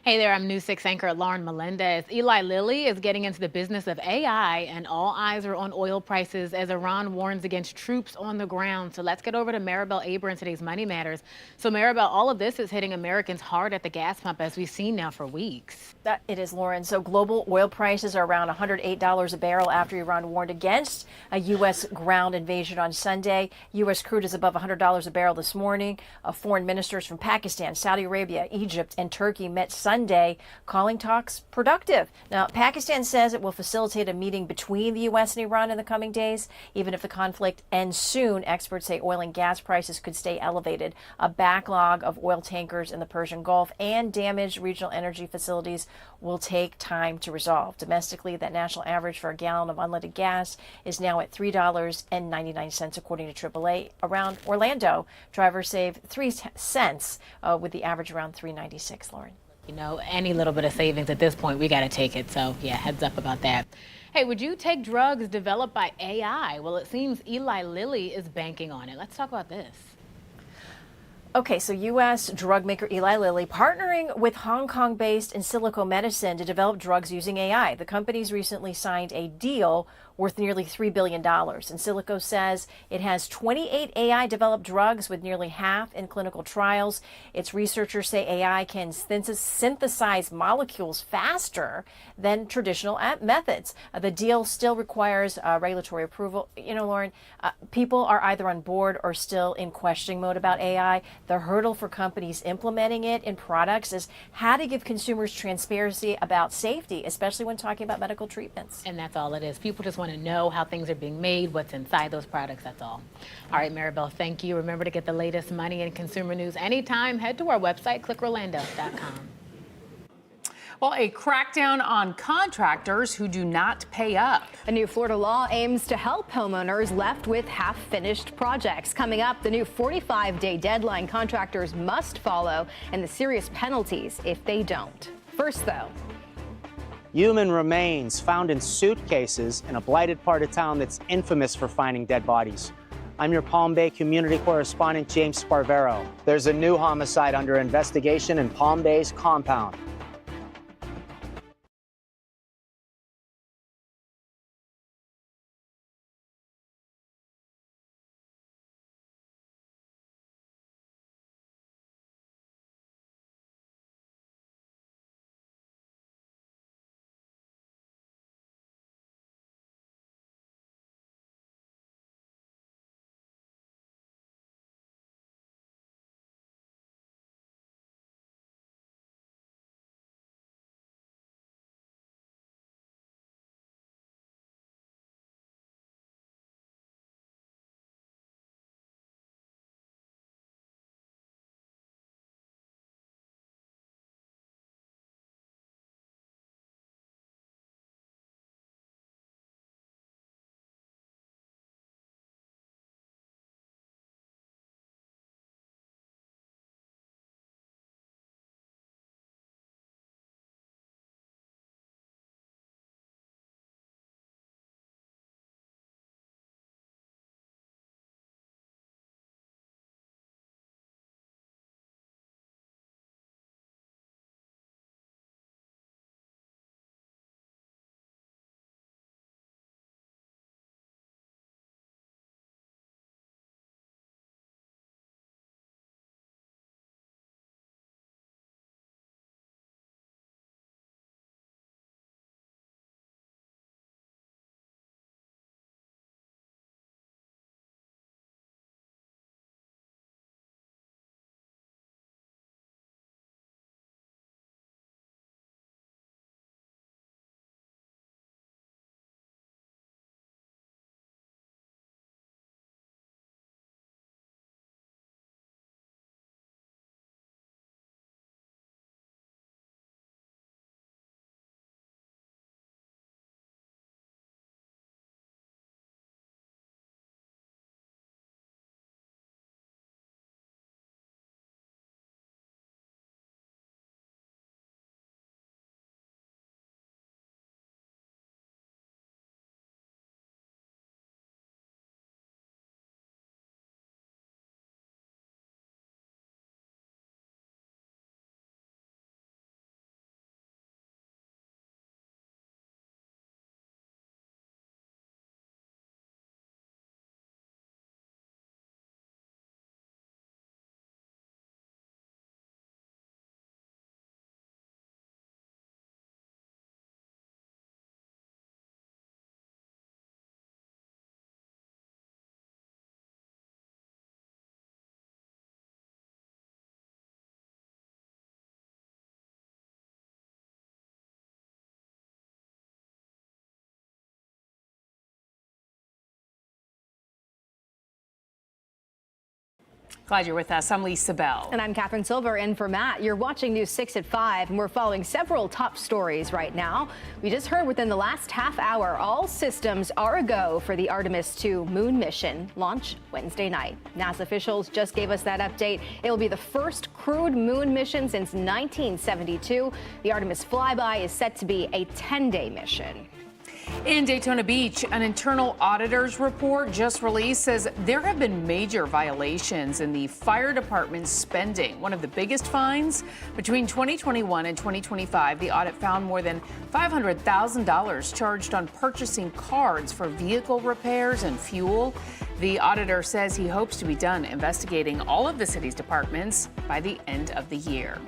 Hey there, I'm News 6 anchor Lauren Melendez. Eli Lilly is getting into the business of AI, and all eyes are on oil prices as Iran warns against troops on the ground. So let's get over to Maribel Aber in today's Money Matters. So Maribel, all of this is hitting Americans hard at the gas pump, as we've seen now for weeks. That it is, Lauren. So global oil prices are around $108 a barrel after Iran warned against a U.S. ground invasion on Sunday. U.S. crude is above $100 a barrel this morning. Foreign ministers from Pakistan, Saudi Arabia, Egypt, and Turkey met Sunday, calling talks productive. Now, Pakistan says it will facilitate a meeting between the U.S. and Iran in the coming days. Even if the conflict ends soon, experts say oil and gas prices could stay elevated. A backlog of oil tankers in the Persian Gulf and damaged regional energy facilities will take time to resolve. Domestically, that national average for a gallon of unleaded gas is now at $3.99, according to AAA. Around Orlando, drivers save 3 cents with the average around $3.96, Lauren. You know, any little bit of savings at this point, we got to take it. So, yeah, heads up about that. Hey, would you take drugs developed by AI? Well, it seems Eli Lilly is banking on it. Let's talk about this. Okay, so U.S. drug maker Eli Lilly partnering with Hong Kong-based In Silico Medicine to develop drugs using AI. The company's recently signed a deal worth nearly $3 billion. And Silico says it has 28 AI-developed drugs with nearly half in clinical trials. Its researchers say AI can synthesize molecules faster than traditional methods. The deal still requires regulatory approval. You know, Lauren, people are either on board or still in questioning mode about AI. The hurdle for companies implementing it in products is how to give consumers transparency about safety, especially when talking about medical treatments. And that's all it is. People just want to know how things are being made, what's inside those products, that's all. All right, Maribel, thank you. Remember to get the latest money and consumer news anytime. Head to our website, clickorlando.com. Well, a crackdown on contractors who do not pay up. A new Florida law aims to help homeowners left with half-finished projects. Coming up, the new 45-day deadline contractors must follow and the serious penalties if they don't. First, though, human remains found in suitcases in a blighted part of town that's infamous for finding dead bodies. I'm your Palm Bay community correspondent, James Sparvero. There's a new homicide under investigation in Palm Bay's compound. Glad you're with us. I'm Lisa Bell. And I'm Catherine Silver in for Matt. You're watching News 6 at 5, and we're following several top stories right now. We just heard within the last half hour, all systems are a go for the Artemis 2 moon mission, launch Wednesday night. NASA officials just gave us that update. It will be the first crewed moon mission since 1972. The Artemis flyby is set to be a 10-day mission. In Daytona Beach, an internal auditor's report just released says there have been major violations in the fire department's spending. One of the biggest fines between 2021 and 2025, the audit found more than $500,000 charged on purchasing cards for vehicle repairs and fuel. The auditor says he hopes to be done investigating all of the city's departments by the end of the year.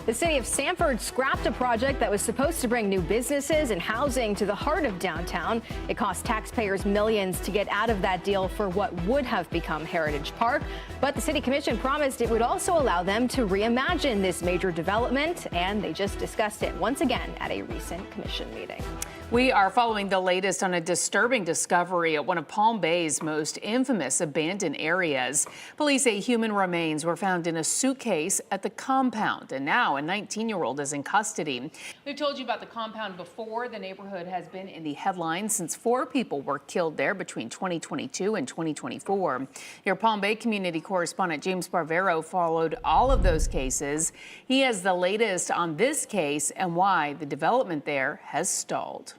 The city of Sanford scrapped a project that was supposed to bring new businesses and housing to the heart of downtown. It cost taxpayers millions to get out of that deal for what would have become Heritage Park. But the city commission promised it would also allow them to reimagine this major development, and they just discussed it once again at a recent commission meeting. We are following the latest on a disturbing discovery at one of Palm Bay's most infamous abandoned areas. Police say human remains were found in a suitcase at the compound, and now a 19-year-old is in custody. We've told you about the compound before. The neighborhood has been in the headlines since 4 people were killed there between 2022 and 2024. Your Palm Bay community correspondent James Sparvero followed all of those cases. He has the latest on this case and why the development there has stalled.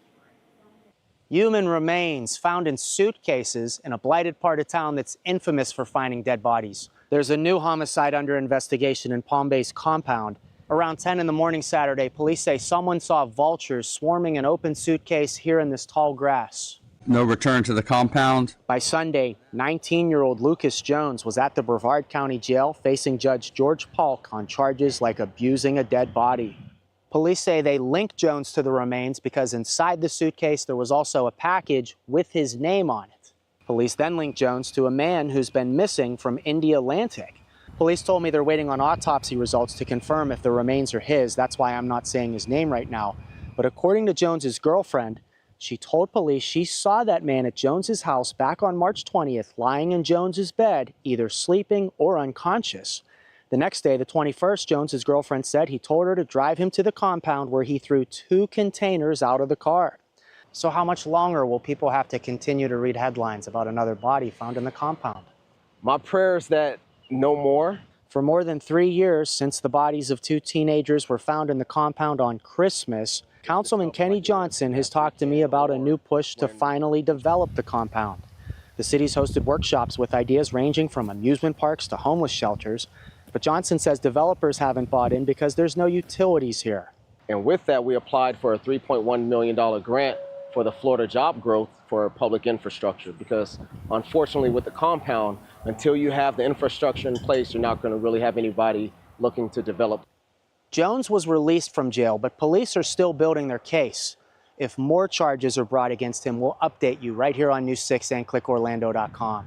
Human remains found in suitcases in a blighted part of town that's infamous for finding dead bodies. There's a new homicide under investigation in Palm Bay's compound. Around 10 in the morning Saturday, police say someone saw vultures swarming an open suitcase here in this tall grass. No return to the compound. By Sunday, 19-year-old Lucas Jones was at the Brevard County Jail facing Judge George Polk on charges like abusing a dead body. Police say they linked Jones to the remains because inside the suitcase there was also a package with his name on it. Police then linked Jones to a man who's been missing from India Atlantic. Police told me they're waiting on autopsy results to confirm if the remains are his. That's why I'm not saying his name right now. But according to Jones's girlfriend, she told police she saw that man at Jones's house back on March 20th, lying in Jones's bed, either sleeping or unconscious. The next day, the 21st, Jones's girlfriend said he told her to drive him to the compound where he threw 2 containers out of the car. So how much longer will people have to continue to read headlines about another body found in the compound? My prayer is that no more. For more than 3 years since the bodies of 2 teenagers were found in the compound on Christmas, Councilman Kenny Johnson has talked to me about a new push to finally develop the compound. The city's hosted workshops with ideas ranging from amusement parks to homeless shelters. But Johnson says developers haven't bought in because there's no utilities here. And with that, we applied for a $3.1 million grant for the Florida job growth for public infrastructure, because unfortunately with the compound, until you have the infrastructure in place, you're not going to really have anybody looking to develop. Jones was released from jail, but police are still building their case. If more charges are brought against him, we'll update you right here on News 6 and clickorlando.com.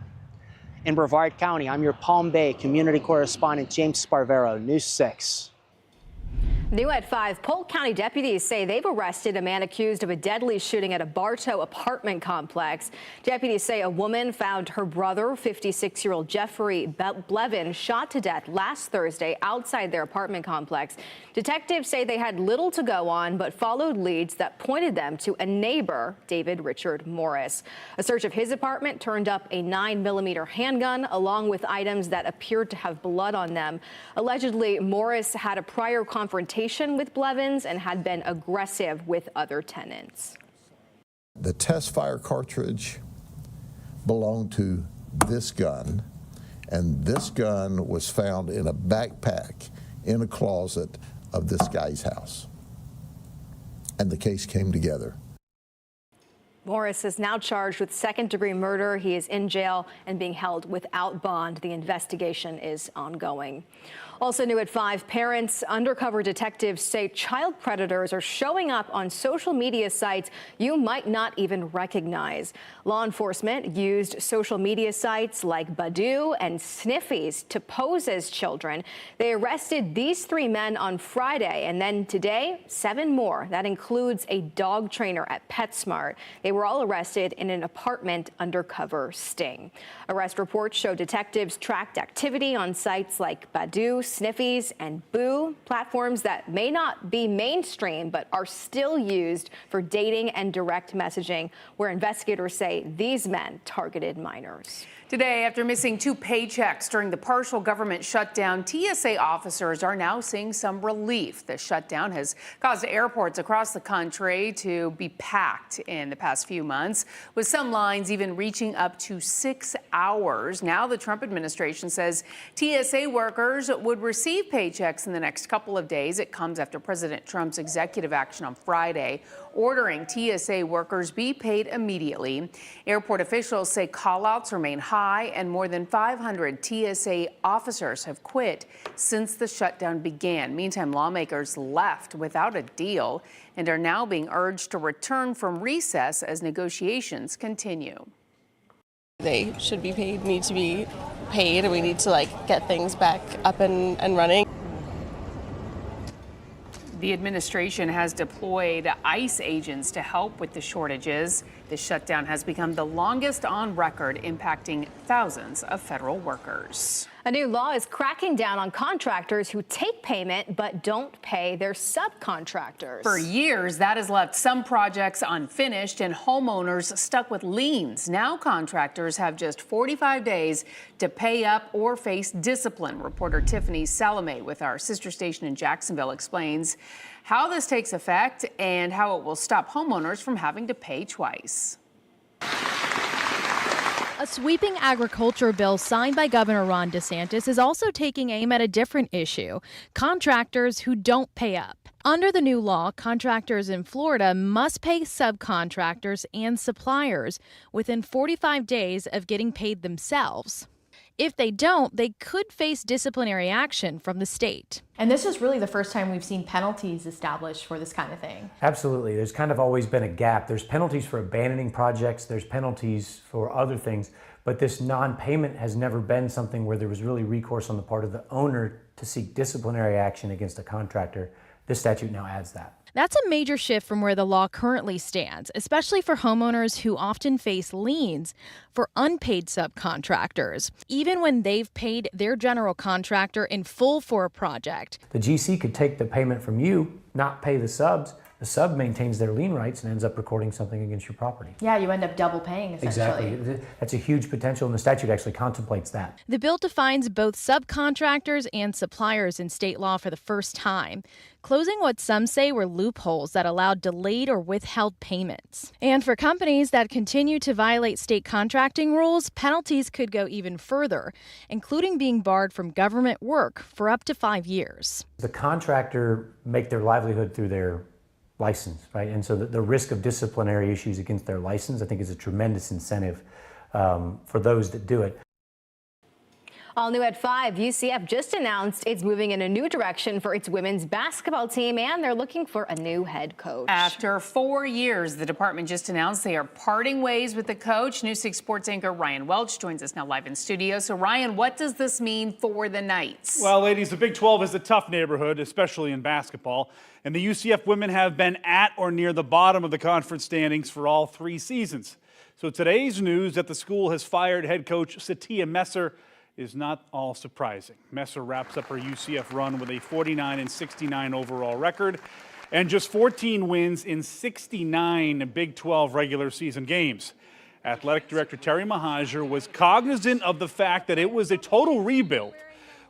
In Brevard County, I'm your Palm Bay community correspondent James Sparvero, News 6. New at 5, Polk County deputies say they've arrested a man accused of a deadly shooting at a Bartow apartment complex. Deputies say a woman found her brother, 56-year-old Jeffrey Blevin, shot to death last Thursday outside their apartment complex. Detectives say they had little to go on, but followed leads that pointed them to a neighbor, David Richard Morris. A search of his apartment turned up a 9mm handgun, along with items that appeared to have blood on them. Allegedly, Morris had a prior confrontation with Blevins and had been aggressive with other tenants. The test fire cartridge belonged to this gun, and this gun was found in a backpack in a closet of this guy's house. And the case came together. Morris is now charged with second-degree murder. He is in jail and being held without bond. The investigation is ongoing. Also new at 5, parents, undercover detectives say child predators are showing up on social media sites you might not even recognize. Law enforcement used social media sites like Badoo and Sniffies to pose as children. They arrested these 3 men on Friday, and then today, 7 more. That includes a dog trainer at PetSmart. They were all arrested in an apartment undercover sting. Arrest reports show detectives tracked activity on sites like Badoo, Sniffies, and Boo, platforms that may not be mainstream but are still used for dating and direct messaging, where investigators say these men targeted minors. Today, after missing 2 paychecks during the partial government shutdown, TSA officers are now seeing some relief. The shutdown has caused airports across the country to be packed in the past past few months, with some lines even reaching up to 6 hours. Now the Trump administration says TSA workers would receive paychecks in the next couple of days. It comes after President Trump's executive action on Friday, ordering TSA workers be paid immediately. Airport officials say callouts remain high, and more than 500 TSA officers have quit since the shutdown began. Meantime, lawmakers left without a deal and are now being urged to return from recess as negotiations continue. They should be paid, need to be paid, and we need to get things back up and running. The administration has deployed ICE agents to help with the shortages. The shutdown has become the longest on record, impacting thousands of federal workers. A new law is cracking down on contractors who take payment but don't pay their subcontractors. For years, that has left some projects unfinished and homeowners stuck with liens. Now contractors have just 45 days to pay up or face discipline. Reporter Tiffany Salome with our sister station in Jacksonville explains how this takes effect and how it will stop homeowners from having to pay twice. A sweeping agriculture bill signed by Governor Ron DeSantis is also taking aim at a different issue: contractors who don't pay up. Under the new law, contractors in Florida must pay subcontractors and suppliers within 45 days of getting paid themselves. If they don't, they could face disciplinary action from the state. And this is really the first time we've seen penalties established for this kind of thing. Absolutely. There's kind of always been a gap. There's penalties for abandoning projects, there's penalties for other things, but this non-payment has never been something where there was really recourse on the part of the owner to seek disciplinary action against a contractor. This statute now adds that. That's a major shift from where the law currently stands, especially for homeowners who often face liens for unpaid subcontractors, even when they've paid their general contractor in full for a project. The GC could take the payment from you, not pay the subs. The sub maintains their lien rights and ends up recording something against your property. Yeah, you end up double paying, essentially. Exactly. That's a huge potential, and the statute actually contemplates that. The bill defines both subcontractors and suppliers in state law for the first time, closing what some say were loopholes that allowed delayed or withheld payments. And for companies that continue to violate state contracting rules, penalties could go even further, including being barred from government work for up to 5 years. The contractor make their livelihood through their license, right? And so the risk of disciplinary issues against their license, I think, is a tremendous incentive for those that do it. All new at 5, UCF just announced it's moving in a new direction for its women's basketball team, and they're looking for a new head coach. After 4 years, the department just announced they are parting ways with the coach. News 6 sports anchor Ryan Welch joins us now live in studio. So, Ryan, what does this mean for the Knights? Well, ladies, the Big 12 is a tough neighborhood, especially in basketball. And the UCF women have been at or near the bottom of the conference standings for all 3 seasons. So today's news that the school has fired head coach Satia Messer is not all surprising. Messer wraps up her UCF run with a 49-69 overall record and just 14 wins in 69 Big 12 regular season games. Athletic Director Terry Mahajer was cognizant of the fact that it was a total rebuild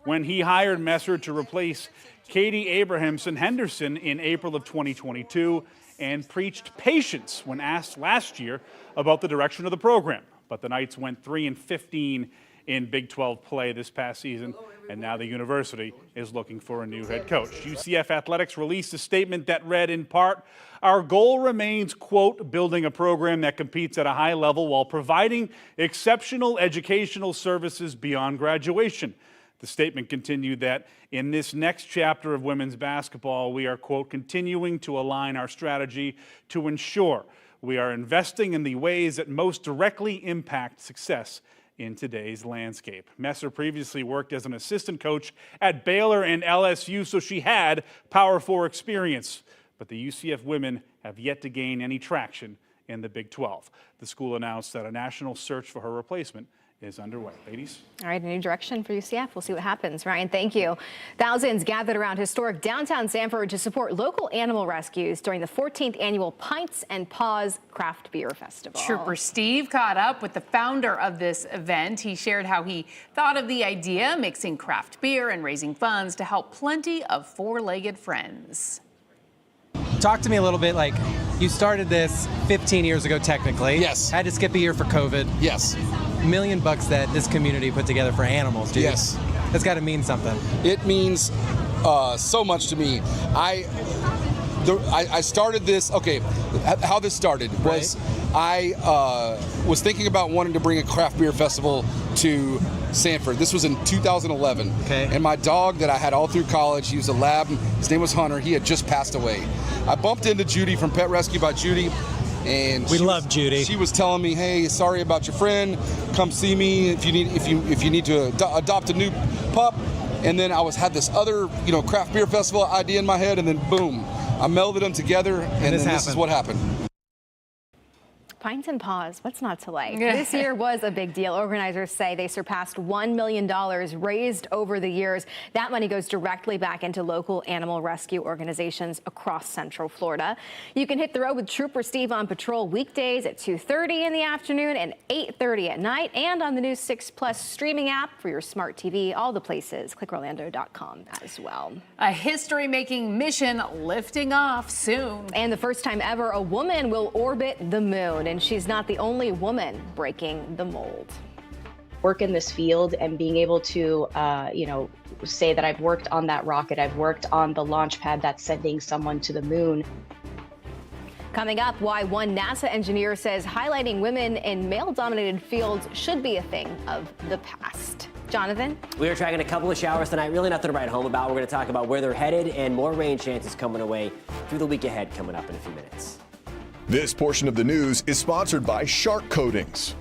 when he hired Messer to replace Katie Abrahamson Henderson in April of 2022 and preached patience when asked last year about the direction of the program. But the Knights went 3-15 in Big 12 play this past season, and now the university is looking for a new head coach. UCF Athletics released a statement that read in part, "Our goal remains, quote, building a program that competes at a high level while providing exceptional educational services beyond graduation." The statement continued that in this next chapter of women's basketball, we are, quote, continuing to align our strategy to ensure we are investing in the ways that most directly impact success in today's landscape. Messer previously worked as an assistant coach at Baylor and LSU, so she had Power 4 experience. But the UCF women have yet to gain any traction in the Big 12. The school announced that a national search for her replacement is underway. Ladies? All right, a new direction for UCF. We'll see what happens. Ryan, thank you. Thousands gathered around historic downtown Sanford to support local animal rescues during the 14th annual Pints and Paws Craft Beer Festival. Trooper Steve caught up with the founder of this event. He shared how he thought of the idea, mixing craft beer and raising funds to help plenty of four-legged friends. Talk to me a little bit, like, You started this 15 years ago, technically. Yes. Had to skip a year for COVID. Yes. $1 million that this community put together for animals, dude. Yes. That's got to mean something. It means so much to me. I started this, okay, how this started was I was thinking about wanting to bring a craft beer festival to Sanford. This was in 2011. Okay. And my dog that I had all through college, he was a lab, his name was Hunter, he had just passed away. I bumped into Judy from Pet Rescue by Judy, and we love Judy. She was telling me, hey, sorry about your friend, come see me if you need to adopt a new pup. And then I had this other, craft beer festival idea in my head, and then boom, I melded them together, and this is what happened. Pints and Paws, what's not to like? This year was a big deal. Organizers say they surpassed $1 million raised over the years. That money goes directly back into local animal rescue organizations across Central Florida. You can hit the road with Trooper Steve on patrol weekdays at 2:30 in the afternoon and 8:30 at night, and on the new 6+ streaming app for your smart TV. All the places, clickorlando.com as well. A history-making mission lifting off soon. And the first time ever, a woman will orbit the moon. And she's not the only woman breaking the mold. Work in this field and being able to, say that I've worked on that rocket, I've worked on the launch pad that's sending someone to the moon. Coming up, why one NASA engineer says highlighting women in male-dominated fields should be a thing of the past. Jonathan? We are tracking a couple of showers tonight. Really nothing to write home about. We're going to talk about where they're headed and more rain chances coming away through the week ahead coming up in a few minutes. This portion of the news is sponsored by Shark Coatings.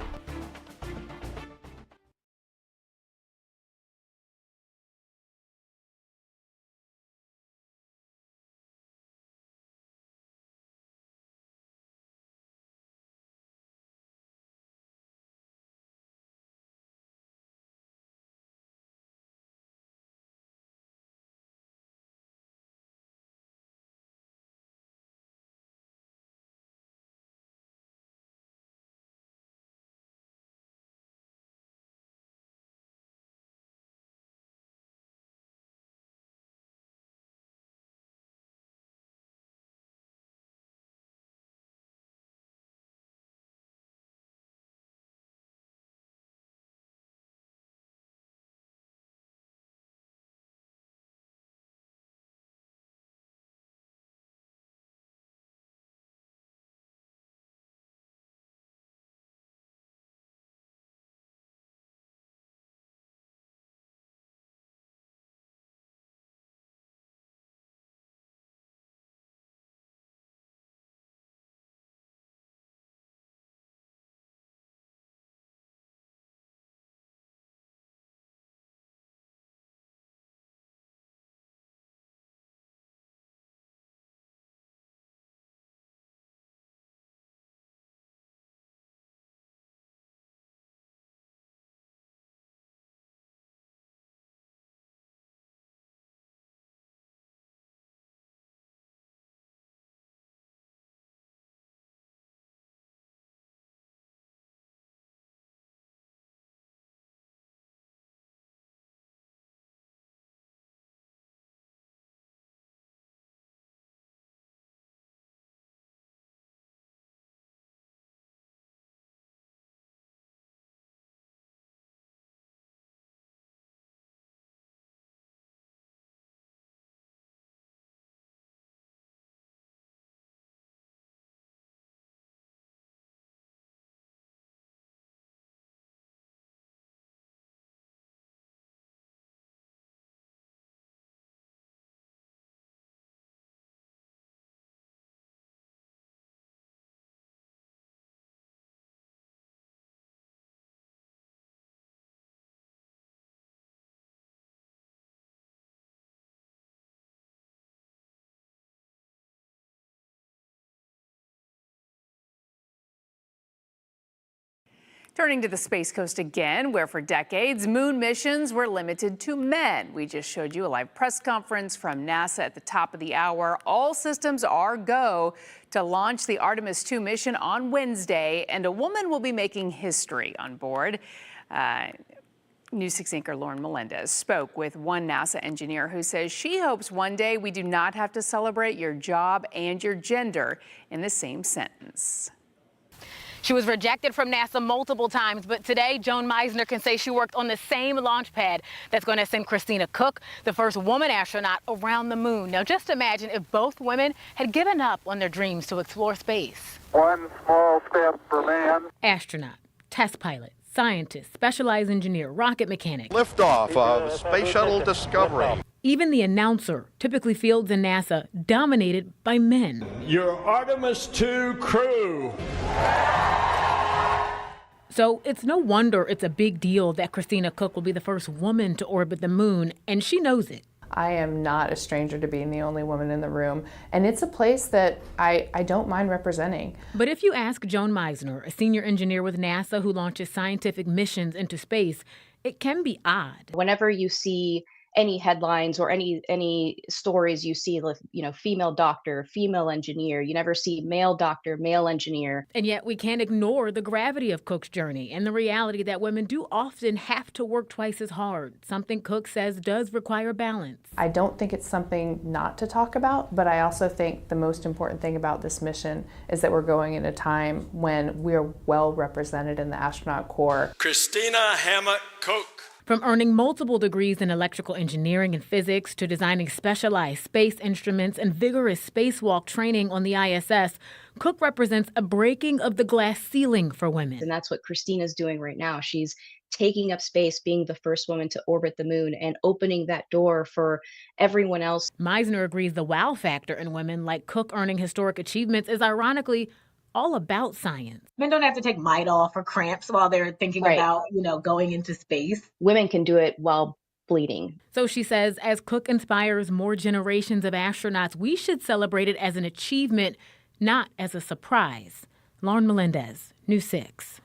Turning to the Space Coast again, where for decades, moon missions were limited to men. We just showed you a live press conference from NASA at the top of the hour. All systems are go to launch the Artemis 2 mission on Wednesday, and a woman will be making history on board. News 6 anchor Lauren Melendez spoke with one NASA engineer who says she hopes one day we do not have to celebrate your job and your gender in the same sentence. She was rejected from NASA multiple times, but today Joan Meisner can say she worked on the same launch pad that's going to send Christina Cook, the first woman astronaut, around the moon. Now just imagine if both women had given up on their dreams to explore space. One small step for man. Astronaut, test pilot, scientist, specialized engineer, rocket mechanic. Liftoff of Space Shuttle Discovery. Even the announcer, typically fields in NASA, dominated by men. Your Artemis 2 crew. So it's no wonder it's a big deal that Christina Cook will be the first woman to orbit the moon, and she knows it. I am not a stranger to being the only woman in the room, and it's a place that I don't mind representing. But if you ask Joan Meisner, a senior engineer with NASA who launches scientific missions into space, it can be odd. Whenever you see any headlines or any stories, you see, female doctor, female engineer. You never see male doctor, male engineer. And yet we can't ignore the gravity of Cook's journey and the reality that women do often have to work twice as hard, something Cook says does require balance. I don't think it's something not to talk about, but I also think the most important thing about this mission is that we're going in a time when we're well represented in the astronaut corps. Christina Hammock Cook. From earning multiple degrees in electrical engineering and physics to designing specialized space instruments and vigorous spacewalk training on the ISS, Cook represents a breaking of the glass ceiling for women. And that's what Christina's doing right now. She's taking up space, being the first woman to orbit the moon and opening that door for everyone else. Meisner agrees the wow factor in women like Cook earning historic achievements is ironically all about science. Men don't have to take Midol for cramps while they're thinking about, going into space. Women can do it while bleeding. So she says, as Cook inspires more generations of astronauts, we should celebrate it as an achievement, not as a surprise. Lauren Melendez, News 6.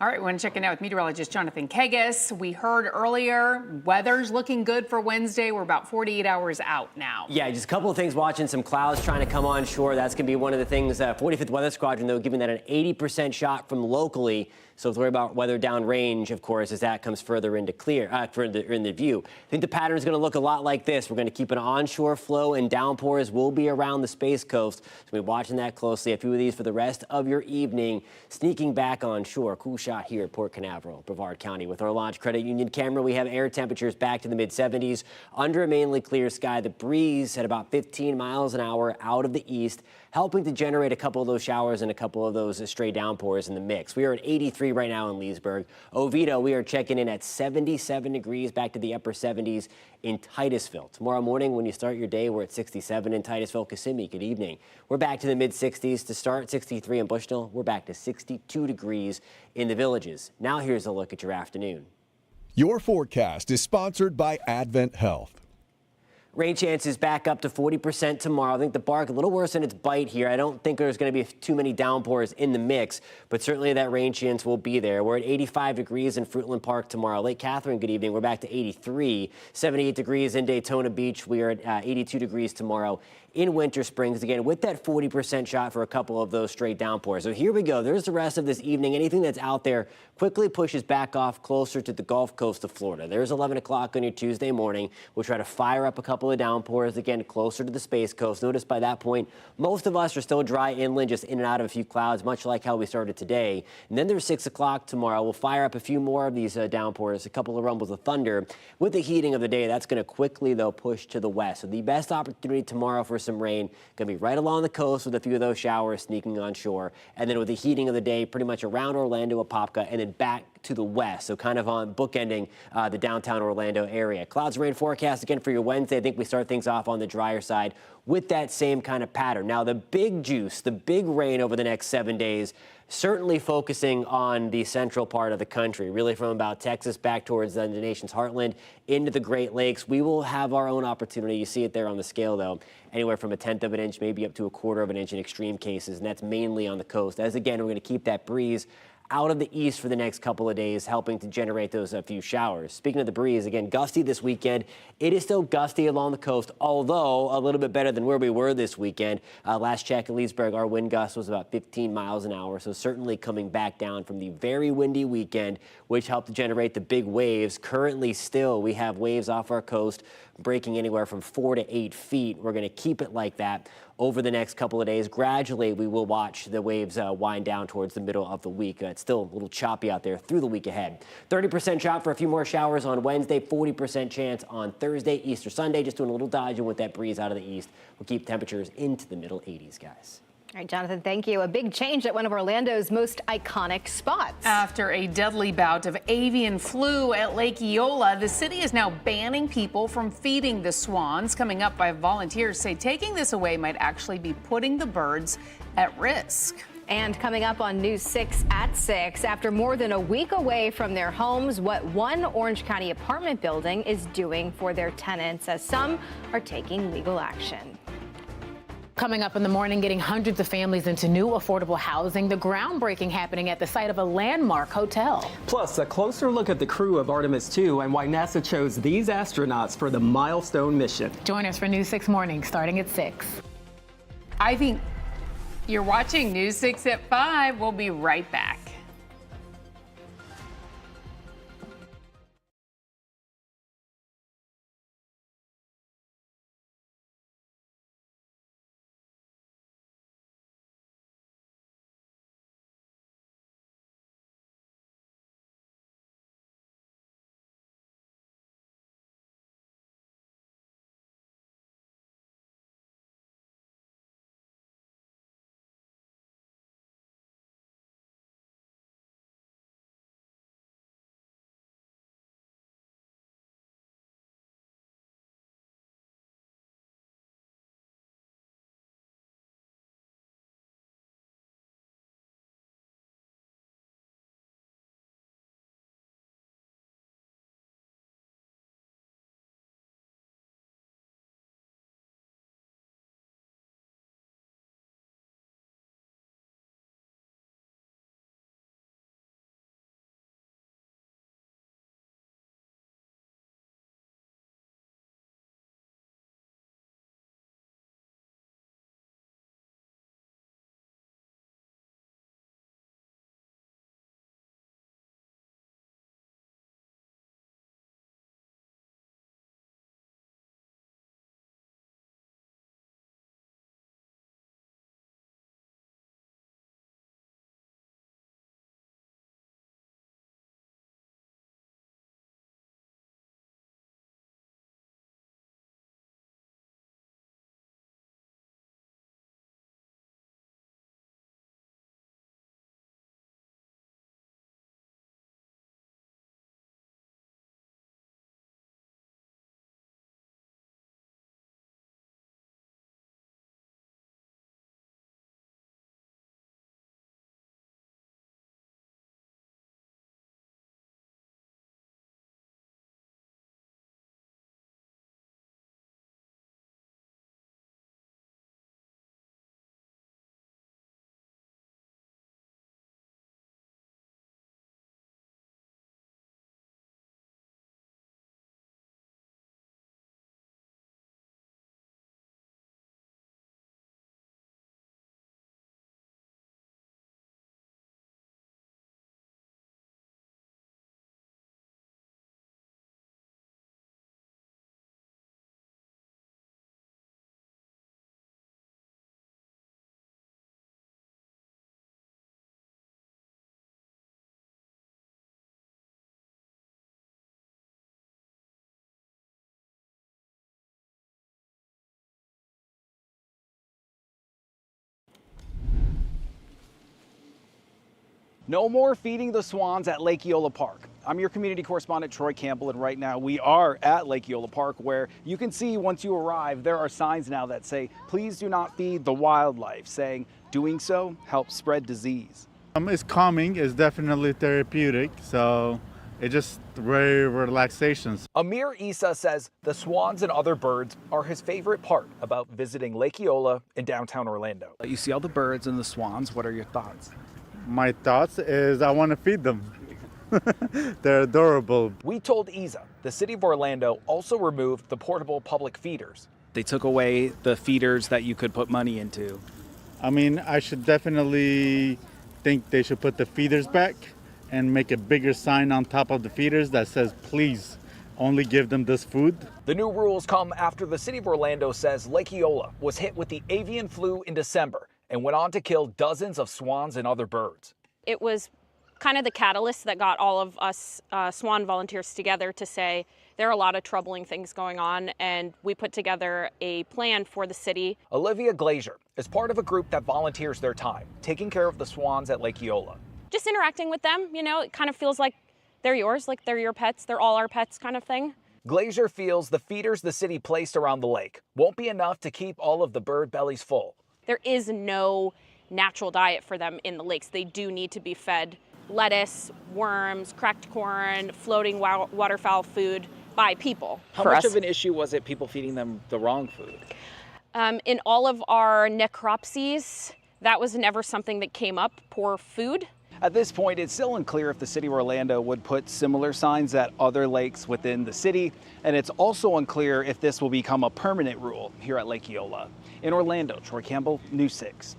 All right, we want to check in now with meteorologist Jonathan Kegas. We heard earlier, weather's looking good for Wednesday. We're about 48 hours out now. Yeah, just a couple of things watching some clouds trying to come on shore. That's going to be one of the things. 45th Weather Squadron, though, giving that an 80% shot from locally. So worry about weather downrange, of course, as that comes further into further view. I think the pattern is going to look a lot like this. We're going to keep an onshore flow, and downpours will be around the Space Coast. So we'll be watching that closely. A few of these for the rest of your evening. Sneaking back on shore. Cool shot here at Port Canaveral, Brevard County. With our Launch Credit Union camera, we have air temperatures back to the mid-70s. Under a mainly clear sky, the breeze at about 15 miles an hour out of the east, helping to generate a couple of those showers and a couple of those stray downpours in the mix. We are at 83 right now in Leesburg. Oviedo, we are checking in at 77 degrees, back to the upper 70s in Titusville. Tomorrow morning, when you start your day, we're at 67 in Titusville. Kissimmee, good evening. We're back to the mid-60s to start, 63 in Bushnell. We're back to 62 degrees in the Villages. Now here's a look at your afternoon. Your forecast is sponsored by Advent Health. Rain chances back up to 40% tomorrow. I think the bark a little worse in its bite here. I don't think there's going to be too many downpours in the mix, but certainly that rain chance will be there. We're at 85 degrees in Fruitland Park tomorrow. Lake Catherine, good evening. We're back to 83. 78 degrees in Daytona Beach. We are at 82 degrees tomorrow in Winter Springs, again, with that 40% shot for a couple of those straight downpours. So here we go. There's the rest of this evening. Anything that's out there quickly pushes back off closer to the Gulf Coast of Florida. There's 11 o'clock on your Tuesday morning. We'll try to fire up a couple of downpours, again, closer to the Space Coast. Notice by that point, most of us are still dry inland, just in and out of a few clouds, much like how we started today. And then there's 6 o'clock tomorrow. We'll fire up a few more of these downpours, a couple of rumbles of thunder. With the heating of the day, that's going to quickly, though, push to the west. So the best opportunity tomorrow for some rain, going to be right along the coast with a few of those showers sneaking on shore. And then with the heating of the day, pretty much around Orlando, Apopka, and then back to the west. So kind of on bookending the downtown Orlando area. Clouds rain forecast again for your Wednesday. I think we start things off on the drier side with that same kind of pattern. Now the big juice, the big rain over the next 7 days, certainly focusing on the central part of the country, really from about Texas back towards the nation's heartland into the Great Lakes. We will have our own opportunity. You see it there on the scale, though, anywhere from 1/10 of an inch, maybe up to 1/4 of an inch in extreme cases, and that's mainly on the coast. As again, we're going to keep that breeze out of the east for the next couple of days, helping to generate those few showers. Speaking of the breeze, again, gusty this weekend. It is still gusty along the coast, although a little bit better than where we were this weekend. Last check in Leesburg, our wind gust was about 15 miles an hour, so certainly coming back down from the very windy weekend, which helped to generate the big waves. Currently still, we have waves off our coast breaking anywhere from 4 to 8 feet. We're going to keep it like that over the next couple of days. Gradually, we will watch the waves wind down towards the middle of the week. It's still a little choppy out there through the week ahead. 30% shot for a few more showers on Wednesday, 40% chance on Thursday, Easter Sunday. Just doing a little dodging with that breeze out of the east. We'll keep temperatures into the middle 80s, guys. All right, Jonathan, thank you. A big change at one of Orlando's most iconic spots. After a deadly bout of avian flu at Lake Eola, the city is now banning people from feeding the swans. Coming up, by volunteers say taking this away might actually be putting the birds at risk. And coming up on News 6 at 6, after more than a week away from their homes, what one Orange County apartment building is doing for their tenants, as some are taking legal action. Coming up in the morning, getting hundreds of families into new affordable housing. The groundbreaking happening at the site of a landmark hotel. Plus, a closer look at the crew of Artemis 2 and why NASA chose these astronauts for the milestone mission. Join us for News 6 Morning, starting at 6. I think you're watching News 6 at 5. We'll be right back. No more feeding the swans at Lake Eola Park. I'm your community correspondent, Troy Campbell, and right now we are at Lake Eola Park, where you can see once you arrive, there are signs now that say, please do not feed the wildlife, saying doing so helps spread disease. It's calming, it's definitely therapeutic, so it's just very relaxation. Amir Issa says the swans and other birds are his favorite part about visiting Lake Eola in downtown Orlando. You see all the birds and the swans, what are your thoughts? My thoughts is I want to feed them. They're adorable. We told Isa the city of Orlando also removed the portable public feeders. They took away the feeders that you could put money into. I mean, I should definitely think they should put the feeders back and make a bigger sign on top of the feeders that says, please, only give them this food. The new rules come after the city of Orlando says Lake Eola was hit with the avian flu in December and went on to kill dozens of swans and other birds. It was kind of the catalyst that got all of us swan volunteers together to say there are a lot of troubling things going on, and we put together a plan for the city. Olivia Glazier is part of a group that volunteers their time, taking care of the swans at Lake Eola. Just interacting with them, you know, it kind of feels like they're yours, like they're your pets, they're all our pets kind of thing. Glazier feels the feeders the city placed around the lake won't be enough to keep all of the bird bellies full. There is no natural diet for them in the lakes. They do need to be fed lettuce, worms, cracked corn, floating waterfowl food by people. How much of an issue was it people feeding them the wrong food? In all of our necropsies, that was never something that came up, poor food. At this point, it's still unclear if the city of Orlando would put similar signs at other lakes within the city, and it's also unclear if this will become a permanent rule here at Lake Eola. In Orlando, Troy Campbell, News 6.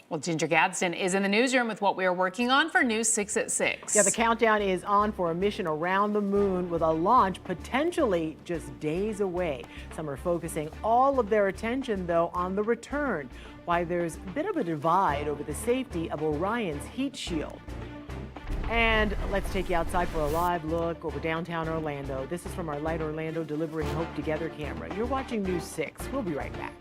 Well, Ginger Gadsden is in the newsroom with what we are working on for News 6 at 6. Yeah, the countdown is on for a mission around the moon with a launch potentially just days away. Some are focusing all of their attention, though, on the return, why there's a bit of a divide over the safety of Orion's heat shield. And let's take you outside for a live look over downtown Orlando. This is from our Light Orlando Delivering Hope Together camera. You're watching News 6. We'll be right back.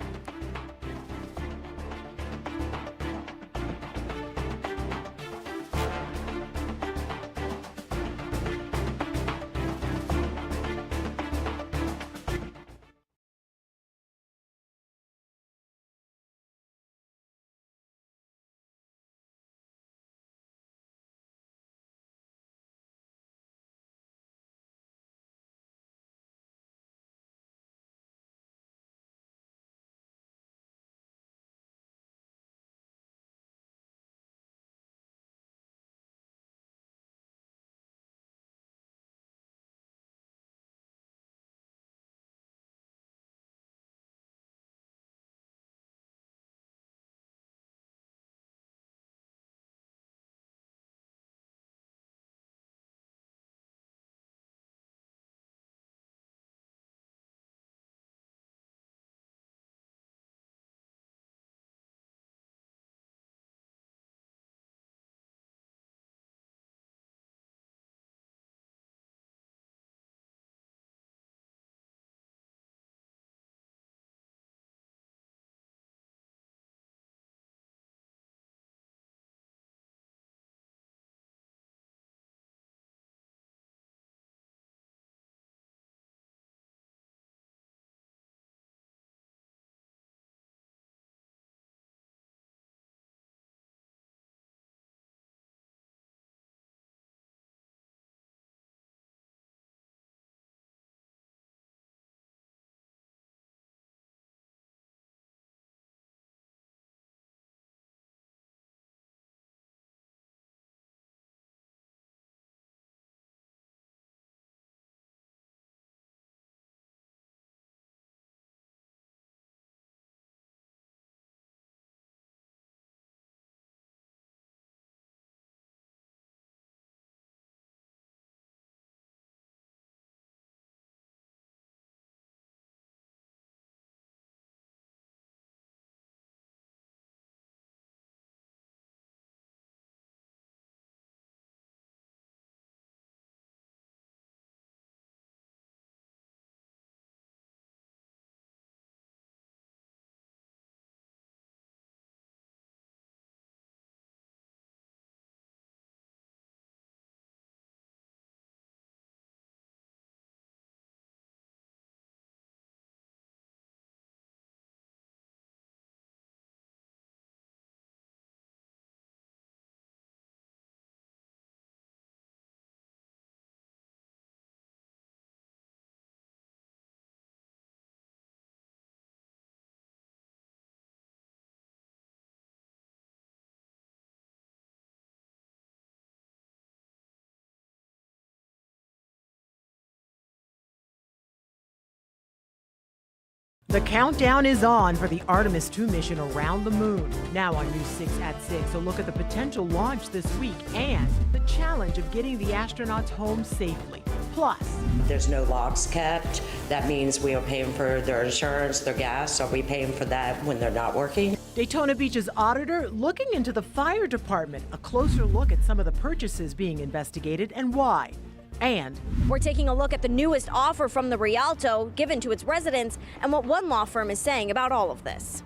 The countdown is on for the Artemis 2 mission around the moon. Now on News 6 at 6, a look at the potential launch this week and the challenge of getting the astronauts home safely. Plus, there's no logs kept. That means we are paying for their insurance, their gas. Are we paying for that when they're not working? Daytona Beach's auditor looking into the fire department. A closer look at some of the purchases being investigated and why. And we're taking a look at the newest offer from the Rialto given to its residents and what one law firm is saying about all of this.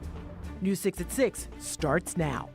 News 6 at 6 starts now.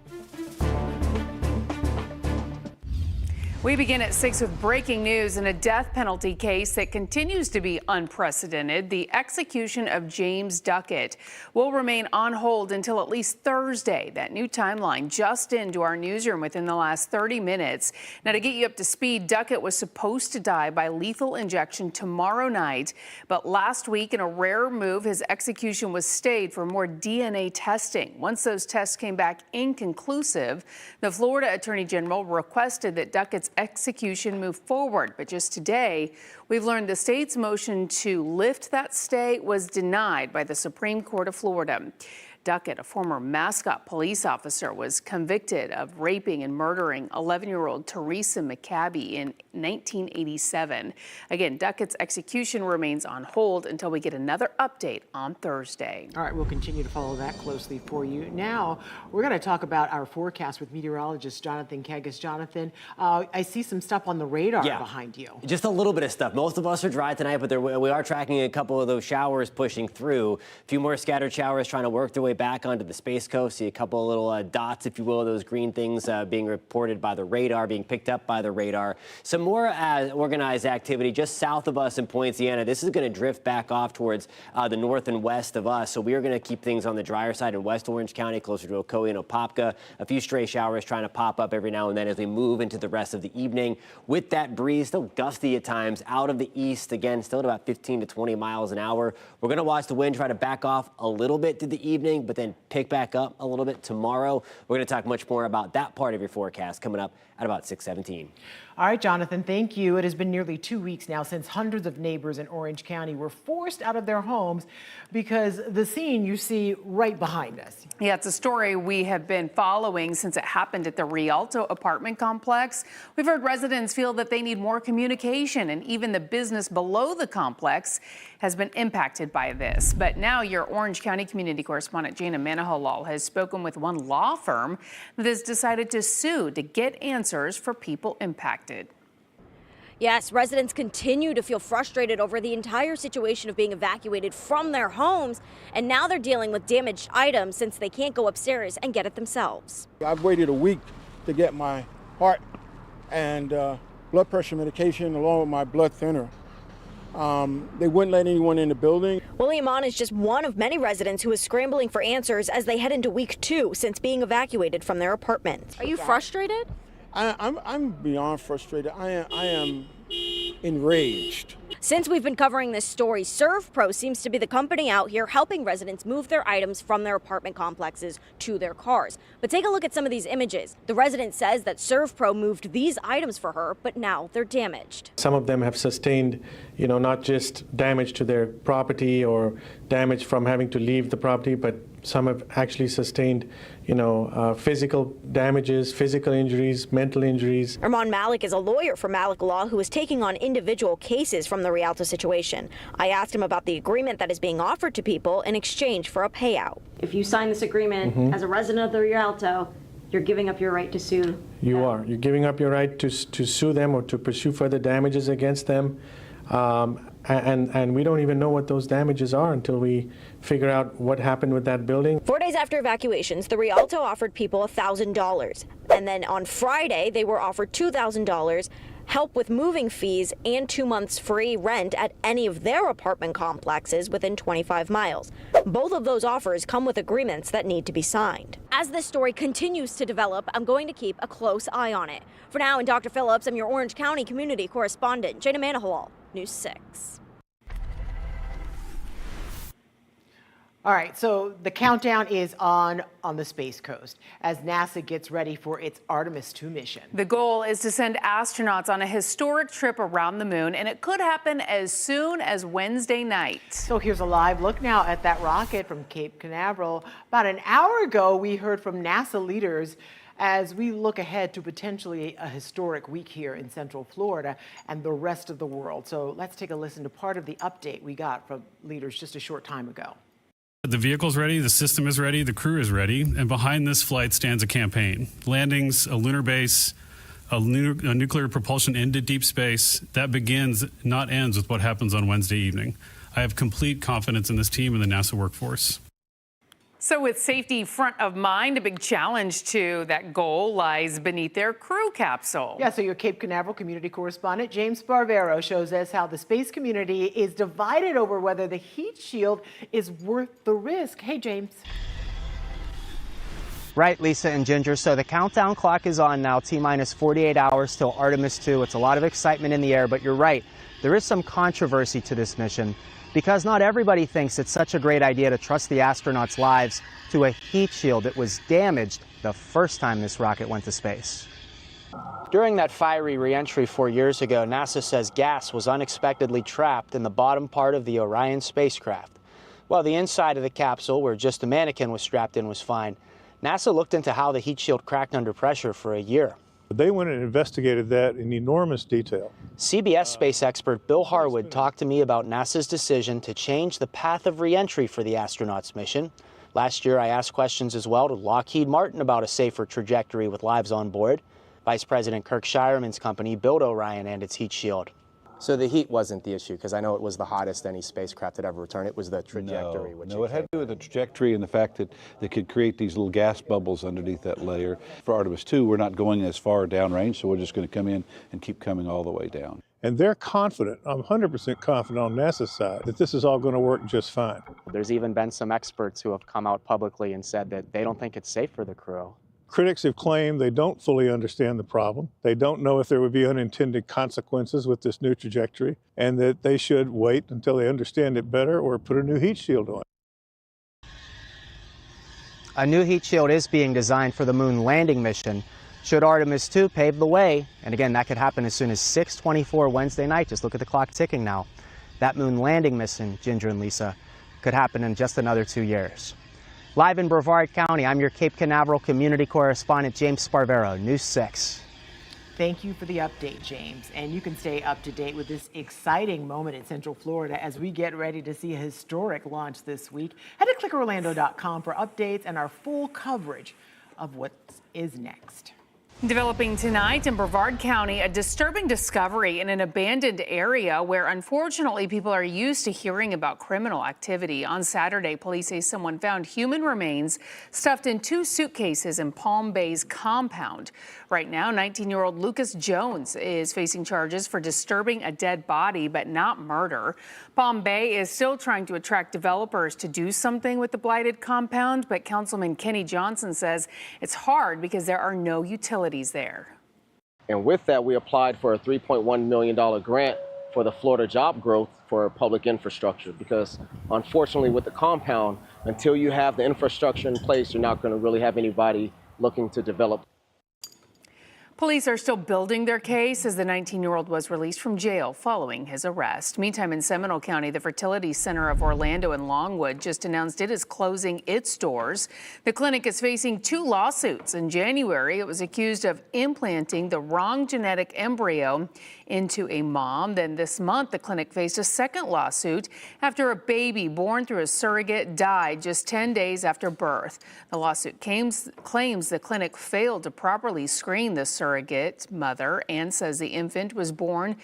We begin at 6 with breaking news in a death penalty case that continues to be unprecedented. The execution of James Duckett will remain on hold until at least Thursday. That new timeline just into our newsroom within the last 30 minutes. Now, to get you up to speed, Duckett was supposed to die by lethal injection tomorrow night. But last week, in a rare move, his execution was stayed for more DNA testing. Once those tests came back inconclusive, the Florida Attorney General requested that Duckett's execution move forward. But just today, we've learned the state's motion to lift that stay was denied by the Supreme Court of Florida. Duckett, a former mascot police officer, was convicted of raping and murdering 11-year-old Teresa McCabe in 1987. Again, Duckett's execution remains on hold until we get another update on Thursday. All right, we'll continue to follow that closely for you. Now, we're going to talk about our forecast with meteorologist Jonathan Kegas. Jonathan, I see some stuff on the radar behind you. Just a little bit of stuff. Most of us are dry tonight, but we are tracking a couple of those showers pushing through. A few more scattered showers trying to work their way back onto the Space Coast. See a couple of little dots, if you will, those green things being reported by the radar, being picked up by the radar. Some more organized activity just south of us in Poinciana. This is going to drift back off towards the north and west of us. So we are going to keep things on the drier side in West Orange County, closer to Ocoee and Apopka. A few stray showers trying to pop up every now and then as we move into the rest of the evening. With that breeze, still gusty at times out of the east. Again, still at about 15 to 20 miles an hour. We're going to watch the wind try to back off a little bit through the evening, but then pick back up a little bit tomorrow. We're going to talk much more about that part of your forecast coming up at about 6:17. All right, Jonathan, thank you. It has been nearly 2 weeks now since hundreds of neighbors in Orange County were forced out of their homes because the scene you see right behind us. Yeah, it's a story we have been following since it happened at the Rialto apartment complex. We've heard residents feel that they need more communication, and even the business below the complex has been impacted by this. But now your Orange County community correspondent Jana Manahalal has spoken with one law firm that has decided to sue to get answers for people impacted. Yes, residents continue to feel frustrated over the entire situation of being evacuated from their homes, and now they're dealing with damaged items since they can't go upstairs and get it themselves. I've waited a week to get my heart and blood pressure medication along with my blood thinner. They wouldn't let anyone in the building. William Mon is just one of many residents who is scrambling for answers as they head into week 2 since being evacuated from their apartments. Are you frustrated? I'm beyond frustrated. I am enraged. Since we've been covering this story, ServPro seems to be the company out here helping residents move their items from their apartment complexes to their cars. But take a look at some of these images. The resident says that ServPro moved these items for her, but now they're damaged. Some of them have sustained, not just damage to their property or damage from having to leave the property, but some have actually sustained, physical damages, physical injuries, mental injuries. Armand Malik is a lawyer for Malik Law who is taking on individual cases from the Rialto situation. I asked him about the agreement that is being offered to people in exchange for a payout. If you sign this agreement as a resident of the Rialto, you're giving up your right to sue. You are. You're giving up your right to sue them or to pursue further damages against them. And we don't even know what those damages are until we figure out what happened with that building. 4 days after evacuations, the Rialto offered people $1,000. And then on Friday, they were offered $2,000, help with moving fees, and 2 months free rent at any of their apartment complexes within 25 miles. Both of those offers come with agreements that need to be signed. As this story continues to develop, I'm going to keep a close eye on it. For now, in Dr. Phillips, I'm your Orange County community correspondent, Jana Manahalal, News 6. All right, so the countdown is on the Space Coast as NASA gets ready for its Artemis 2 mission. The goal is to send astronauts on a historic trip around the moon, and it could happen as soon as Wednesday night. So here's a live look now at that rocket from Cape Canaveral. About an hour ago, we heard from NASA leaders as we look ahead to potentially a historic week here in Central Florida and the rest of the world. So let's take a listen to part of the update we got from leaders just a short time ago. The vehicle's ready, the system is ready, the crew is ready, and behind this flight stands a campaign. Landings, a lunar base, a nuclear propulsion into deep space. That begins, not ends, with what happens on Wednesday evening. I have complete confidence in this team and the NASA workforce. So with safety front of mind, a big challenge to that goal lies beneath their crew capsule. Yeah, so your Cape Canaveral community correspondent, James Sparvero, shows us how the space community is divided over whether the heat shield is worth the risk. Hey, James. Right, Lisa and Ginger. So the countdown clock is on now, T-minus 48 hours till Artemis 2. It's a lot of excitement in the air, but you're right. There is some controversy to this mission, because not everybody thinks it's such a great idea to trust the astronauts' lives to a heat shield that was damaged the first time this rocket went to space. During that fiery re-entry 4 years ago, NASA says gas was unexpectedly trapped in the bottom part of the Orion spacecraft. While the inside of the capsule, where just a mannequin was strapped in, was fine, NASA looked into how the heat shield cracked under pressure for a year. They went and investigated that in enormous detail. CBS space expert Bill Harwood talked to me about NASA's decision to change the path of re-entry for the astronauts' mission. Last year, I asked questions as well to Lockheed Martin about a safer trajectory with lives on board. Vice President Kirk Shireman's company built Orion and its heat shield. So the heat wasn't the issue, because I know it was the hottest any spacecraft had ever returned. It was the trajectory. No, it had to do with the trajectory and the fact that they could create these little gas bubbles underneath that layer. For Artemis 2, we're not going as far downrange, so we're just going to come in and keep coming all the way down. And they're confident, I'm 100% confident on NASA's side, that this is all going to work just fine. There's even been some experts who have come out publicly and said that they don't think it's safe for the crew. Critics have claimed they don't fully understand the problem. They don't know if there would be unintended consequences with this new trajectory, and that they should wait until they understand it better or put a new heat shield on. A new heat shield is being designed for the moon landing mission. Should Artemis 2 pave the way, and again, that could happen as soon as 6:24 Wednesday night. Just look at the clock ticking now. That moon landing mission, Ginger and Lisa, could happen in just another 2 years. Live in Brevard County, I'm your Cape Canaveral community correspondent, James Sparvero, News 6. Thank you for the update, James. And you can stay up to date with this exciting moment in Central Florida as we get ready to see a historic launch this week. Head to clickorlando.com for updates and our full coverage of what is next. Developing tonight in Brevard County, a disturbing discovery in an abandoned area where unfortunately people are used to hearing about criminal activity. On Saturday, police say someone found human remains stuffed in 2 suitcases in Palm Bay's compound. Right now, 19-year-old Lucas Jones is facing charges for disturbing a dead body, but not murder. Palm Bay is still trying to attract developers to do something with the blighted compound, but Councilman Kenny Johnson says it's hard because there are no utilities there. And with that, we applied for a $3.1 million grant for the Florida Job Growth for public infrastructure, because unfortunately with the compound, until you have the infrastructure in place, you're not going to really have anybody looking to develop. Police are still building their case as the 19-year-old was released from jail following his arrest. Meantime, in Seminole County, the Fertility Center of Orlando and Longwood just announced it is closing its doors. The clinic is facing 2 lawsuits. In January, it was accused of implanting the wrong genetic embryo into a mom. Then this month, the clinic faced a second lawsuit after a baby born through a surrogate died just 10 days after birth. The lawsuit claims the clinic failed to properly screen the surrogate mother and says the infant was born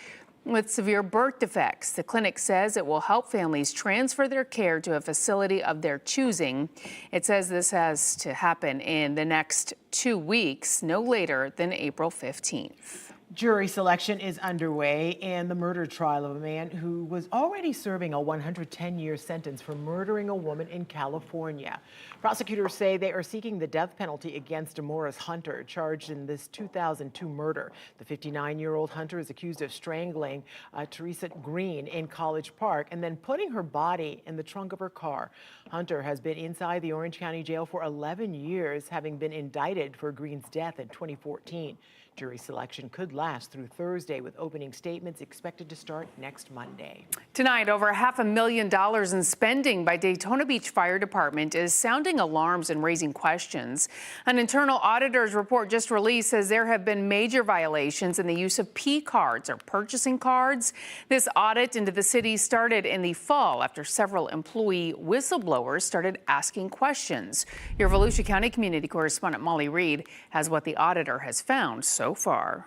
with severe birth defects. The clinic says it will help families transfer their care to a facility of their choosing. It says this has to happen in the next 2 weeks, no later than April 15th. Jury selection is underway in the murder trial of a man who was already serving a 110-year sentence for murdering a woman in California. Prosecutors say they are seeking the death penalty against Morris Hunter, charged in this 2002 murder. The 59-year-old Hunter is accused of strangling Teresa Green in College Park and then putting her body in the trunk of her car. Hunter has been inside the Orange County Jail for 11 years, having been indicted for Green's death in 2014. Jury selection could last through Thursday, with opening statements expected to start next Monday. Tonight, over $500,000 in spending by Daytona Beach Fire Department is sounding alarms and raising questions. An internal auditor's report just released says there have been major violations in the use of P cards or purchasing cards. This audit into the city started in the fall after several employee whistleblowers started asking questions. Your Volusia County community correspondent Molly Reed has what the auditor has found so far.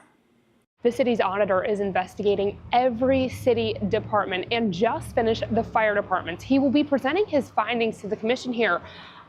The city's auditor is investigating every city department and just finished the fire departments. He will be presenting his findings to the commission here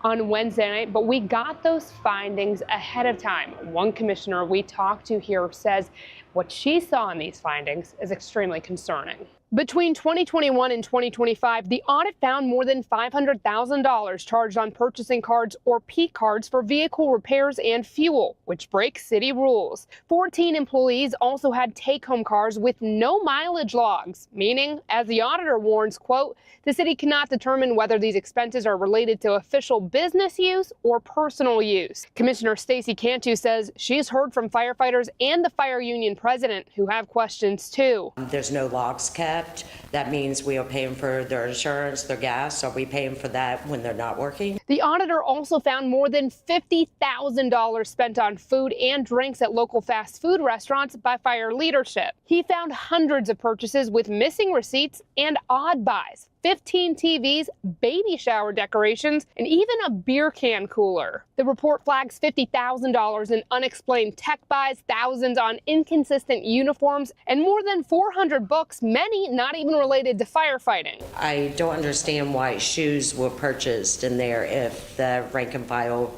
on Wednesday night, but we got those findings ahead of time. One commissioner we talked to here says what she saw in these findings is extremely concerning. Between 2021 and 2025, the audit found more than $500,000 charged on purchasing cards or P cards for vehicle repairs and fuel, which breaks city rules. 14 employees also had take-home cars with no mileage logs, meaning, as the auditor warns, quote, the city cannot determine whether these expenses are related to official business use or personal use. Commissioner Stacy Cantu says she's heard from firefighters and the fire union president who have questions too. There's no logs kept. That means we are paying for their insurance, their gas. Are we paying for that when they're not working? The auditor also found more than $50,000 spent on food and drinks at local fast food restaurants by fire leadership. He found hundreds of purchases with missing receipts and odd buys. 15 TVs, baby shower decorations, and even a beer can cooler. The report flags $50,000 in unexplained tech buys, thousands on inconsistent uniforms, and more than 400 books, many not even related to firefighting. I don't understand why shoes were purchased in there if the rank and file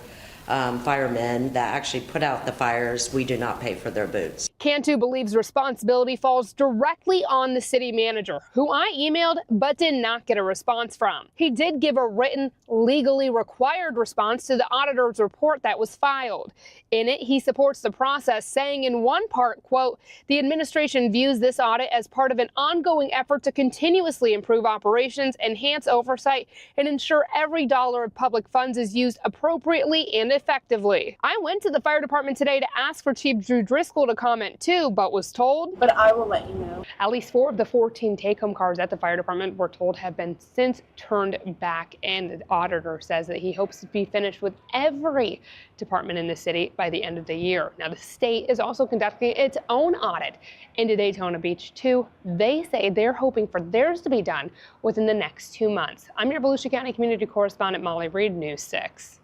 firemen that actually put out the fires, we do not pay for their boots. Cantu believes responsibility falls directly on the city manager, who I emailed but did not get a response from. He did give a written, legally required response to the auditor's report that was filed. In it, he supports the process, saying in one part, quote, the administration views this audit as part of an ongoing effort to continuously improve operations, enhance oversight, and ensure every dollar of public funds is used appropriately and effectively. I went to the fire department today to ask for Chief Drew Driscoll to comment too, but was told, but I will let you know. At least 4 of the 14 take-home cars at the fire department, we're told, have been since turned back, and the auditor says that he hopes to be finished with every department in the city by the end of the year. Now, the state is also conducting its own audit into Daytona Beach too. They say they're hoping for theirs to be done within the next 2 months. I'm your Volusia County community correspondent Molly Reed, News 6.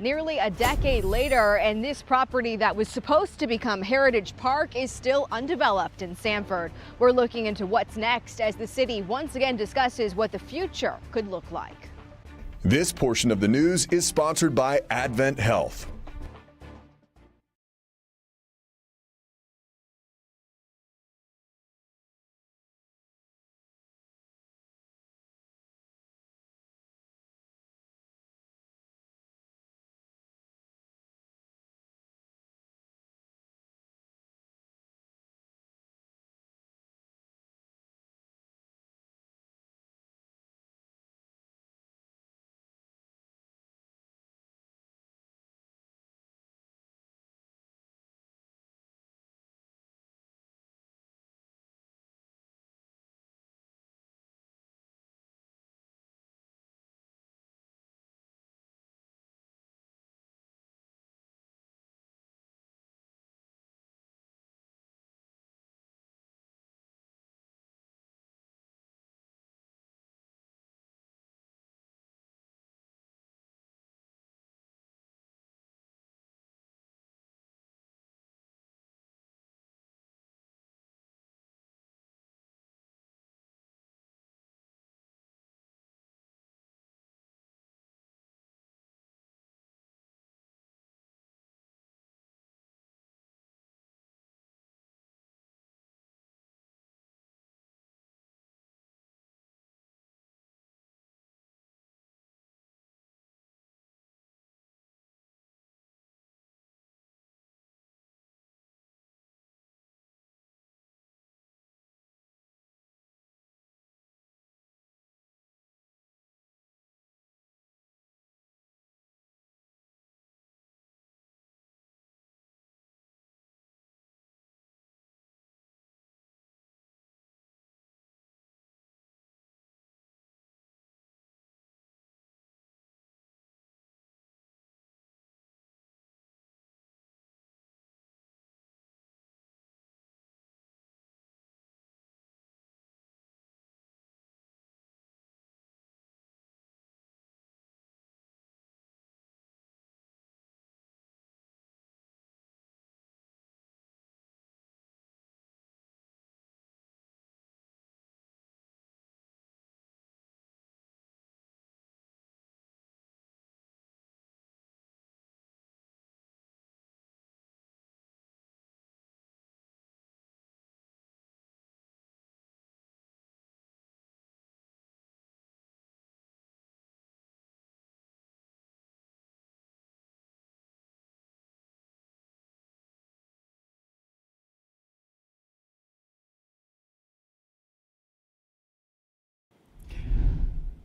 Nearly a decade later, and this property that was supposed to become Heritage Park is still undeveloped in Sanford. We're looking into what's next as the city once again discusses what the future could look like. This portion of the news is sponsored by Advent Health.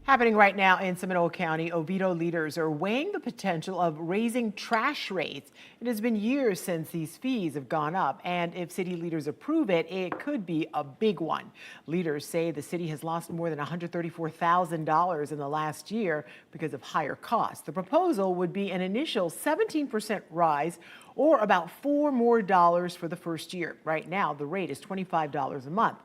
Happening right now in Seminole County, Oviedo leaders are weighing the potential of raising trash rates. It has been years since these fees have gone up, and if city leaders approve it, it could be a big one. Leaders say the city has lost more than $134,000 in the last year because of higher costs. The proposal would be an initial 17% rise, or about $4 more for the first year. Right now, the rate is $25 a month.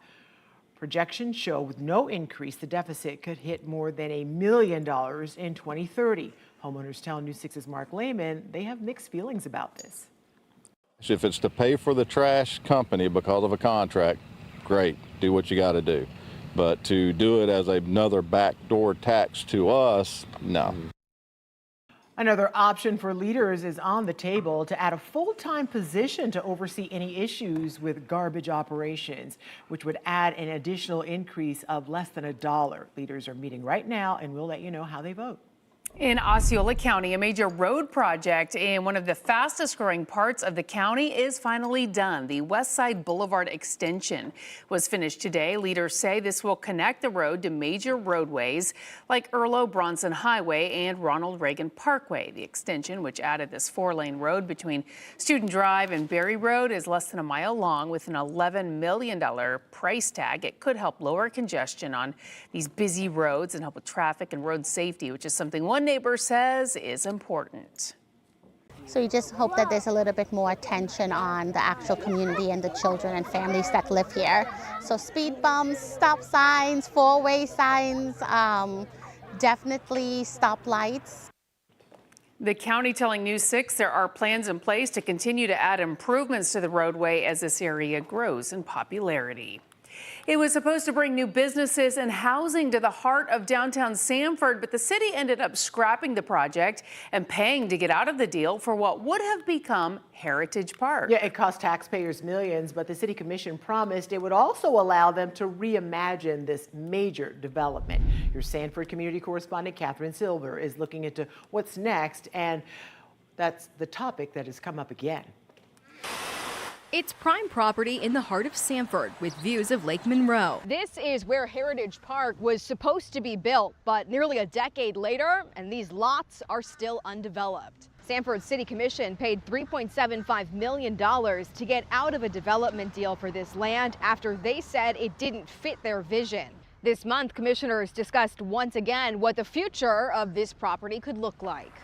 Projections show with no increase, the deficit could hit more than $1 million in 2030. Homeowners tell News 6's Mark Lehman they have mixed feelings about this. If it's to pay for the trash company because of a contract, great, do what you got to do. But to do it as another backdoor tax to us, no. Another option for leaders is on the table to add a full-time position to oversee any issues with garbage operations, which would add an additional increase of less than $1. Leaders are meeting right now, and we'll let you know how they vote. In Osceola County, a major road project in one of the fastest growing parts of the county is finally done. The Westside Boulevard extension was finished today. Leaders say this will connect the road to major roadways like Earlo Bronson Highway and Ronald Reagan Parkway. The extension, which added this 4-lane road between Student Drive and Berry Road, is less than a mile long with an $11 million price tag. It could help lower congestion on these busy roads and help with traffic and road safety, which is something one neighbor says is important. So you just hope that there's a little bit more attention on the actual community and the children and families that live here. So speed bumps, stop signs, 4-way signs, definitely stop lights. The county telling News 6 there are plans in place to continue to add improvements to the roadway as this area grows in popularity. It was supposed to bring new businesses and housing to the heart of downtown Sanford, but the city ended up scrapping the project and paying to get out of the deal for what would have become Heritage Park. Yeah, it cost taxpayers millions, but the city commission promised it would also allow them to reimagine this major development. Your Sanford community correspondent, Catherine Silver, is looking into what's next, and that's the topic that has come up again. It's prime property in the heart of Sanford with views of Lake Monroe. This is where Heritage Park was supposed to be built, but nearly a decade later, and these lots are still undeveloped. Sanford City Commission paid $3.75 million to get out of a development deal for this land after they said it didn't fit their vision. This month, commissioners discussed once again what the future of this property could look like.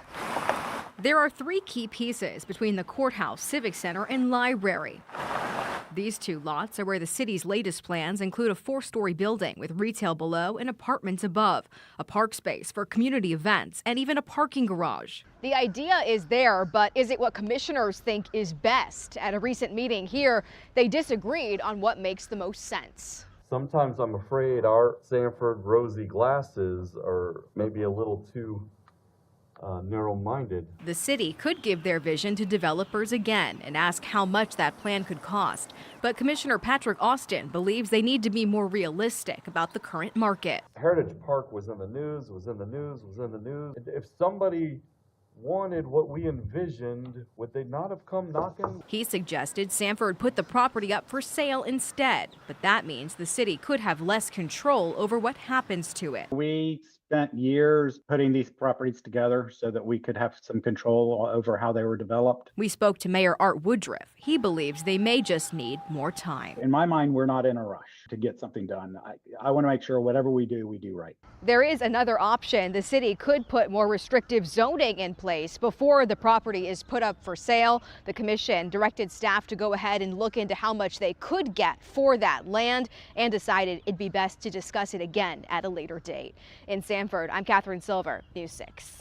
There are 3 key pieces between the courthouse, civic center, and library. These 2 lots are where the city's latest plans include a 4-story building with retail below and apartments above, a park space for community events, and even a parking garage. The idea is there, but is it what commissioners think is best? At a recent meeting here, they disagreed on what makes the most sense. Sometimes I'm afraid our Sanford rosy glasses are maybe a little too narrow-minded. The city could give their vision to developers again and ask how much that plan could cost. But Commissioner Patrick Austin believes they need to be more realistic about the current market. Heritage Park was in the news, was in the news, was in the news. If somebody wanted what we envisioned, would they not have come knocking? He suggested Sanford put the property up for sale instead, but that means the city could have less control over what happens to it. We spent years putting these properties together so that we could have some control over how they were developed. We spoke to Mayor Art Woodruff. He believes they may just need more time. In my mind, we're not in a rush to get something done. I want to make sure whatever we do right. There is another option. The city could put more restrictive zoning in place before the property is put up for sale. The commission directed staff to go ahead and look into how much they could get for that land and decided it'd be best to discuss it again at a later date. In Sanford, I'm Catherine Silver, News 6.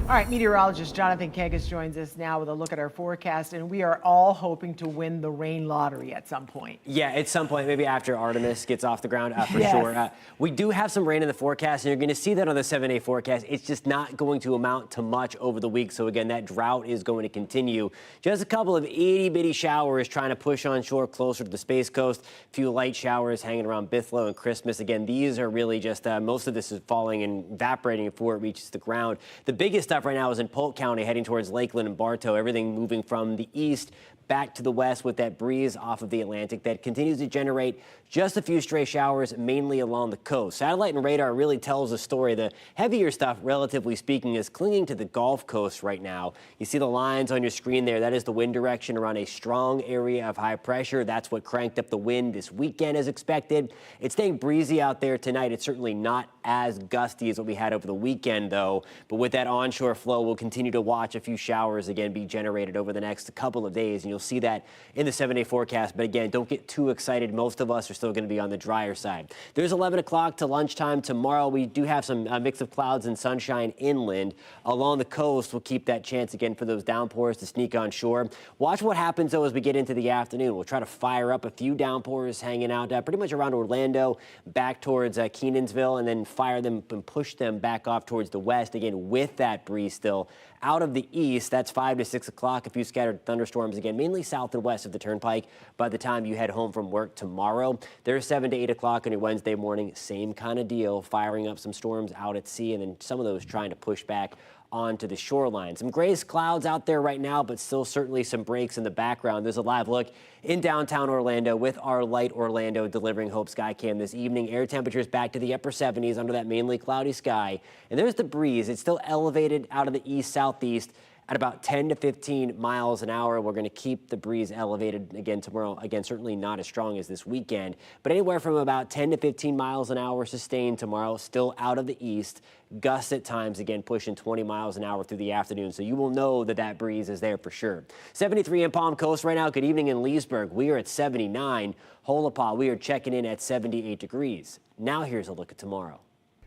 All right, meteorologist Jonathan Kangas joins us now with a look at our forecast, and we are all hoping to win the rain lottery at some point. Yeah, at some point, maybe after Artemis gets off the ground, for Yes. sure. We do have some rain in the forecast, and you're going to see that on the 7-day forecast. It's just not going to amount to much over the week. So again, that drought is going to continue. Just a couple of itty-bitty showers trying to push on shore closer to the Space Coast. A few light showers hanging around Bithlo and Christmas. Again, these are really just, most of this is falling and evaporating before it reaches the ground. The biggest stuff right now is in Polk County, heading towards Lakeland and Bartow. Everything moving from the east back to the west with that breeze off of the Atlantic that continues to generate just a few stray showers, mainly along the coast. Satellite and radar really tells the story. The heavier stuff, relatively speaking, is clinging to the Gulf Coast right now. You see the lines on your screen there. That is the wind direction around a strong area of high pressure. That's what cranked up the wind this weekend as expected. It's staying breezy out there tonight. It's certainly not as gusty as what we had over the weekend, though. But with that onshore flow, we'll continue to watch a few showers again be generated over the next couple of days. And you'll see that in the 7-day forecast. But again, don't get too excited. Most of us are still going to be on the drier side. There's 11 o'clock to lunchtime tomorrow. We do have some mix of clouds and sunshine inland. Along the coast, we'll keep that chance again for those downpours to sneak on shore. Watch what happens, though, as we get into the afternoon. We'll try to fire up a few downpours hanging out pretty much around Orlando, back towards Kenansville, and then fire them and push them back off towards the west, again, with that breeze still out of the east. That's 5 to 6 o'clock. A few scattered thunderstorms, again, mainly south and west of the turnpike by the time you head home from work tomorrow. There's 7 to 8 o'clock on your Wednesday morning. Same kind of deal, firing up some storms out at sea, and then some of those trying to push back onto the shoreline. Some grayish clouds out there right now, but still certainly some breaks in the background. There's a live look in downtown Orlando with our Light Orlando delivering Hope Skycam this evening. Air temperatures back to the upper 70s under that mainly cloudy sky. And there's the breeze. It's still elevated out of the east-southeast at about 10 to 15 miles an hour. We're going to keep the breeze elevated again tomorrow. Again, certainly not as strong as this weekend, but anywhere from about 10 to 15 miles an hour sustained tomorrow, still out of the east. Gusts at times, again, pushing 20 miles an hour through the afternoon. So you will know that that breeze is there for sure. 73 in Palm Coast right now. Good evening in Leesburg. We are at 79. Holopaw, we are checking in at 78 degrees. Now here's a look at tomorrow.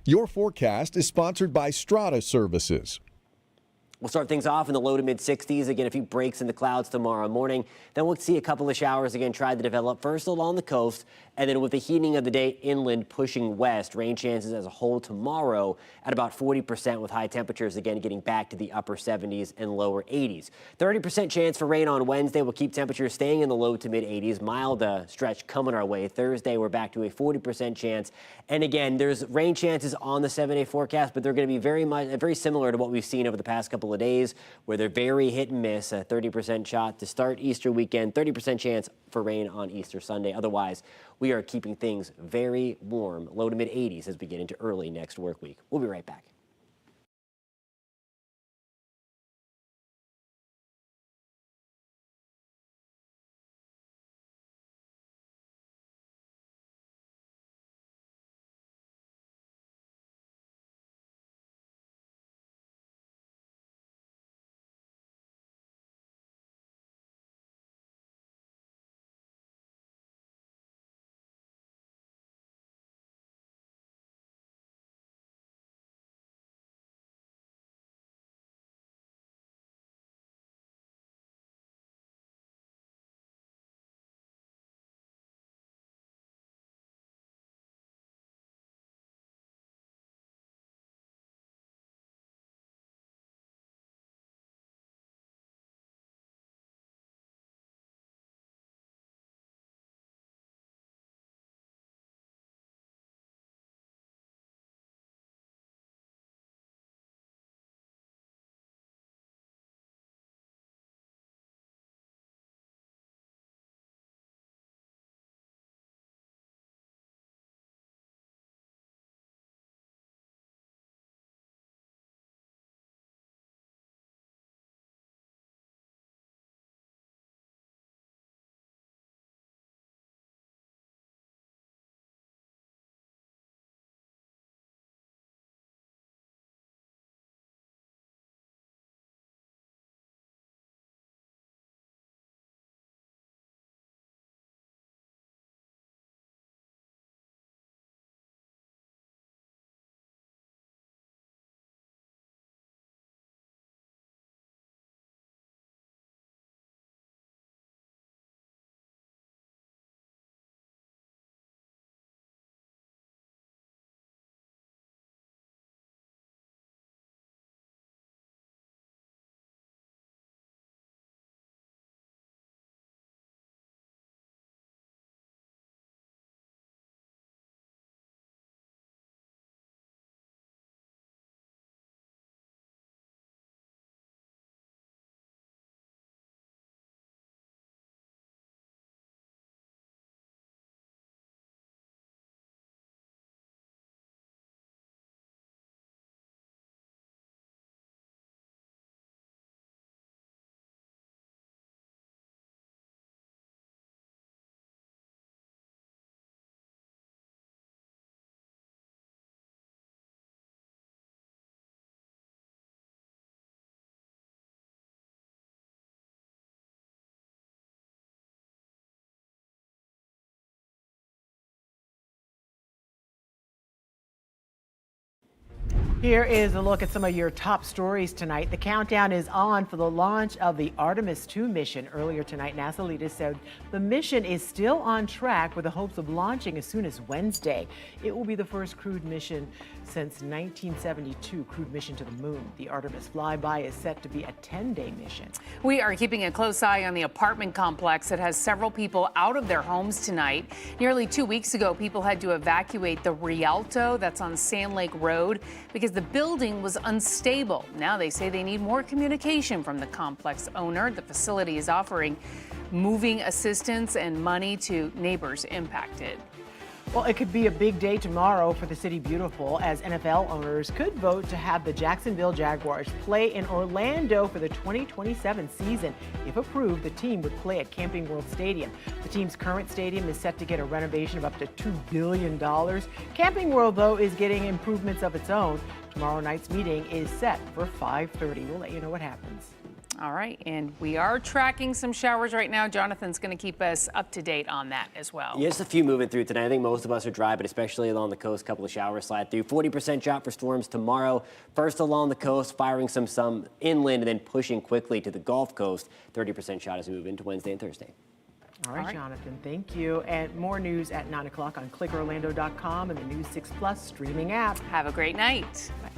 Your forecast is sponsored by Strata Services. We'll start things off in the low to mid 60s. Again, a few breaks in the clouds tomorrow morning. Then we'll see a couple of showers again try to develop first along the coast, and then with the heating of the day inland pushing west, rain chances as a whole tomorrow at about 40% with high temperatures again getting back to the upper 70s and lower 80s. 30% chance for rain on Wednesday. We'll keep temperatures staying in the low to mid 80s. Mild stretch coming our way. Thursday, we're back to a 40% chance. And again, there's rain chances on the 7-day forecast, but they're going to be very similar to what we've seen over the past couple of days, where they're very hit and miss. A 30% shot to start Easter weekend, 30% chance for rain on Easter Sunday. Otherwise, we are keeping things very warm, low to mid 80s as we get into early next work week. We'll be right back. Here is a look at some of your top stories tonight. The countdown is on for the launch of the Artemis 2 mission. Earlier tonight, NASA leaders said the mission is still on track with the hopes of launching as soon as Wednesday. It will be the first crewed mission since 1972, crewed mission to the moon. The Artemis flyby is set to be a 10-day mission. We are keeping a close eye on the apartment complex that has several people out of their homes tonight. Nearly 2 weeks ago, people had to evacuate the Rialto that's on Sand Lake Road because the building was unstable. Now they say they need more communication from the complex owner. The facility is offering moving assistance and money to neighbors impacted. Well, it could be a big day tomorrow for the City Beautiful, as NFL owners could vote to have the Jacksonville Jaguars play in Orlando for the 2027 season. If approved, the team would play at Camping World Stadium. The team's current stadium is set to get a renovation of up to $2 billion. Camping World, though, is getting improvements of its own. Tomorrow night's meeting is set for 5:30. We'll let you know what happens. All right, and we are tracking some showers right now. Jonathan's going to keep us up to date on that as well. Yeah, just a few moving through tonight. I think most of us are dry, but especially along the coast, a couple of showers slide through. 40% shot for storms tomorrow. First along the coast, firing some inland, and then pushing quickly to the Gulf Coast. 30% shot as we move into Wednesday and Thursday. All right, Jonathan, thank you. And more news at 9 o'clock on clickorlando.com and the News 6 Plus streaming app. Have a great night. Bye.